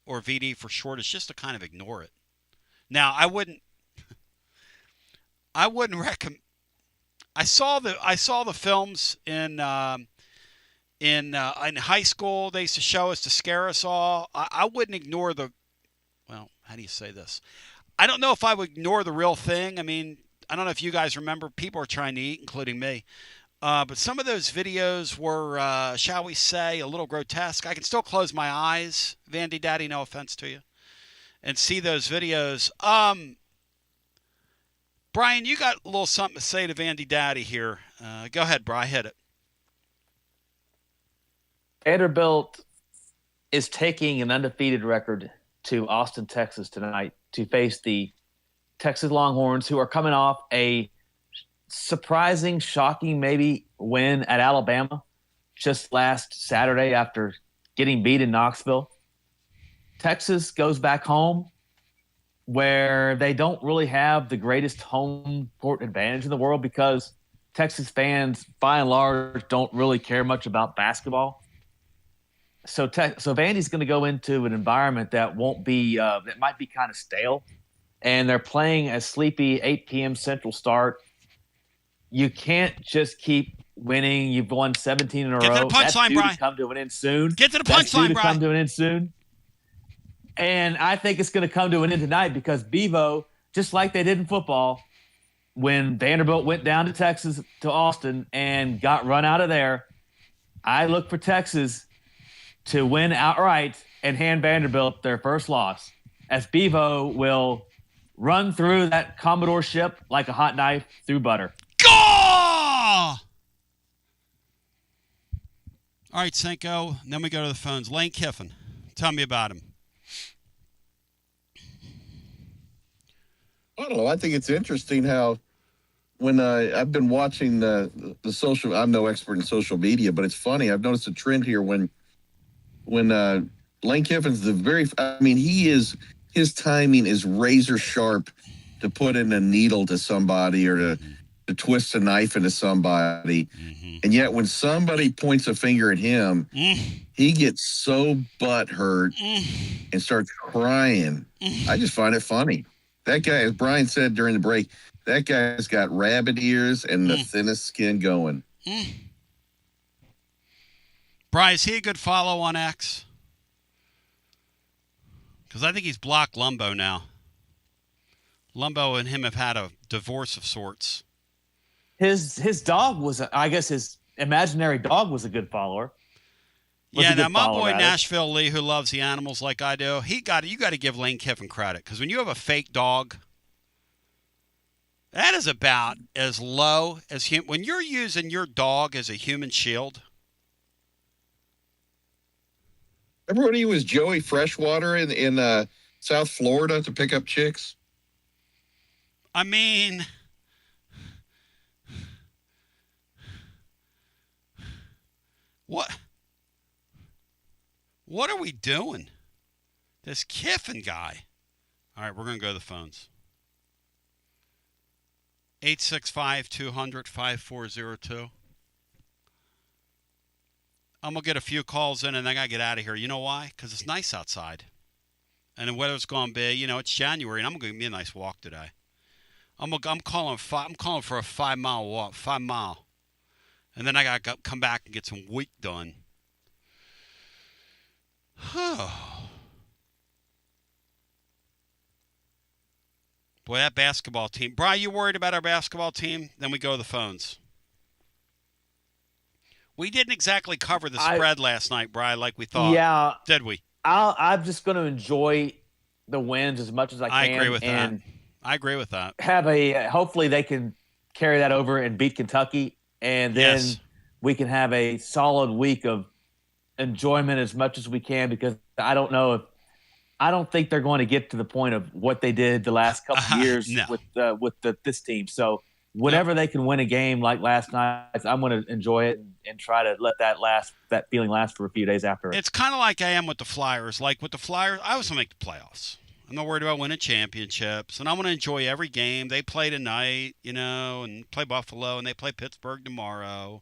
or VD for short, is just to kind of ignore it. Now, I wouldn't recommend. I saw the films in high school. They used to show us to scare us all. I wouldn't ignore how do you say this? I don't know if I would ignore the real thing. I mean, I don't know if you guys remember, people are trying to eat, including me. But some of those videos were, shall we say, a little grotesque. I can still close my eyes, Vandy Daddy, no offense to you, and see those videos. Brian, you got a little something to say to Vandy Daddy here. Go ahead, Brian, hit it. Vanderbilt is taking an undefeated record to Austin, Texas tonight to face the Texas Longhorns, who are coming off a surprising, shocking maybe win at Alabama just last Saturday after getting beat in Knoxville. Texas goes back home where they don't really have the greatest home court advantage in the world because Texas fans, by and large, don't really care much about basketball. So Vandy's going to go into an environment that won't be that might be kind of stale, and they're playing a sleepy 8 p.m. Central start. You can't just keep winning. You've won 17 in a row. Get to the punchline, Brian. To come to an end soon. Get to the punchline, Brian. Come to an end soon. And I think it's going to come to an end tonight because Bevo, just like they did in football, when Vanderbilt went down to Texas, to Austin, and got run out of there, I look for Texas to win outright and hand Vanderbilt their first loss, as Bevo will run through that Commodore ship like a hot knife through butter. All right, Senko. Then we go to the phones. Lane Kiffin, tell me about him. I don't know. I think it's interesting how when I've been watching the social, I'm no expert in social media, but it's funny. I've noticed a trend here when Lane Kiffin's his timing is razor sharp to put in a needle to somebody or to twist a knife into somebody. And yet when somebody points a finger at him, he gets so butthurt and starts crying. I just find it funny. That guy, as Brian said during the break, that guy's got rabbit ears and the thinnest skin going. Brian, is he a good follow on X? Because I think he's blocked Lumbo now. Lumbo and him have had a divorce of sorts. His dog was, I guess his imaginary dog was a good follower. Yeah, now my boy Nashville Lee, who loves the animals like I do, you got to give Lane Kiffin credit, because when you have a fake dog, that is about as low as when you're using your dog as a human shield. Remember when he was Joey Freshwater in South Florida to pick up chicks? I mean, what are we doing? This Kiffin guy. All right, we're going to go to the phones. 865-200-5402. I'm going to get a few calls in, and then I got to get out of here. You know why? Because it's nice outside. And the weather's going to be, it's January, and I'm going to give me a nice walk today. I'm calling for a 5-mile walk, 5 mile. And then I got to come back and get some weight done. Boy, that basketball team. Brian, you worried about our basketball team? Then we go to the phones. We didn't exactly cover the spread last night, Brian, like we thought. Yeah. Did we? I'm just going to enjoy the wins as much as I can. I agree with that. I agree with that. Hopefully they can carry that over and beat Kentucky, and then we can have a solid week of enjoyment as much as we can, because I don't think they're going to get to the point of what they did the last couple of years with this team. So whenever they can win a game like last night, I'm going to enjoy it and try to let that feeling last for a few days after. It's kind of like I am with the Flyers. Like with the Flyers, I always want to make the playoffs. I'm not worried about winning championships, and I want to enjoy every game. They play tonight, and play Buffalo, and they play Pittsburgh tomorrow.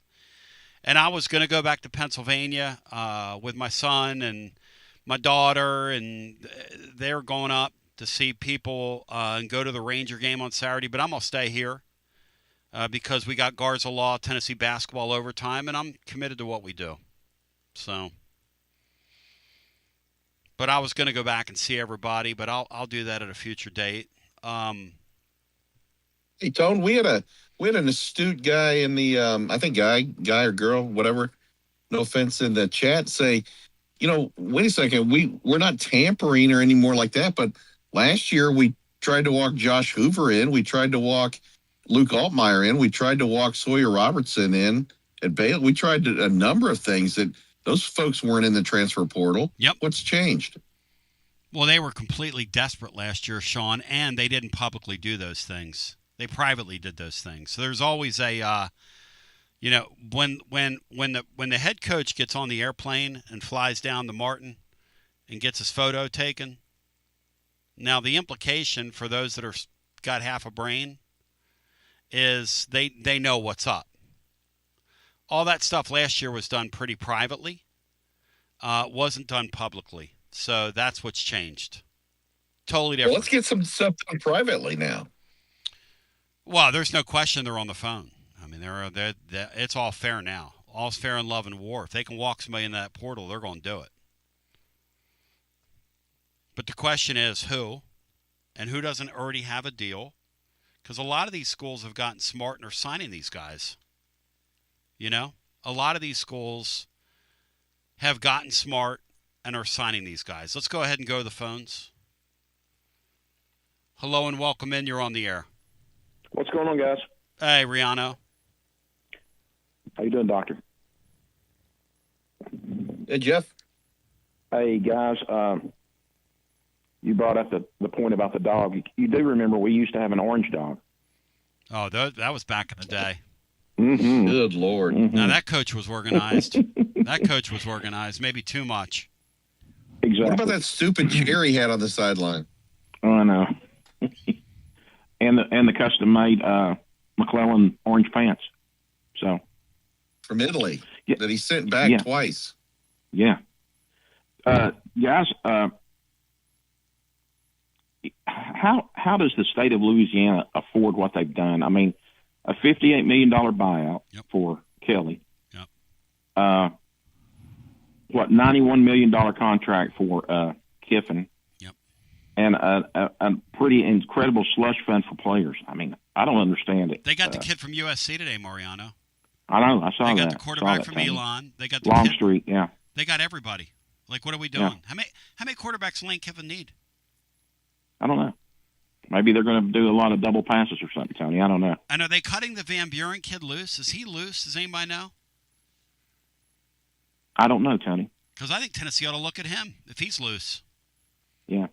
And I was going to go back to Pennsylvania with my son and my daughter, and they're going up to see people and go to the Ranger game on Saturday. But I'm going to stay here because we got Garza Law, Tennessee basketball overtime, and I'm committed to what we do. So, but I was going to go back and see everybody, but I'll do that at a future date. Hey, Tone, we had an astute guy in the I think guy or girl, whatever, no offense, in the chat, say, wait a second, we're not tampering or any more like that, but last year we tried to walk Josh Hoover in, we tried to walk Luke Altmaier in, we tried to walk Sawyer Robertson in at Baylor. We tried a number of things that those folks weren't in the transfer portal. Yep. What's changed? Well, they were completely desperate last year, Sean, and they didn't publicly do those things. They privately did those things. So there's always a, when the head coach gets on the airplane and flies down to Martin and gets his photo taken. Now the implication for those that are got half a brain is they know what's up. All that stuff last year was done pretty privately. Wasn't done publicly. So that's what's changed. Totally different. Well, let's get some stuff done privately now. Well, there's no question they're on the phone. I mean, it's all fair now. All's fair in love and war. If they can walk somebody in that portal, they're going to do it. But the question is who, and who doesn't already have a deal? Because a lot of these schools have gotten smart and are signing these guys. A lot of these schools have gotten smart and are signing these guys. Let's go ahead and go to the phones. Hello and welcome in. You're on the air. What's going on, guys? Hey, Rihanna. How you doing, Doctor? Hey, Jeff. Hey, guys. You brought up the point about the dog. You do remember we used to have an orange dog. Oh, that was back in the day. Mm-hmm. Good Lord. Mm-hmm. Now, that coach was organized. That coach was organized, maybe too much. Exactly. What about that stupid chair he had on the sideline? Oh, I know. and the custom made McClellan orange pants. So From Italy Yeah. that he sent back Yeah. twice. yeah, guys. How does the state of Louisiana afford what they've done? I mean, a $58 million buyout for Kelly. Yep. What, $91 million contract for Kiffin. Yep. And a pretty incredible slush fund for players. I mean, I don't understand it. They got the kid from USC today, Mariano. I know. I saw that. They got the quarterback Saw from that, Elon. They got the Longstreet. Yeah. They got everybody. Like, what are we doing? How many quarterbacks Lane Kiffin need? I don't know. Maybe they're going to do a lot of double passes or something, Tony. I don't know. And are they cutting the Van Buren kid loose? Is he loose? Does anybody know? I don't know, Tony. Because I think Tennessee ought to look at him if he's loose. Yeah.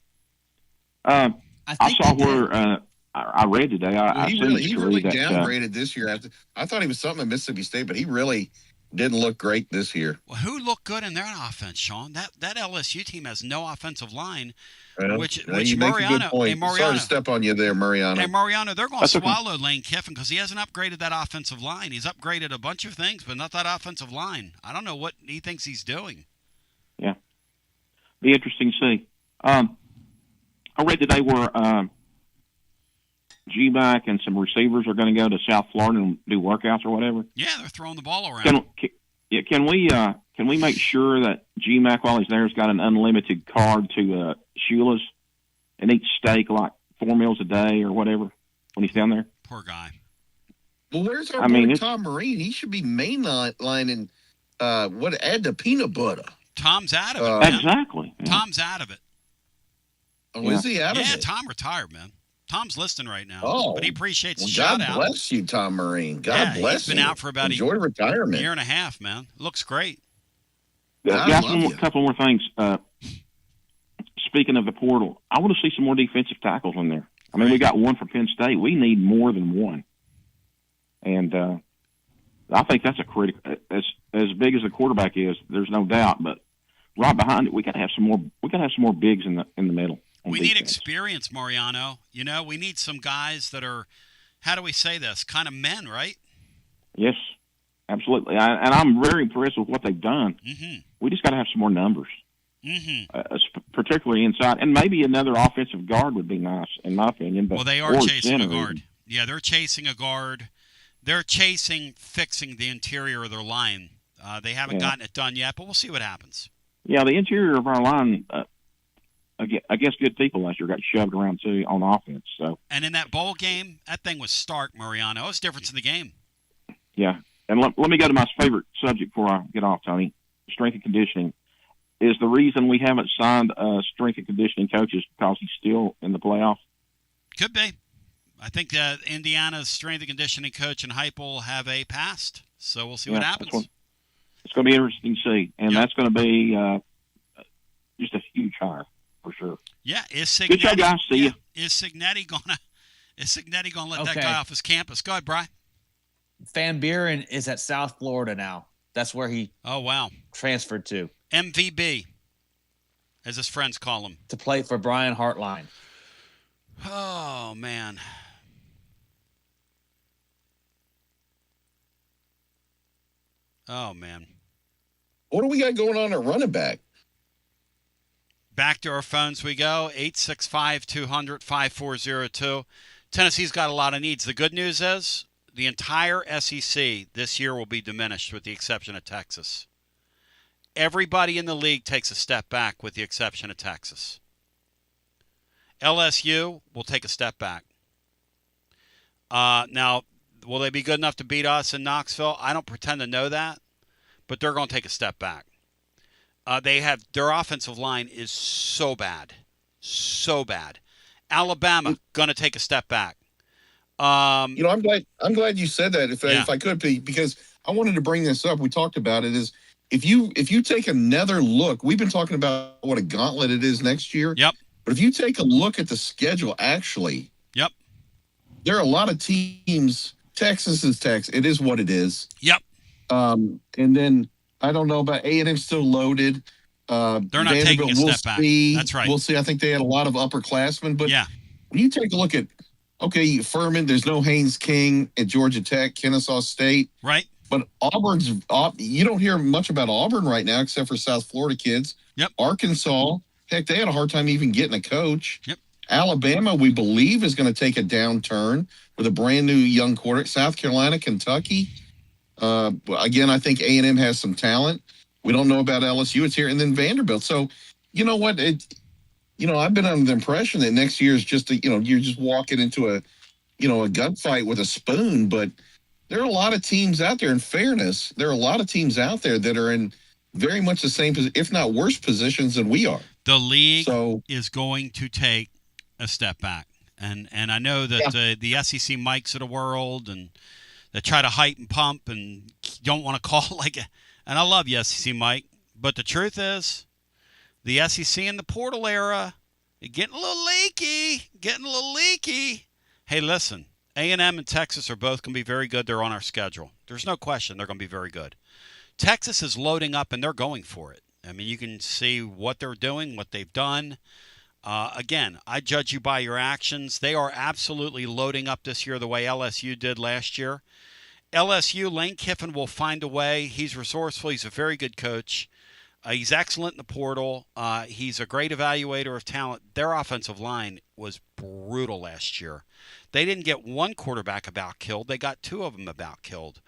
I saw where I read today. He really downgraded this year. I thought he was something at Mississippi State, but he really didn't look great this year. Well, who looked good in their offense, Sean? That LSU team has no offensive line, which you make a good point. Sorry to step on you there, Mariano. Hey, Mariano, they're going to swallow Lane Kiffin because he hasn't upgraded that offensive line. He's upgraded a bunch of things, but not that offensive line. I don't know what he thinks he's doing. Yeah. Be interesting to see. I read today where G-Mac and some receivers are going to go to South Florida and do workouts or whatever. Yeah, they're throwing the ball around. Can we make sure that G-Mac, while he's there, has got an unlimited card to Shula's and eats steak like 4 meals a day or whatever when he's down there? Poor guy. Well, where's our boy Tom Marine? He should be mainlining add the peanut butter. Tom's out of it, man. Exactly. Yeah. Tom's out of it. Oh, is he out of it? Yeah, Tom retired, man. Tom's listening right now. Oh, but he appreciates the God shout-out. bless you, Tom Marine. God bless you. He's been out for about Enjoy retirement. year and a half, man. Looks great. Guys, a couple more things. Speaking of the portal, I want to see some more defensive tackles in there. I mean, we got one for Penn State. We need more than one. And I think that's a critical. As big as the quarterback is, there's no doubt. But right behind it, we got to have some more. We got to have some more bigs in the middle. We need experience, Mariano. You know, we need some guys that are, how do we say this, kind of men, right? Yes, absolutely. And I'm very impressed with what they've done. Mm-hmm. We just got to have some more numbers, particularly inside. And maybe another offensive guard would be nice, in my opinion. But, well, they are chasing a guard. Yeah, they're chasing a guard. They're fixing the interior of their line. They haven't gotten it done yet, but we'll see what happens. Yeah, the interior of our line against good people last year got shoved around too on offense. So, and in that bowl game, that thing was stark, Mariano. It was difference in the game. Yeah, and let me go to my favorite subject before I get off, Tony. Strength and conditioning is the reason we haven't signed strength and conditioning coaches because he's still in the playoffs. Could be. I think Indiana's strength and conditioning coach and Hype will have a past, so we'll see what happens. It's going to be interesting to see, and that's going to be just a huge hire. For sure. Yeah, is good job, guys. See you. Is Signetti gonna let that guy off his campus? Go ahead, Bri. Van Buren is at South Florida now. That's where he transferred to. MVB, as his friends call him. To play for Brian Hartline. Oh man. Oh man. What do we got going on at running back? Back to our phones we go, 865-200-5402. Tennessee's got a lot of needs. The good news is the entire SEC this year will be diminished with the exception of Texas. Everybody in the league takes a step back with the exception of Texas. LSU will take a step back. Now, will they be good enough to beat us in Knoxville? I don't pretend to know that, but they're going to take a step back. Their offensive line is so bad. Alabama going to take a step back. I'm glad you said that. If I could be, because I wanted to bring this up. We talked about it. Is if you take another look, we've been talking about what a gauntlet it is next year. Yep. But if you take a look at the schedule, actually, there are a lot of teams. Texas is Texas. It is what it is. Yep. And then I don't know about A&M still loaded. They're not taking a step back. That's right. We'll see. I think they had a lot of upperclassmen. But yeah, when you take a look at, okay, Furman, there's no Haynes King at Georgia Tech, Kennesaw State. Right. But you don't hear much about Auburn right now except for South Florida kids. Yep. Arkansas, heck, they had a hard time even getting a coach. Yep. Alabama, we believe, is going to take a downturn with a brand new young quarterback. South Carolina, Kentucky. Again, I think A&M has some talent. We don't know about LSU. It's here. And then Vanderbilt. So, you know what? I've been under the impression that next year is just, you're just walking into a gunfight with a spoon. But there are a lot of teams out there, in fairness, there are a lot of teams out there that are in very much the same, if not worse positions than we are. The league is going to take a step back. And I know that the SEC Mikes of the world and they try to hype and pump and don't want to call like it. And I love you, SEC Mike. But the truth is, the SEC in the portal era, getting a little leaky. Hey, listen, A&M and Texas are both going to be very good. They're on our schedule. There's no question they're going to be very good. Texas is loading up, and they're going for it. I mean, you can see what they're doing, what they've done. Again, I judge you by your actions. They are absolutely loading up this year the way LSU did last year. LSU, Lane Kiffin will find a way. He's resourceful. He's a very good coach. He's excellent in the portal. He's a great evaluator of talent. Their offensive line was brutal last year. They didn't get one quarterback about killed. They got two of them about killed.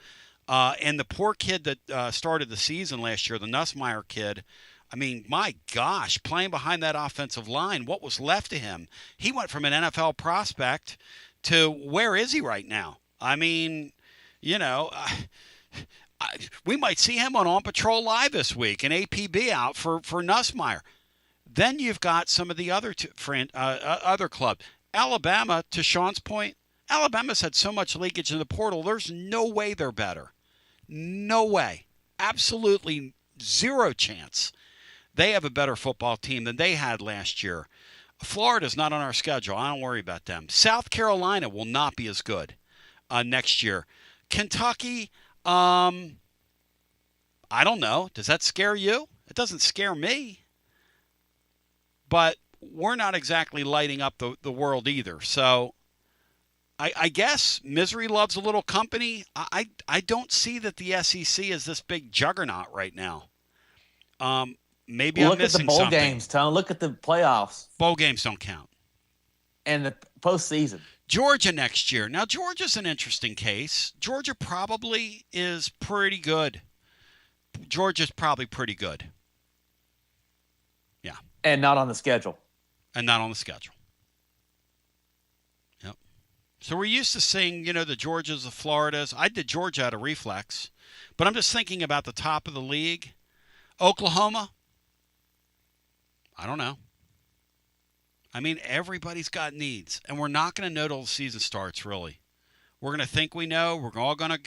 And the poor kid that started the season last year, the Nussmeier kid, I mean, my gosh, playing behind that offensive line, what was left of him? He went from an NFL prospect to where is he right now? I mean, we might see him on Patrol Live this week, and APB out for Nussmeier. Then you've got some of the other other clubs. Alabama, to Sean's point, Alabama's had so much leakage in the portal, there's no way they're better. No way. Absolutely zero chance. They have a better football team than they had last year. Florida's not on our schedule. I don't worry about them. South Carolina will not be as good next year. Kentucky, I don't know. Does that scare you? It doesn't scare me. But we're not exactly lighting up the world either. So I guess misery loves a little company. I don't see that the SEC is this big juggernaut right now. Maybe I'm missing something. Look at the bowl games, Tone. Look at the playoffs. Bowl games don't count. And the postseason. Georgia next year. Now, Georgia's an interesting case. Georgia probably is pretty good. Georgia's probably pretty good. Yeah. And not on the schedule. Yep. So we're used to seeing, the Georgias, the Floridas. I did Georgia out of reflex. But I'm just thinking about the top of the league. Oklahoma. I don't know. I mean, everybody's got needs, and we're not going to know till the season starts, really. We're going to think we know. We're all going to,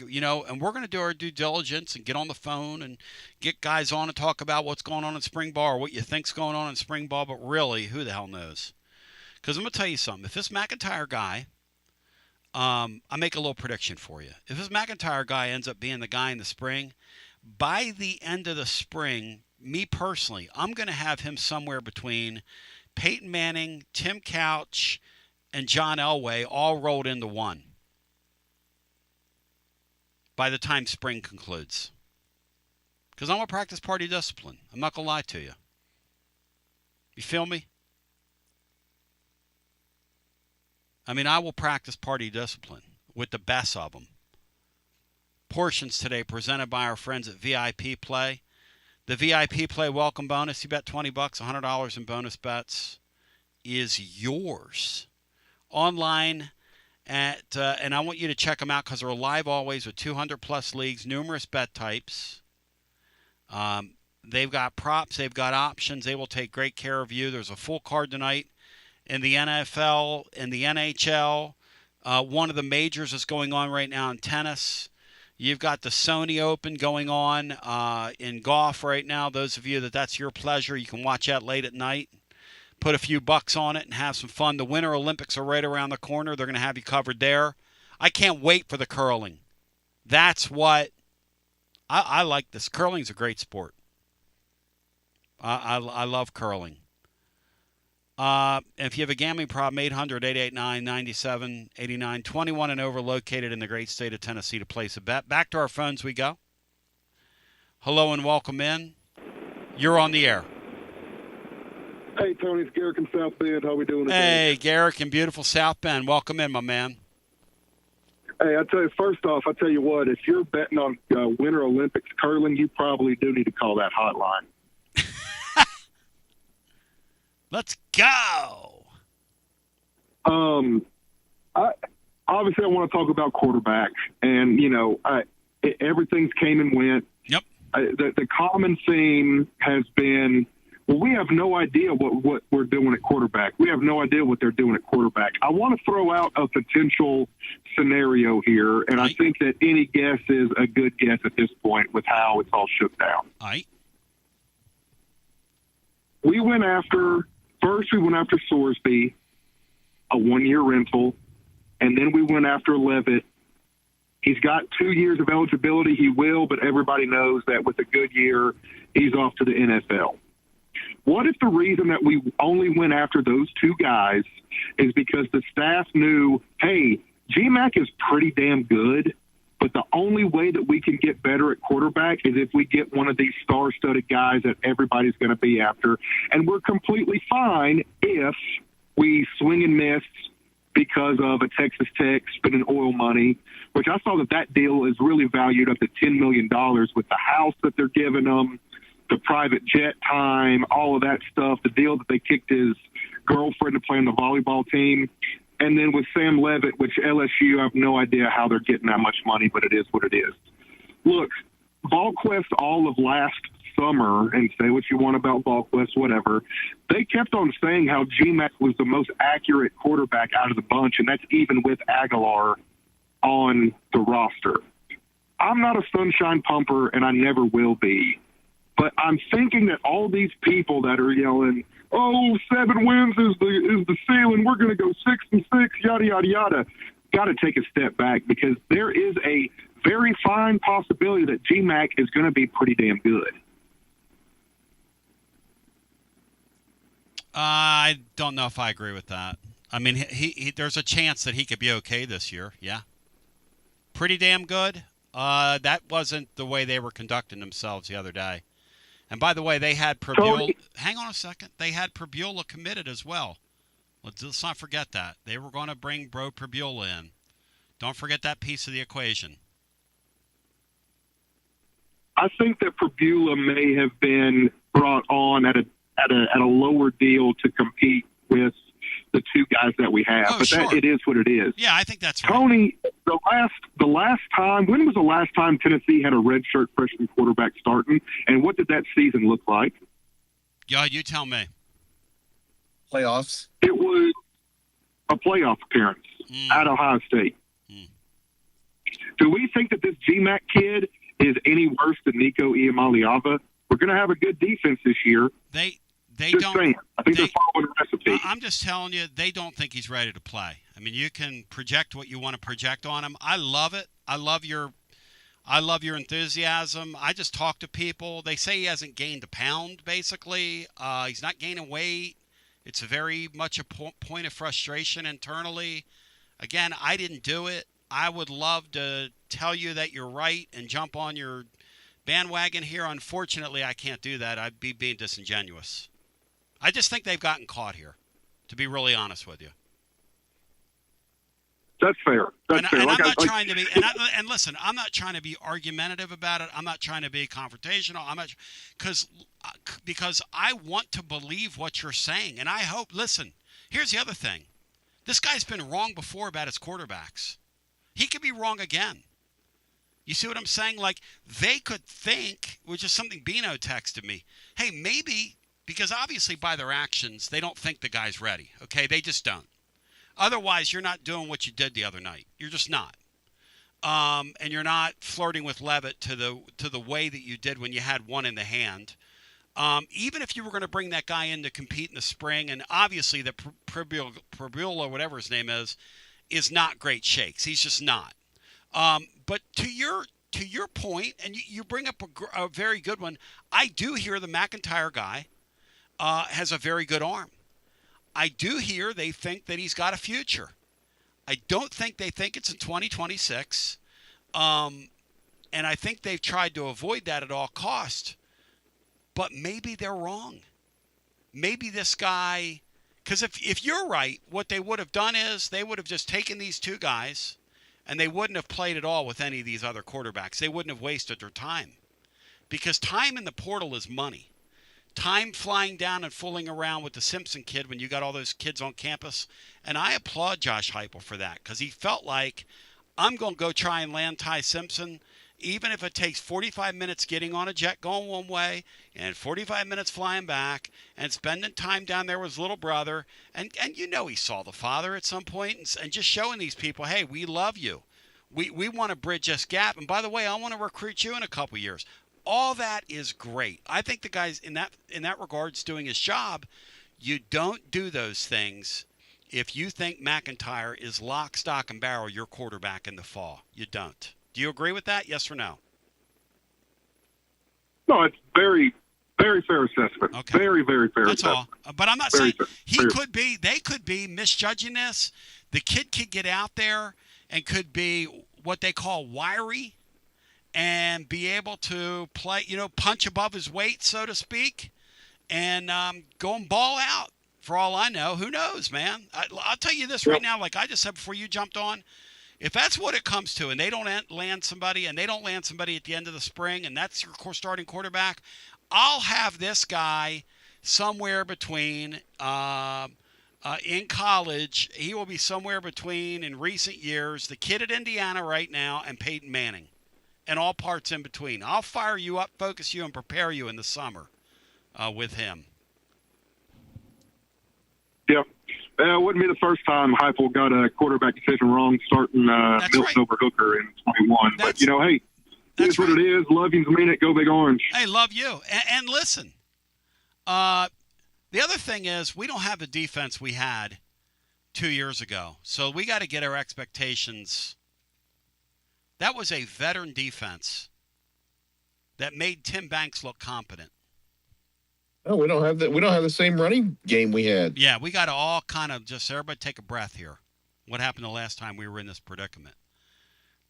and we're going to do our due diligence and get on the phone and get guys on and talk about what's going on in spring ball or what you think's going on in spring ball, but really, who the hell knows? Because I'm going to tell you something. If this McIntyre guy, I make a little prediction for you. If this McIntyre guy ends up being the guy in the spring, by the end of the spring, me personally, I'm going to have him somewhere between Peyton Manning, Tim Couch, and John Elway all rolled into one by the time spring concludes. Because I'm going to practice party discipline. I'm not going to lie to you. You feel me? I mean, I will practice party discipline with the best of them. Portions today presented by our friends at VIP Play. The VIP Play welcome bonus, you bet $20, $100 in bonus bets, is yours. Online at, and I want you to check them out because they're live always with 200-plus leagues, numerous bet types. They've got props. They've got options. They will take great care of you. There's a full card tonight in the NFL, in the NHL. One of the majors is going on right now in tennis. You've got the Sony Open going on in golf right now. Those of you that's your pleasure, you can watch that late at night. put a few bucks on it and have some fun. The Winter Olympics are right around the corner. They're going to have you covered there. I can't wait for the curling. That's what I like. This curling's a great sport. I love curling. If you have a gambling problem, 800-889-9789, 21 and over, located in the great state of Tennessee to place a bet. Back to our phones we go. Hello and welcome in. You're on the air. Hey, Tony, it's Garrick in South Bend. How we doing today? Hey, Garrick in beautiful South Bend. Welcome in, my man. Hey, I tell you, first off, I tell you what, if you're betting on Winter Olympics curling, you probably do need to call that hotline. Let's go. Obviously, I want to talk about quarterback, and everything's came and went. Yep. The common theme has been, well, we have no idea what we're doing at quarterback. We have no idea what they're doing at quarterback. I want to throw out a potential scenario here, and I think that any guess is a good guess at this point with how it's all shook down. We went after Sorsby, a 1-year rental, and then we went after Levitt. He's got 2 years of eligibility. He will, but everybody knows that with a good year, he's off to the NFL. What if the reason that we only went after those two guys is because the staff knew, hey, GMAC is pretty damn good, but the only way that we can get better at quarterback is if we get one of these star-studded guys that everybody's going to be after. And we're completely fine if we swing and miss because of a Texas Tech spending oil money, which I saw that deal is really valued up to $10 million with the house that they're giving them, the private jet time, all of that stuff, the deal that they kicked his girlfriend to play on the volleyball team. And then with Sam Levitt, which LSU, I have no idea how they're getting that much money, but it is what it is. Look, VolQuest all of last summer, and say what you want about VolQuest, whatever, they kept on saying how GMAC was the most accurate quarterback out of the bunch, and that's even with Aguilar on the roster. I'm not a sunshine pumper, and I never will be. But I'm thinking that all these people that are yelling, oh, 7 wins is the ceiling, we're going to go 6-6, yada, yada, yada, got to take a step back because there is a very fine possibility that GMAC is going to be pretty damn good. I don't know if I agree with that. I mean, he there's a chance that he could be okay this year, yeah. Pretty damn good. That wasn't the way they were conducting themselves the other day. And by the way, they had Prabula. Hang on a second. They had Prabula committed as well. Let's not forget that. They were going to bring Bro Prabula in. Don't forget that piece of the equation. I think that Prabula may have been brought on at a lower deal to compete with the two guys that we have. Oh, but sure. It is what it is. Yeah, I think that's right. Tony, the last time, when was the last time Tennessee had a redshirt freshman quarterback starting, and what did that season look like? Yeah, you tell me. Playoffs. It was a playoff appearance at Ohio State. Do we think that this GMAC kid is any worse than Nico Iamaleava? We're going to have a good defense this year. They just don't. Saying. I think they're following the recipe. I'm just telling you, they don't think he's ready to play. I mean, you can project what you want to project on him. I love it. I love your enthusiasm. I just talk to people. They say he hasn't gained a pound, basically. He's not gaining weight. It's very much a point of frustration internally. Again, I didn't do it. I would love to tell you that you're right and jump on your bandwagon here. Unfortunately, I can't do that. I'd be being disingenuous. I just think they've gotten caught here, to be really honest with you. That's fair. That's fair. And I'm not trying to be. And listen, I'm not trying to be argumentative about it. I'm not trying to be confrontational. I'm not because I want to believe what you're saying, and I hope. Listen, here's the other thing: this guy's been wrong before about his quarterbacks. He could be wrong again. You see what I'm saying? Like, they could think, which is something Bino texted me, hey, maybe, because obviously by their actions, they don't think the guy's ready. Okay, they just don't. Otherwise, you're not doing what you did the other night. You're just not. And you're not flirting with Levitt to the way that you did when you had one in the hand. Even if you were going to bring that guy in to compete in the spring, and obviously the Prabula, whatever his name is not great shakes. He's just not. But to your point, and you bring up a very good one, I do hear the McIntyre guy has a very good arm. I do hear they think that he's got a future. I don't think they think it's in 2026. And I think they've tried to avoid that at all costs. But maybe they're wrong. Maybe this guy, because if you're right, what they would have done is they would have just taken these two guys and they wouldn't have played at all with any of these other quarterbacks. They wouldn't have wasted their time. Because time in the portal is money. Time flying down and fooling around with the Simpson kid when you got all those kids on campus. And I applaud Josh Heupel for that because he felt like, I'm going to go try and land Ty Simpson, even if it takes 45 minutes getting on a jet going one way and 45 minutes flying back and spending time down there with his little brother. And you know he saw the father at some point and just showing these people, hey, we love you. We want to bridge this gap. And by the way, I want to recruit you in a couple years. All that is great. I think the guy's in that regard is doing his job. You don't do those things if you think McIntyre is lock, stock, and barrel your quarterback in the fall. You don't. Do you agree with that? Yes or no? No, it's very, very fair assessment. Okay. Very, very fair That's assessment. all. But I'm not Very saying fair. they could be misjudging this. The kid could get out there and could be what they call wiry and be able to play, punch above his weight, so to speak, and go and ball out. For all I know, who knows, man? I'll tell you this right now, like I just said before you jumped on, if that's what it comes to and they don't land somebody at the end of the spring and that's your starting quarterback, I'll have this guy somewhere between in college. He will be somewhere between, in recent years, the kid at Indiana right now and Peyton Manning and all parts in between. I'll fire you up, focus you, and prepare you in the summer with him. Yep. It wouldn't be the first time Heupel got a quarterback decision wrong starting Milton over Hooker in 21. But, hey, that's what it is. Love you, mean it. Go Big Orange. Hey, love you. And listen, the other thing is we don't have the defense we had 2 years ago. So we got to get our expectations. That was a veteran defense that made Tim Banks look competent. No, we don't have that. We don't have the same running game we had. Yeah, we got to all kind of just everybody take a breath here. What happened the last time we were in this predicament?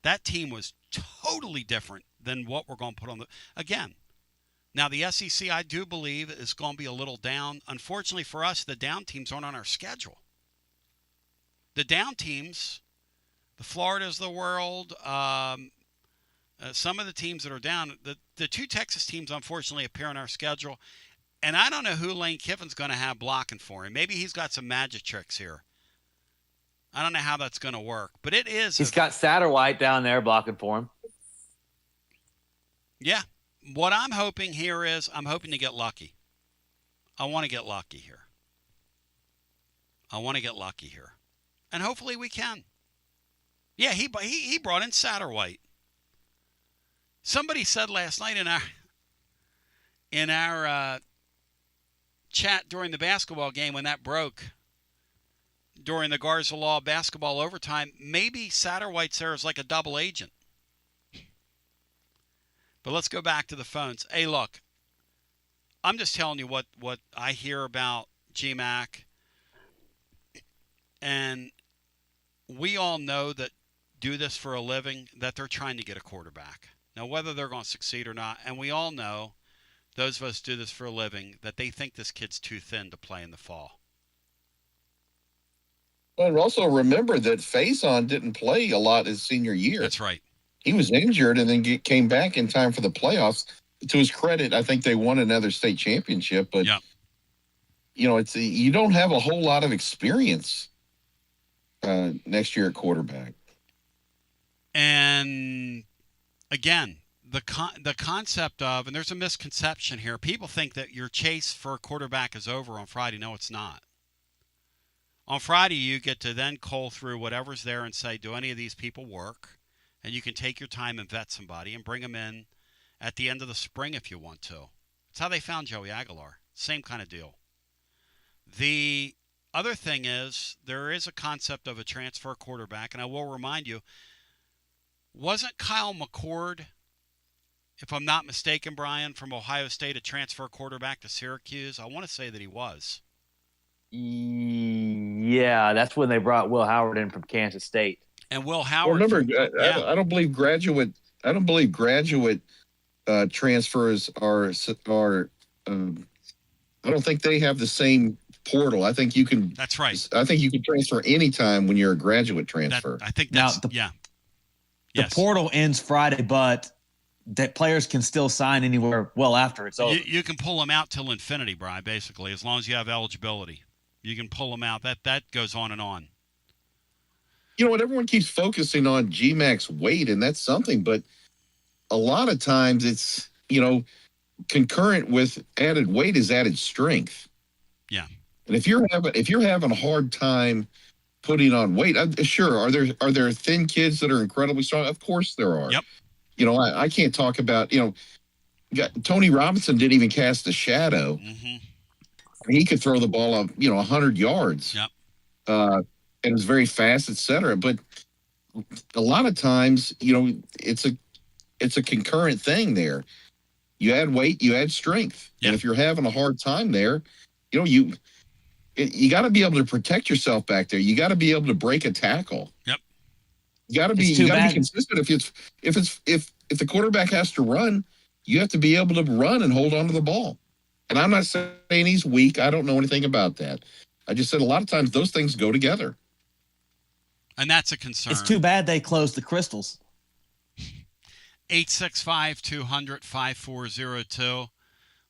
That team was totally different than what we're going to put on the again. Now the SEC, I do believe, is going to be a little down. Unfortunately for us, the down teams aren't on our schedule. The down teams, the Floridas of the world, some of the teams that are down, the two Texas teams unfortunately appear on our schedule. And I don't know who Lane Kiffin's going to have blocking for him. Maybe he's got some magic tricks here. I don't know how that's going to work, but it is. He's got Satterwhite down there blocking for him. Yeah. What I'm hoping here is I'm hoping to get lucky. I want to get lucky here. And hopefully we can. Yeah, he brought in Satterwhite. Somebody said last night in our chat during the basketball game when that broke during the Garza Law basketball overtime, maybe Satterwhite's there as like a double agent. But let's go back to the phones. Hey, look, I'm just telling you what I hear about GMAC. And we all know that do this for a living, that they're trying to get a quarterback. Now, whether they're going to succeed or not, and we all know, those of us who do this for a living, that they think this kid's too thin to play in the fall. Well, also remember that Faison didn't play a lot his senior year. That's right. He was injured and then came back in time for the playoffs. To his credit, I think they won another state championship. But, you don't have a whole lot of experience next year at quarterback. And, again, the concept of, and there's a misconception here, people think that your chase for a quarterback is over on Friday. No, it's not. On Friday, you get to then cull through whatever's there and say, do any of these people work? And you can take your time and vet somebody and bring them in at the end of the spring if you want to. It's how they found Joey Aguilar. Same kind of deal. The other thing is there is a concept of a transfer quarterback, and I will remind you, wasn't Kyle McCord, if I'm not mistaken, Brian, from Ohio State, a transfer quarterback to Syracuse? I want to say that he was. Yeah, that's when they brought Will Howard in from Kansas State. And Will Howard. Well, remember, I don't believe graduate. I don't believe graduate transfers are. I don't think they have the same portal. I think you can. That's right. I think you can transfer anytime when you're a graduate transfer. I think that's The portal ends Friday, but that players can still sign anywhere well after it's over. You can pull them out till infinity, Brian, basically, as long as you have eligibility. You can pull them out. That goes on and on. You know what? Everyone keeps focusing on GMAX weight, and that's something, but a lot of times it's, concurrent with added weight is added strength. Yeah. And if you're having a hard time putting on weight, sure, are there thin kids that are incredibly strong? Of course there are. Yep. I can't talk about, Tony Robinson didn't even cast a shadow. Mm-hmm. He could throw the ball up, 100 yards. Yep. And was very fast, et cetera. But a lot of times, it's a concurrent thing there. You add weight, you add strength. Yep. And if you're having a hard time there, you got to be able to protect yourself back there. You got to be able to break a tackle. Yep. You got to be consistent. If the quarterback has to run, you have to be able to run and hold on to the ball. And I'm not saying he's weak. I don't know anything about that. I just said a lot of times those things go together. And that's a concern. It's too bad they closed the Crystals. 865-200-5402.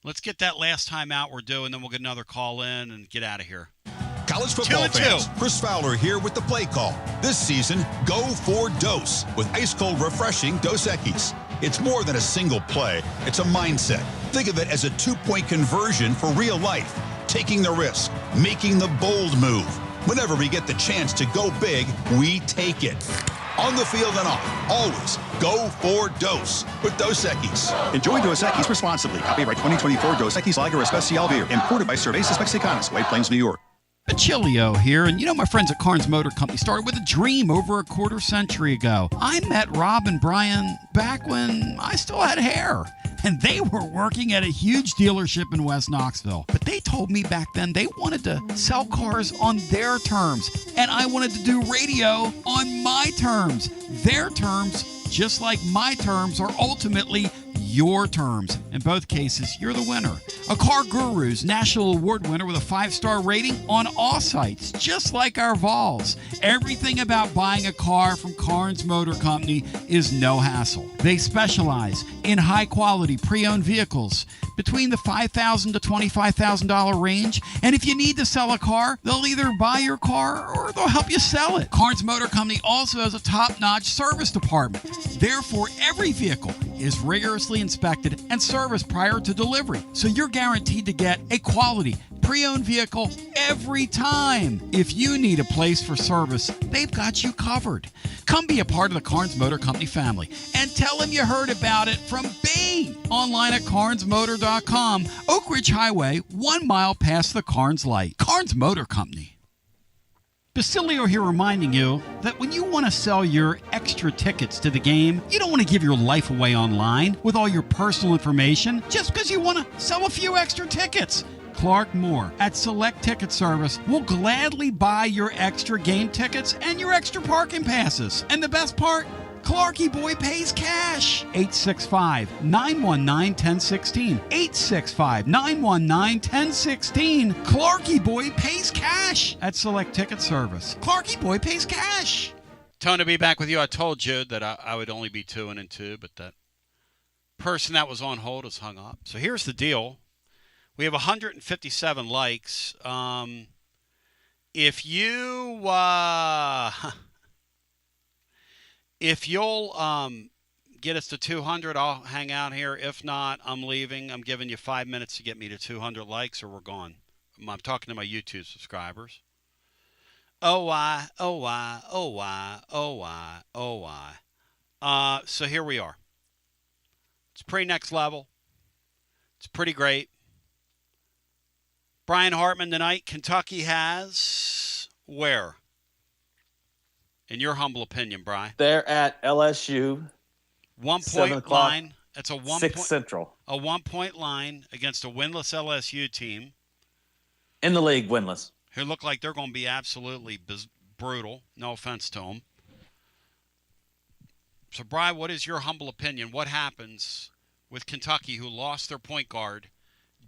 Let's get that last time out we're doing, then we'll get another call in and get out of here. College football fans, Chris Fowler here with the play call. This season, go for Dose with ice-cold, refreshing Dos Equis. It's more than a single play. It's a mindset. Think of it as a 2-point conversion for real life. Taking the risk, making the bold move. Whenever we get the chance to go big, we take it. On the field and off, always go for Dose with Dos Equis. Enjoy Dos Equis responsibly. Copyright 2024 Dos Equis Lager Especial Beer. Imported by Cervezas Mexicanas, White Plains, New York. Basilio here, and my friends at Carnes Motor Company started with a dream over a quarter century ago. I met Rob and Brian back when I still had hair, and they were working at a huge dealership in West Knoxville. But they told me back then they wanted to sell cars on their terms, and I wanted to do radio on my terms. Their terms, just like my terms, are ultimately your terms. In both cases, you're the winner. A Car Guru's National Award winner with a 5-star rating on all sites, just like our Vols. Everything about buying a car from Carnes Motor Company is no hassle. They specialize in high-quality pre-owned vehicles between the $5,000 to $25,000 range. And if you need to sell a car, they'll either buy your car or they'll help you sell it. Carnes Motor Company also has a top-notch service department. Therefore, every vehicle is rigorously inspected and serviced prior to delivery. So you're guaranteed to get a quality pre-owned vehicle every time. If you need a place for service, they've got you covered. Come be a part of the Carnes Motor Company family and tell them you heard about it from me. Online at carnesmotor.com. Oak Ridge Highway, 1 mile past the Carnes light. Carnes Motor Company. Basilio here reminding you that when you want to sell your extra tickets to the game, you don't want to give your life away online with all your personal information just because you want to sell a few extra tickets. Clark Moore at Select Ticket Service will gladly buy your extra game tickets and your extra parking passes. And the best part? Clarky Boy pays cash. 865-919-1016. 865-919-1016. Clarky Boy pays cash at Select Ticket Service. Clarky Boy pays cash. Tony, to be back with you. I told you that I would only be 2 and 2, but that person that was on hold has hung up. So here's the deal. We have 157 likes. If you'll get us to 200, I'll hang out here. If not, I'm leaving. I'm giving you 5 minutes to get me to 200 likes or we're gone. I'm talking to my YouTube subscribers. So here we are. It's pretty next level. It's pretty great. Brian Hartman tonight, Kentucky has where? In your humble opinion, Brian? They're at LSU. 1 7 point o'clock, line. That's a 6 Central. A 1 point line against a winless LSU team. In the league, winless. Who look like they're going to be absolutely brutal. No offense to them. So, Brian, what is your humble opinion? What happens with Kentucky, who lost their point guard?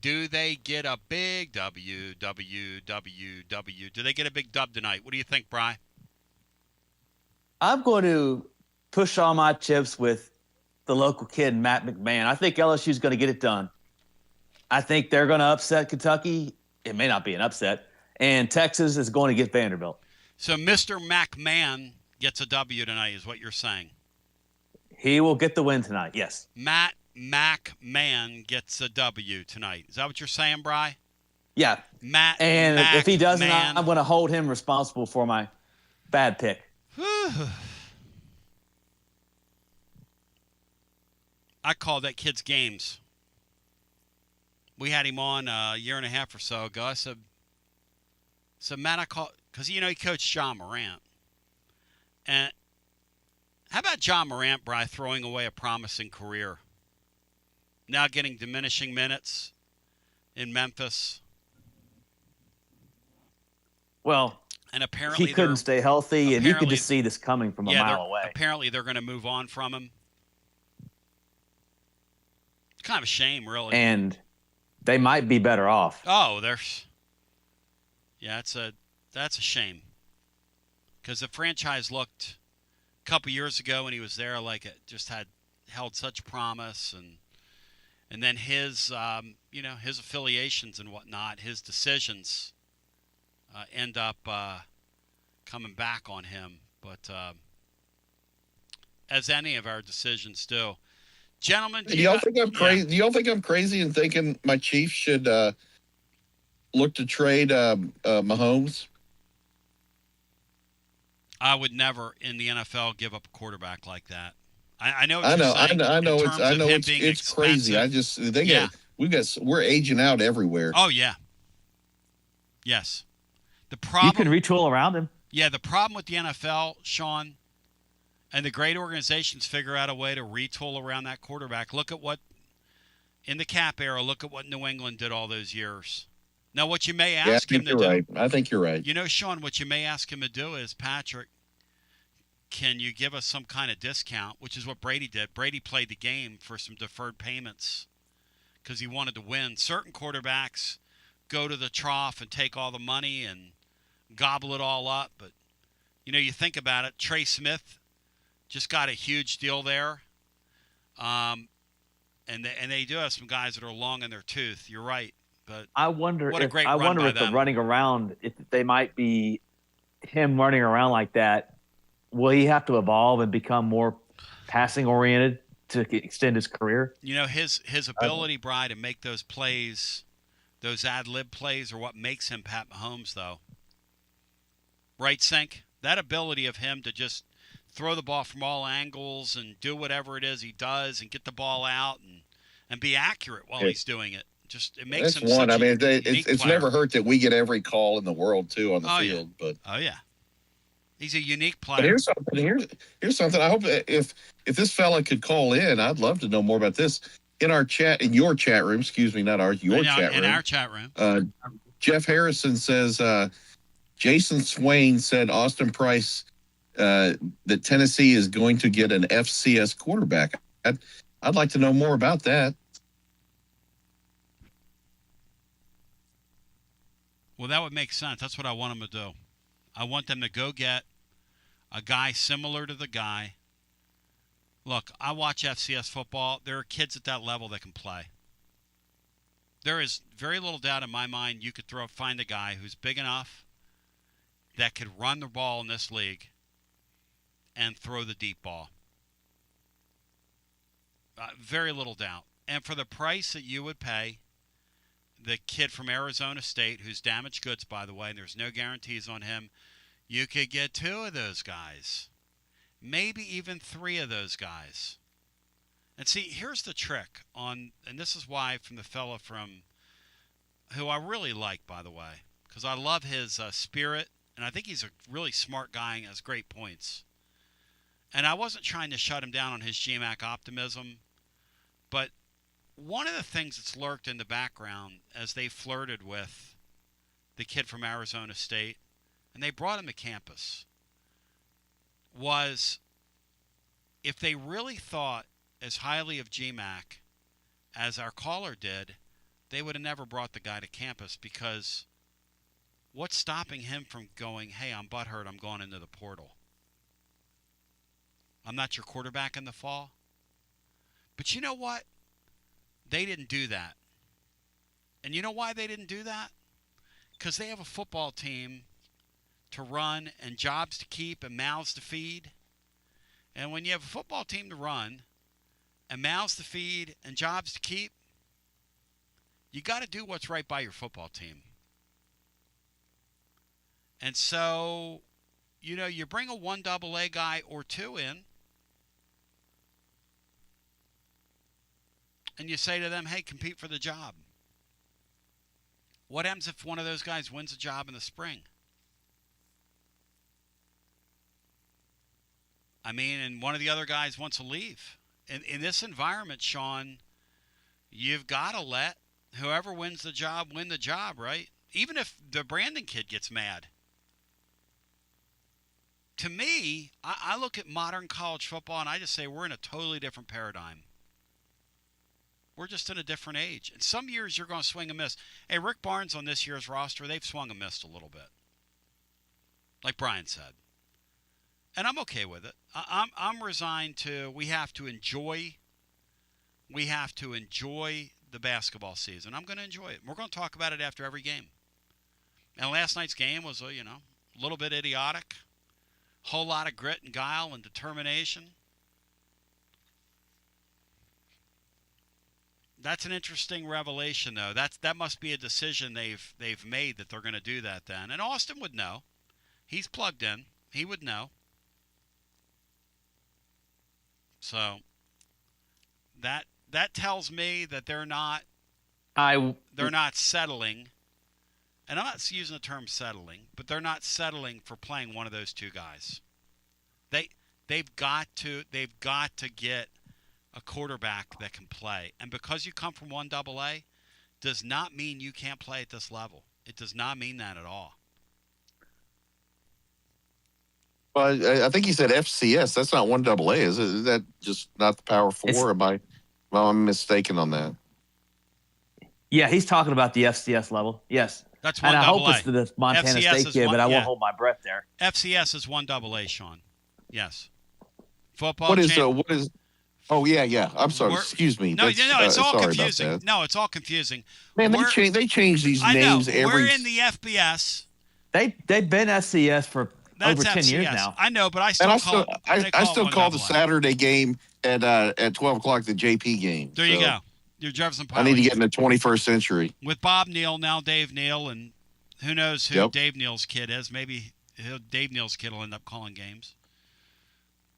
Do they get a big W? Do they get a big dub tonight? What do you think, Brian? I'm going to push all my chips with the local kid, Matt McMahon. I think LSU's going to get it done. I think they're going to upset Kentucky. It may not be an upset. And Texas is going to get Vanderbilt. So Mr. McMahon gets a W tonight is what you're saying. He will get the win tonight, yes. Matt McMahon gets a W tonight. Is that what you're saying, Bri? Yeah. And if he doesn't, I'm going to hold him responsible for my bad pick. I called that kid's games. We had him on a year and a half or so ago. I said, Matt, I called, because, he coached John Morant. And how about John Morant, Bri, throwing away a promising career? Now getting diminishing minutes in Memphis. Well, and apparently he couldn't stay healthy, and you could just see this coming from a mile away. Apparently they're going to move on from him. It's kind of a shame, really. And they might be better off. Oh, that's a shame. Because the franchise looked a couple years ago when he was there like it just had held such promise, and then his his affiliations and whatnot, his decisions end up coming back on him. But as any of our decisions do. Gentlemen, do y'all think I'm crazy? Do y'all think I'm crazy in thinking my Chiefs should look to trade Mahomes? I would never in the NFL give up a quarterback like that. I know. I know. It's crazy. We're aging out everywhere. Oh yeah. Yes. The problem. You can retool around him. Yeah. The problem with the NFL, Sean, and the great organizations figure out a way to retool around that quarterback. Look at what in the cap era. Look at what New England did all those years. Now, what you may ask him to do. Right. I think you're right. Sean, what you may ask him to do is, Patrick, can you give us some kind of discount, which is what Brady did. Brady played the game for some deferred payments because he wanted to win. Certain quarterbacks go to the trough and take all the money and gobble it all up. But, you think about it. Trey Smith just got a huge deal there. And they do have some guys that are long in their tooth. You're right. But I wonder what a great if them. the running around, if they might be him running around like that, will he have to evolve and become more passing oriented to extend his career? His ability, Bri, to make those plays, those ad-lib plays, are what makes him Pat Mahomes, though. Right, Sink? That ability of him to just throw the ball from all angles and do whatever it is he does and get the ball out and be accurate while he's doing it. It makes him one. Such it's never hurt that we get every call in the world too on the field. Yeah. But he's a unique player. But here's something. I hope if this fella could call in, I'd love to know more about this. In our chat, in your chat room, excuse me, not ours, your chat room. In our chat room. Jeff Harrison says Jason Swain said Austin Price that Tennessee is going to get an FCS quarterback. I'd like to know more about that. Well, that would make sense. That's what I want them to do. I want them to go get a guy similar to the guy. Look, I watch FCS football. There are kids at that level that can play. There is very little doubt in my mind you could find a guy who's big enough that could run the ball in this league and throw the deep ball. Very little doubt. And for the price that you would pay, the kid from Arizona State, who's damaged goods, by the way, and there's no guarantees on him, you could get 2 of those guys, maybe even 3 of those guys, And see, here's the trick and this is why from the fella who I really like, by the way, because I love his spirit, and I think he's a really smart guy and has great points. And I wasn't trying to shut him down on his GMAC optimism, but one of the things that's lurked in the background as they flirted with the kid from Arizona State, and they brought him to campus, was if they really thought as highly of GMAC as our caller did, they would have never brought the guy to campus, because what's stopping him from going, hey, I'm butthurt, I'm going into the portal? I'm not your quarterback in the fall. But you know what? They didn't do that. And you know why they didn't do that? Because they have a football team to run and jobs to keep and mouths to feed. And when you have a football team to run and mouths to feed and jobs to keep, you got to do what's right by your football team. And so, you bring a 1AA guy or two in, and you say to them, hey, compete for the job. What happens if one of those guys wins a job in the spring? I mean, and one of the other guys wants to leave. In this environment, Sean, you've got to let whoever wins the job win the job, right? Even if the Brandon kid gets mad. To me, I look at modern college football and I just say we're in a totally different paradigm. We're just in a different age. And some years you're going to swing and miss. Hey, Rick Barnes on this year's roster, they've swung and missed a little bit. Like Brian said. And I'm okay with it. I'm resigned to we have to enjoy the basketball season. I'm going to enjoy it. We're going to talk about it after every game. And last night's game was, a little bit idiotic. Whole lot of grit and guile and determination. That's an interesting revelation, though. That must be a decision they've made that they're going to do that then. And Austin would know. He's plugged in. He would know. So that tells me that they're not settling. And I'm not using the term settling, but they're not settling for playing one of those two guys. They've got to get a quarterback that can play. And because you come from 1AA does not mean you can't play at this level. It does not mean that at all. Well, I think he said FCS. That's not 1AA, is it? Is that just not the Power Four? Am I mistaken on that? Yeah, he's talking about the FCS level. Yes. That's 1AA. And I hope it's the Montana FCS State kid, but I won't hold my breath there. FCS is 1AA, Sean. Yes. Football. What is? Oh yeah. I'm sorry. Excuse me. No, it's all confusing. No, it's all confusing. Man, they change these names every. We're in the FBS. They've been FCS for over 10 years now. I know, but I still call the Saturday game at 12:00 the JP game. There you go. Your Jefferson Pilot. I need to get in the 21st century. With Bob Neal, now Dave Neal, and who knows who Dave Neal's kid is. Maybe Dave Neal's kid will end up calling games.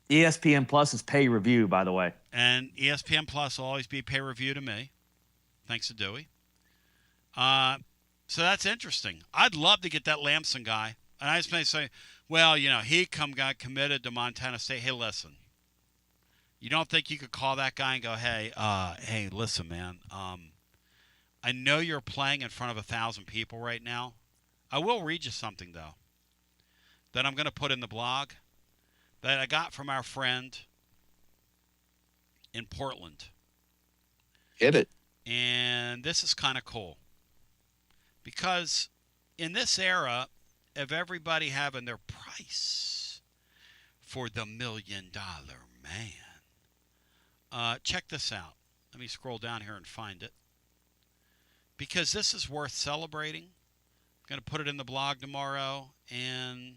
ESPN Plus is pay review, by the way. And ESPN Plus will always be pay review to me. Thanks to Dewey. So that's interesting. I'd love to get that Lamson guy. And I just may say, well, he got committed to Montana State. Hey, listen. You don't think you could call that guy and go, hey, listen, man. I know you're playing in front of 1,000 people right now. I will read you something, though, that I'm going to put in the blog that I got from our friend in Portland. Hit it. And this is kind of cool. Because in this era of everybody having their price for the $1 million man, check this out. Let me scroll down here and find it. Because this is worth celebrating. I'm going to put it in the blog tomorrow. And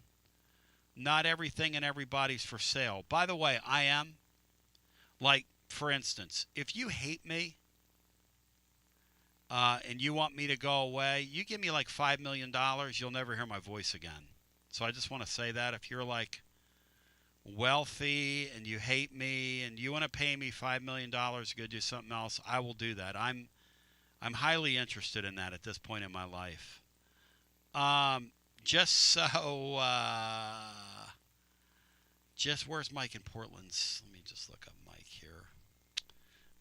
not everything and everybody's for sale. By the way, I am. Like, for instance, if you hate me and you want me to go away, you give me like $5 million, you'll never hear my voice again. So I just want to say that. If you're like, wealthy and you hate me and you want to pay me $5 million to go do something else, I will do that. I'm highly interested in that at this point in my life. Just where's Mike in Portland? Let me just look up Mike here.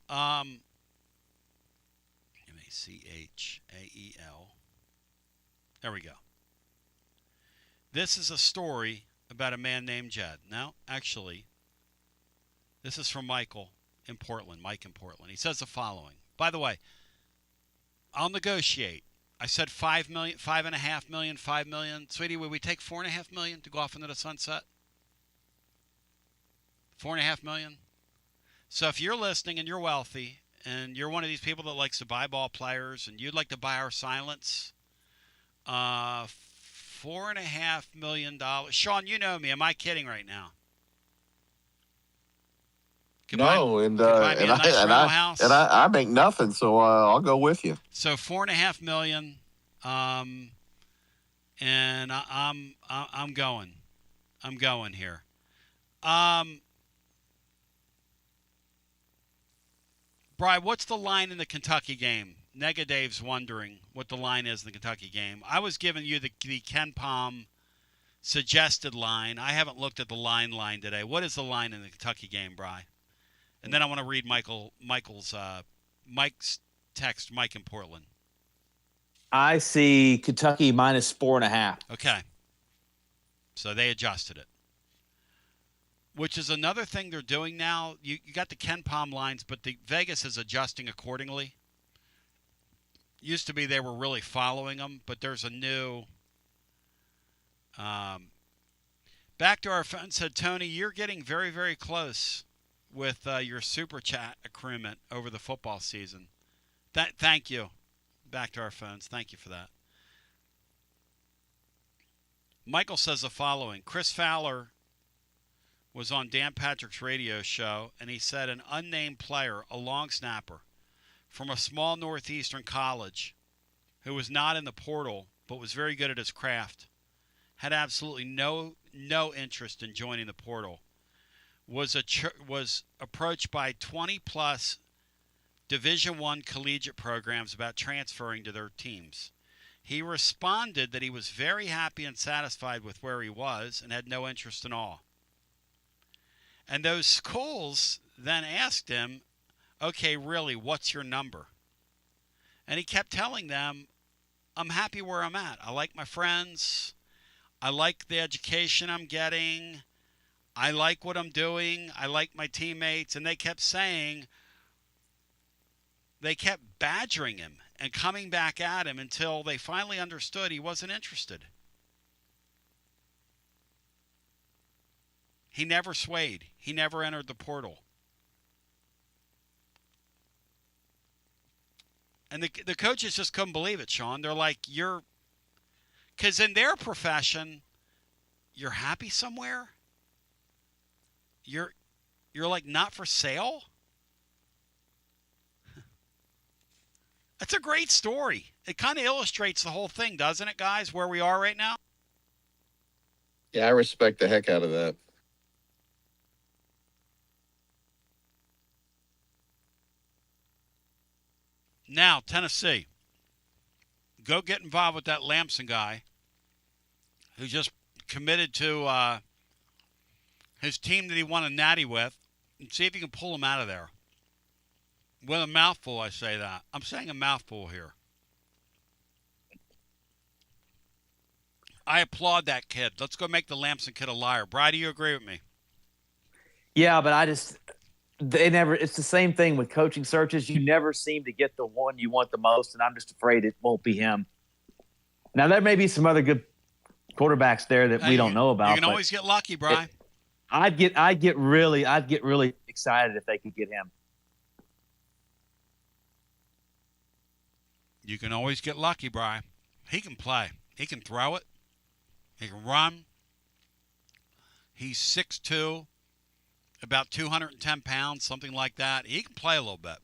Machael. There we go. This is a story about a man named Jed. Now, actually, this is from Michael in Portland. Mike in Portland. He says the following. By the way, I'll negotiate. I said $5 million, $5.5 million, $5 million. Sweetie, would we take $4.5 million to go off into the sunset? $4.5 million. So if you're listening and you're wealthy and you're one of these people that likes to buy ball players and you'd like to buy our silence, $4.5 million. Sean, you know me. Am I kidding right now? No, I make nothing, so I'll go with you. So $4.5 million, and I'm going. I'm going here. Brian, what's the line in the Kentucky game? Nega Dave's wondering what the line is in the Kentucky game. I was giving you the Ken Palm suggested line. I haven't looked at the line today. What is the line in the Kentucky game, Brian? And then I want to read Mike's text, Mike in Portland. I see Kentucky minus 4.5. Okay. So they adjusted it. Which is another thing they're doing now. You got the Ken Palm lines, but the Vegas is adjusting accordingly. Used to be they were really following them, but there's a new back to our phone said, Tony, you're getting very, very close with your super chat accruement over the football season. Thank you. Back to our phones. Thank you for that. Michael says the following. Chris Fowler was on Dan Patrick's radio show, and he said an unnamed player, a long snapper, from a small northeastern college who was not in the portal but was very good at his craft, had absolutely no interest in joining the portal, was approached by 20-plus Division I collegiate programs about transferring to their teams. He responded that he was very happy and satisfied with where he was and had no interest in all. And those schools then asked him, okay, really, what's your number? And he kept telling them, I'm happy where I'm at. I like my friends. I like the education I'm getting. I like what I'm doing. I like my teammates. And they kept badgering him and coming back at him until they finally understood he wasn't interested. He never swayed. He never entered the portal. And the coaches just couldn't believe it, Sean. They're like, because in their profession, you're happy somewhere? You're like not for sale? That's a great story. It kind of illustrates the whole thing, doesn't it, guys, where we are right now? Yeah, I respect the heck out of that. Now, Tennessee. Go get involved with that Lamson guy who just committed to his team that he won a natty with, and see if you can pull him out of there. With a mouthful, I say that. I'm saying a mouthful here. I applaud that kid. Let's go make the Lamson kid a liar. Brad, do you agree with me? Yeah, but it's the same thing with coaching searches. You never seem to get the one you want the most, and I'm just afraid it won't be him. Now, there may be some other good quarterbacks there that we don't know about. You can always get lucky, Brian. I'd get really excited if they could get him. You can always get lucky, Brian. He can play. He can throw it. He can run. He's 6'2", about 210 pounds, something like that. He can play a little bit.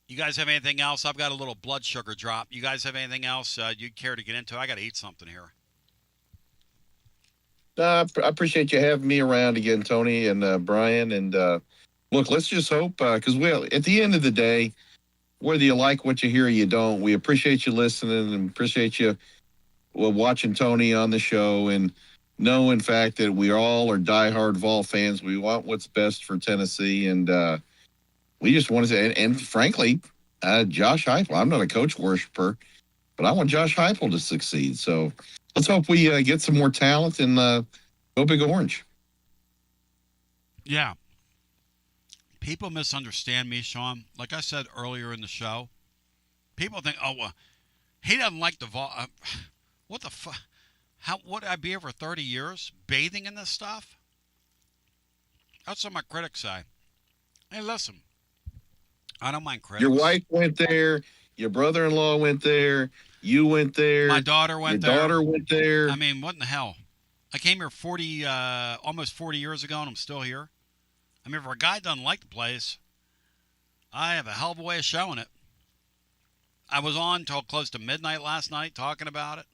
You guys have anything else? I've got a little blood sugar drop. You guys have anything else you'd care to get into? I got to eat something here. I appreciate you having me around again, Tony and Brian. And look, let's just hope, because at the end of the day, whether you like what you hear or you don't, we appreciate you listening and appreciate you watching Tony on the show, and know, in fact, that we all are diehard Vol fans. We want what's best for Tennessee, and we just want to say, and frankly, Josh Heupel. I'm not a coach worshiper, but I want Josh Heupel to succeed. So let's hope we get some more talent and go Big Orange. Yeah. People misunderstand me, Sean. Like I said earlier in the show, people think, oh, well, he doesn't like the Vol. What the fuck? How would I be here for 30 years bathing in this stuff? That's what my critics say. Hey, listen, I don't mind critics. Your wife went there. Your brother-in-law went there. You went there. My daughter went there. Your daughter went there. I mean, what in the hell? I came here almost 40 years ago, and I'm still here. I mean, if a guy doesn't like the place, I have a hell of a way of showing it. I was on till close to midnight last night talking about it.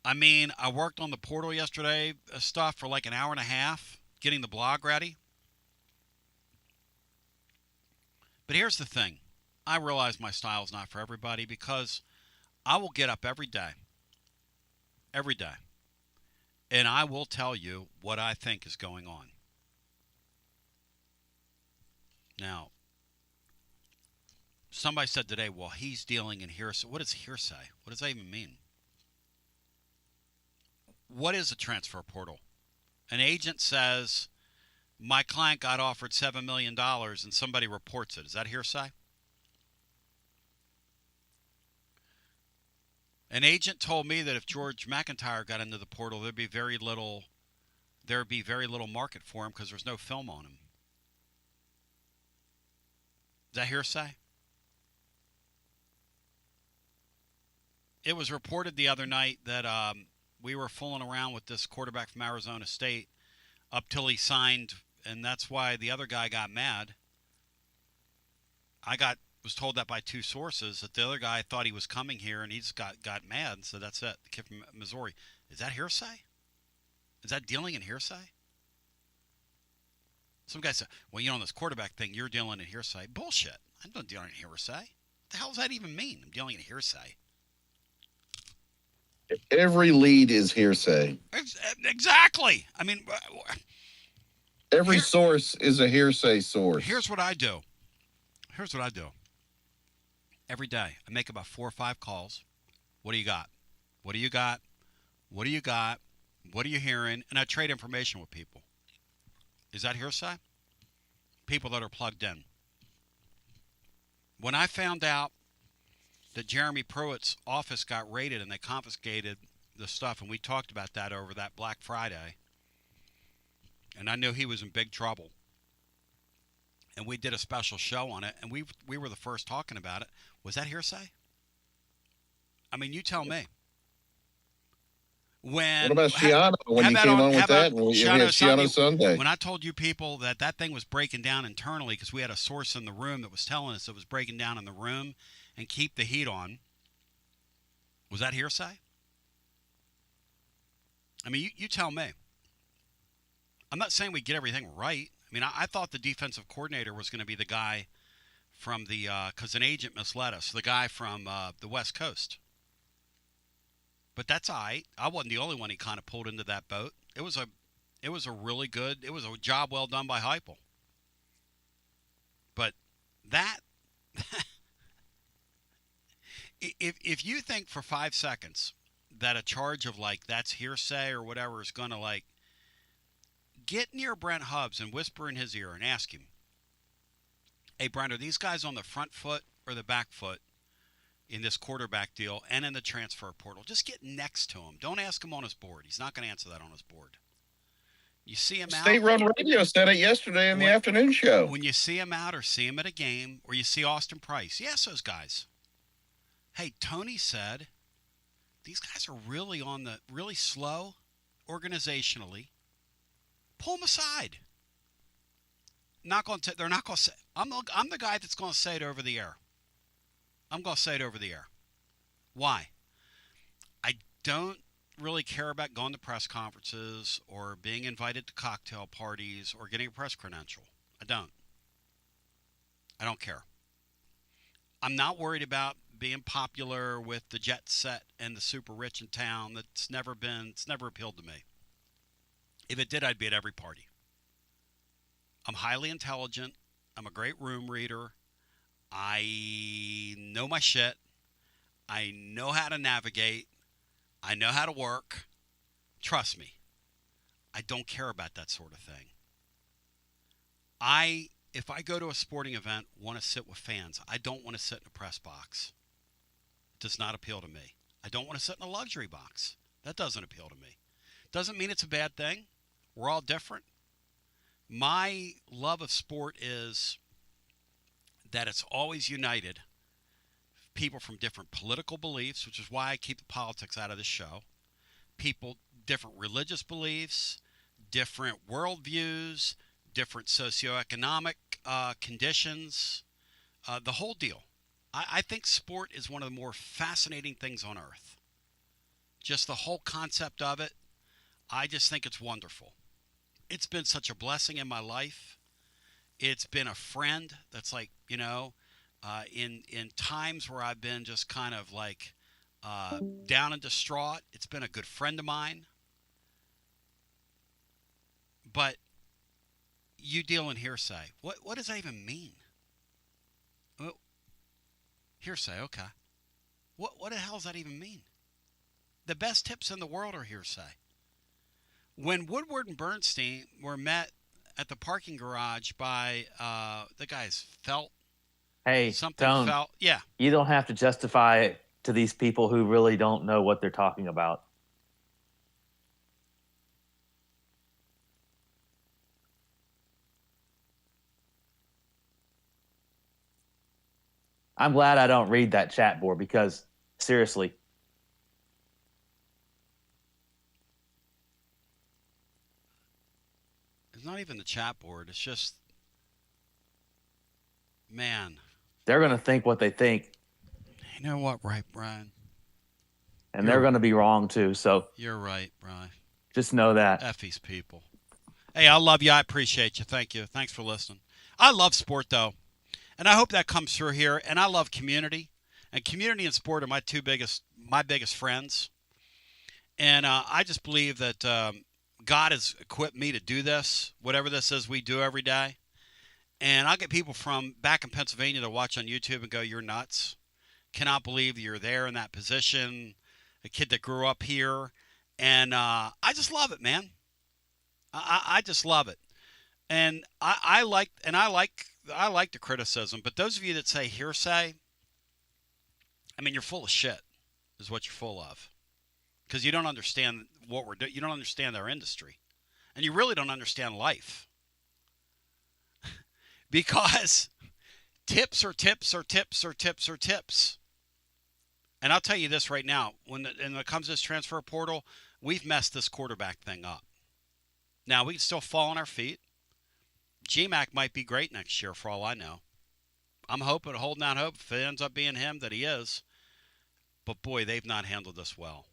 I mean, I worked on the portal yesterday stuff for like an hour and a half, getting the blog ready. But here's the thing. I realize my style is not for everybody, because I will get up every day, and I will tell you what I think is going on. Now, somebody said today, well, he's dealing in hearsay. What is hearsay? What does that even mean? What is a transfer portal? An agent says, my client got offered $7 million and somebody reports it. Is that hearsay? An agent told me that if George McIntyre got into the portal, there'd be very little market for him because there's no film on him. Is that hearsay? It was reported the other night that we were fooling around with this quarterback from Arizona State up till he signed, and that's why the other guy got mad. Was told that by two sources, that the other guy thought he was coming here, and he just got mad, so that's it. The kid from Missouri. Is that hearsay? Is that dealing in hearsay? Some guy said, well, on this quarterback thing, you're dealing in hearsay. Bullshit. I'm not dealing in hearsay. What the hell does that even mean? I'm dealing in hearsay. Every lead is hearsay. Exactly. I mean, every source is a hearsay source. Here's what I do. Every day, I make about 4 or 5 calls. What do you got? What do you got? What do you got? What are you hearing? And I trade information with people. Is that hearsay? People that are plugged in. When I found out that Jeremy Pruitt's office got raided and they confiscated the stuff, and we talked about that over that Black Friday, and I knew he was in big trouble. And we did a special show on it, and we were the first talking about it. Was that hearsay? I mean, you tell me. What about Shiano when you came on with that? We had Shiano Sunday. When I told you people that thing was breaking down internally because we had a source in the room that was telling us it was breaking down in the room and keep the heat on, was that hearsay? I mean, you tell me. I'm not saying we get everything right. I mean, I thought the defensive coordinator was going to be the guy from the because an agent misled us, the guy from the West Coast. But that's all right. I wasn't the only one he kind of pulled into that boat. It was a job well done by Heupel. But that if you think for 5 seconds that a charge of like that's hearsay or whatever is going to like get near Brent Hubbs and whisper in his ear and ask him, hey, Brent, are these guys on the front foot or the back foot in this quarterback deal and in the transfer portal? Just get next to him. Don't ask him on his board. He's not going to answer that on his board. You see him out. State Run Radio said it yesterday in the afternoon show. When you see him out or see him at a game or you see Austin Price, yes, those guys. Hey, Tony said these guys are really slow organizationally. Pull them aside. not going to. They're not going to say. I'm the guy that's going to say it over the air. I'm going to say it over the air. Why? I don't really care about going to press conferences or being invited to cocktail parties or getting a press credential. I don't care. I'm not worried about being popular with the jet set and the super rich in town. It's never appealed to me. If it did, I'd be at every party. I'm highly intelligent. I'm a great room reader. I know my shit. I know how to navigate. I know how to work. Trust me. I don't care about that sort of thing. If I go to a sporting event, want to sit with fans, I don't want to sit in a press box. It does not appeal to me. I don't want to sit in a luxury box. That doesn't appeal to me. Doesn't mean it's a bad thing. We're all different. My love of sport is that it's always united people from different political beliefs, which is why I keep the politics out of this show. People, different religious beliefs, different worldviews, different socioeconomic conditions, the whole deal. I think sport is one of the more fascinating things on earth. Just the whole concept of it, I just think it's wonderful. It's been such a blessing in my life. It's been a friend that's like, in times where I've been just kind of like down and distraught, it's been a good friend of mine. But you deal in hearsay. What does that even mean? Well, hearsay, okay. What the hell does that even mean? The best tips in the world are hearsay. When Woodward and Bernstein were met at the parking garage by the guy's Felt. Hey, Something Felt. Yeah. You don't have to justify it to these people who really don't know what they're talking about. I'm glad I don't read that chat board because, seriously. It's not even the chat board. It's just, man. They're going to think what they think. You know what, right, Brian? And they're going to be wrong, too. So you're right, Brian. Just know that. F these people. Hey, I love you. I appreciate you. Thank you. Thanks for listening. I love sport, though. And I hope that comes through here. And I love community. And community and sport are my biggest friends. And I just believe that God has equipped me to do this, whatever this is we do every day. And I'll get people from back in Pennsylvania to watch on YouTube and go, you're nuts. Cannot believe that you're there in that position. A kid that grew up here. And I just love it, man. I just love it. And I like the criticism, but those of you that say hearsay, I mean, you're full of shit, is what you're full of, because you don't understand what we're doing. You don't understand our industry, and you really don't understand life, because tips are tips are tips are tips are tips. And I'll tell you this right now: when it comes to this transfer portal, we've messed this quarterback thing up. Now we can still fall on our feet. GMAC might be great next year for all I know. I'm holding out hope if it ends up being him that he is. But boy, they've not handled this well.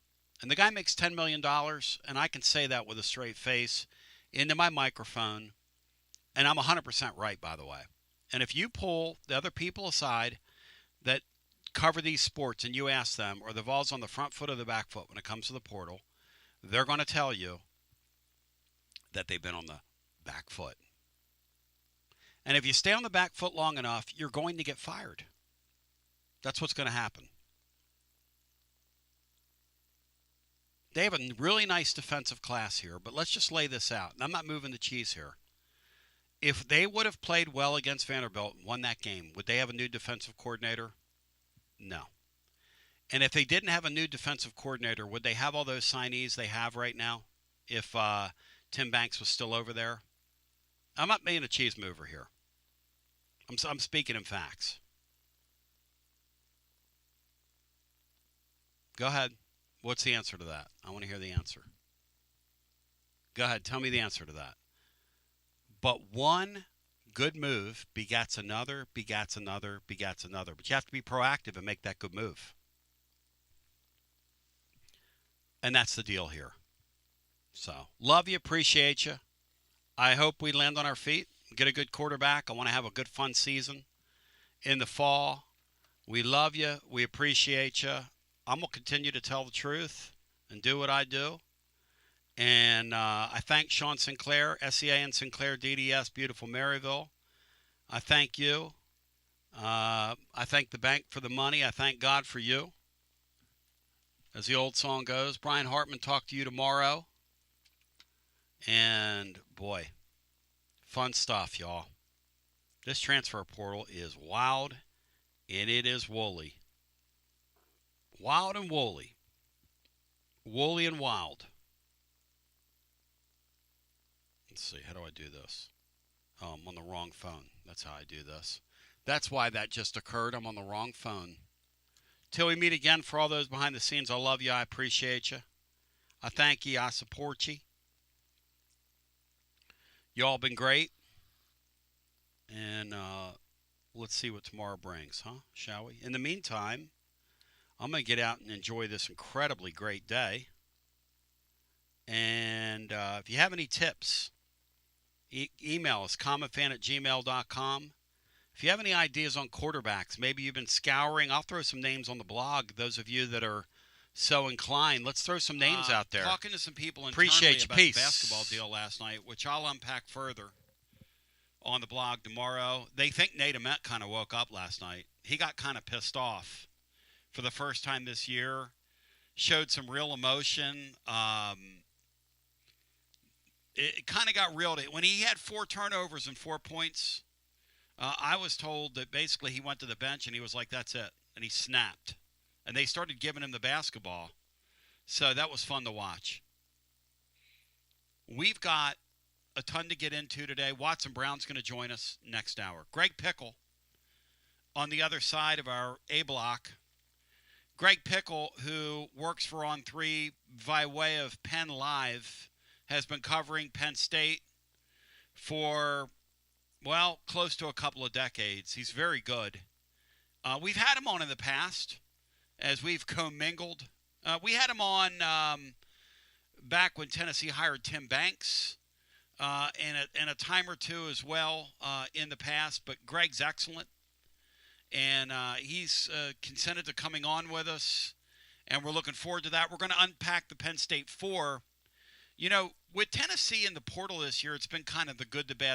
And the guy makes $10 million, and I can say that with a straight face into my microphone. And I'm 100% right, by the way. And if you pull the other people aside that cover these sports and you ask them, are the Vols on the front foot or the back foot when it comes to the portal, they're going to tell you that they've been on the back foot. And if you stay on the back foot long enough, you're going to get fired. That's what's going to happen. They have a really nice defensive class here, but let's just lay this out. And I'm not moving the cheese here. If they would have played well against Vanderbilt and won that game, would they have a new defensive coordinator? No. And if they didn't have a new defensive coordinator, would they have all those signees they have right now if Tim Banks was still over there? I'm not being a cheese mover here. I'm speaking in facts. Go ahead. What's the answer to that? I want to hear the answer. Go ahead. Tell me the answer to that. But one good move begats another, begats another, begats another. But you have to be proactive and make that good move. And that's the deal here. So, love you, appreciate you. I hope we land on our feet, get a good quarterback. I want to have a good, fun season in the fall. We love you. We appreciate you. I'm going to continue to tell the truth and do what I do. And I thank Sean Sinclair, SEA and Sinclair DDS, beautiful Maryville. I thank you. I thank the bank for the money. I thank God for you. As the old song goes, Brian Hartman, talk to you tomorrow. And, boy, fun stuff, y'all. This transfer portal is wild, and it is woolly. Wild and woolly. Woolly and wild. Let's see, how do I do this? Oh, I'm on the wrong phone. That's how I do this. That's why that just occurred. I'm on the wrong phone. Till we meet again, for all those behind the scenes, I love you. I appreciate you. I thank you. I support you. You all been great. And let's see what tomorrow brings, huh? Shall we? In the meantime, I'm going to get out and enjoy this incredibly great day. And if you have any tips, email us, commonfan@gmail.com. If you have any ideas on quarterbacks, maybe you've been scouring, I'll throw some names on the blog. Those of you that are so inclined, let's throw some names out there. Talking to some people internally about the basketball deal last night, which I'll unpack further on the blog tomorrow. They think Nate Ament kind of woke up last night. He got kind of pissed off for the first time this year. Showed some real emotion. It kind of got real. When he had 4 turnovers and 4 points, I was told that basically he went to the bench and he was like, that's it. And he snapped. And they started giving him the basketball. So that was fun to watch. We've got a ton to get into today. Watson Brown's going to join us next hour. Greg Pickle on the other side of our A block. Greg Pickle, who works for On3 by way of Penn Live, has been covering Penn State for, well, close to a couple of decades. He's very good. We've had him on in the past as we've commingled. We had him on back when Tennessee hired Tim Banks and a time or two as well in the past. But Greg's excellent, and he's consented to coming on with us, and we're looking forward to that. We're going to unpack the Penn State 4. You know, with Tennessee in the portal this year, it's been kind of the good, the bad,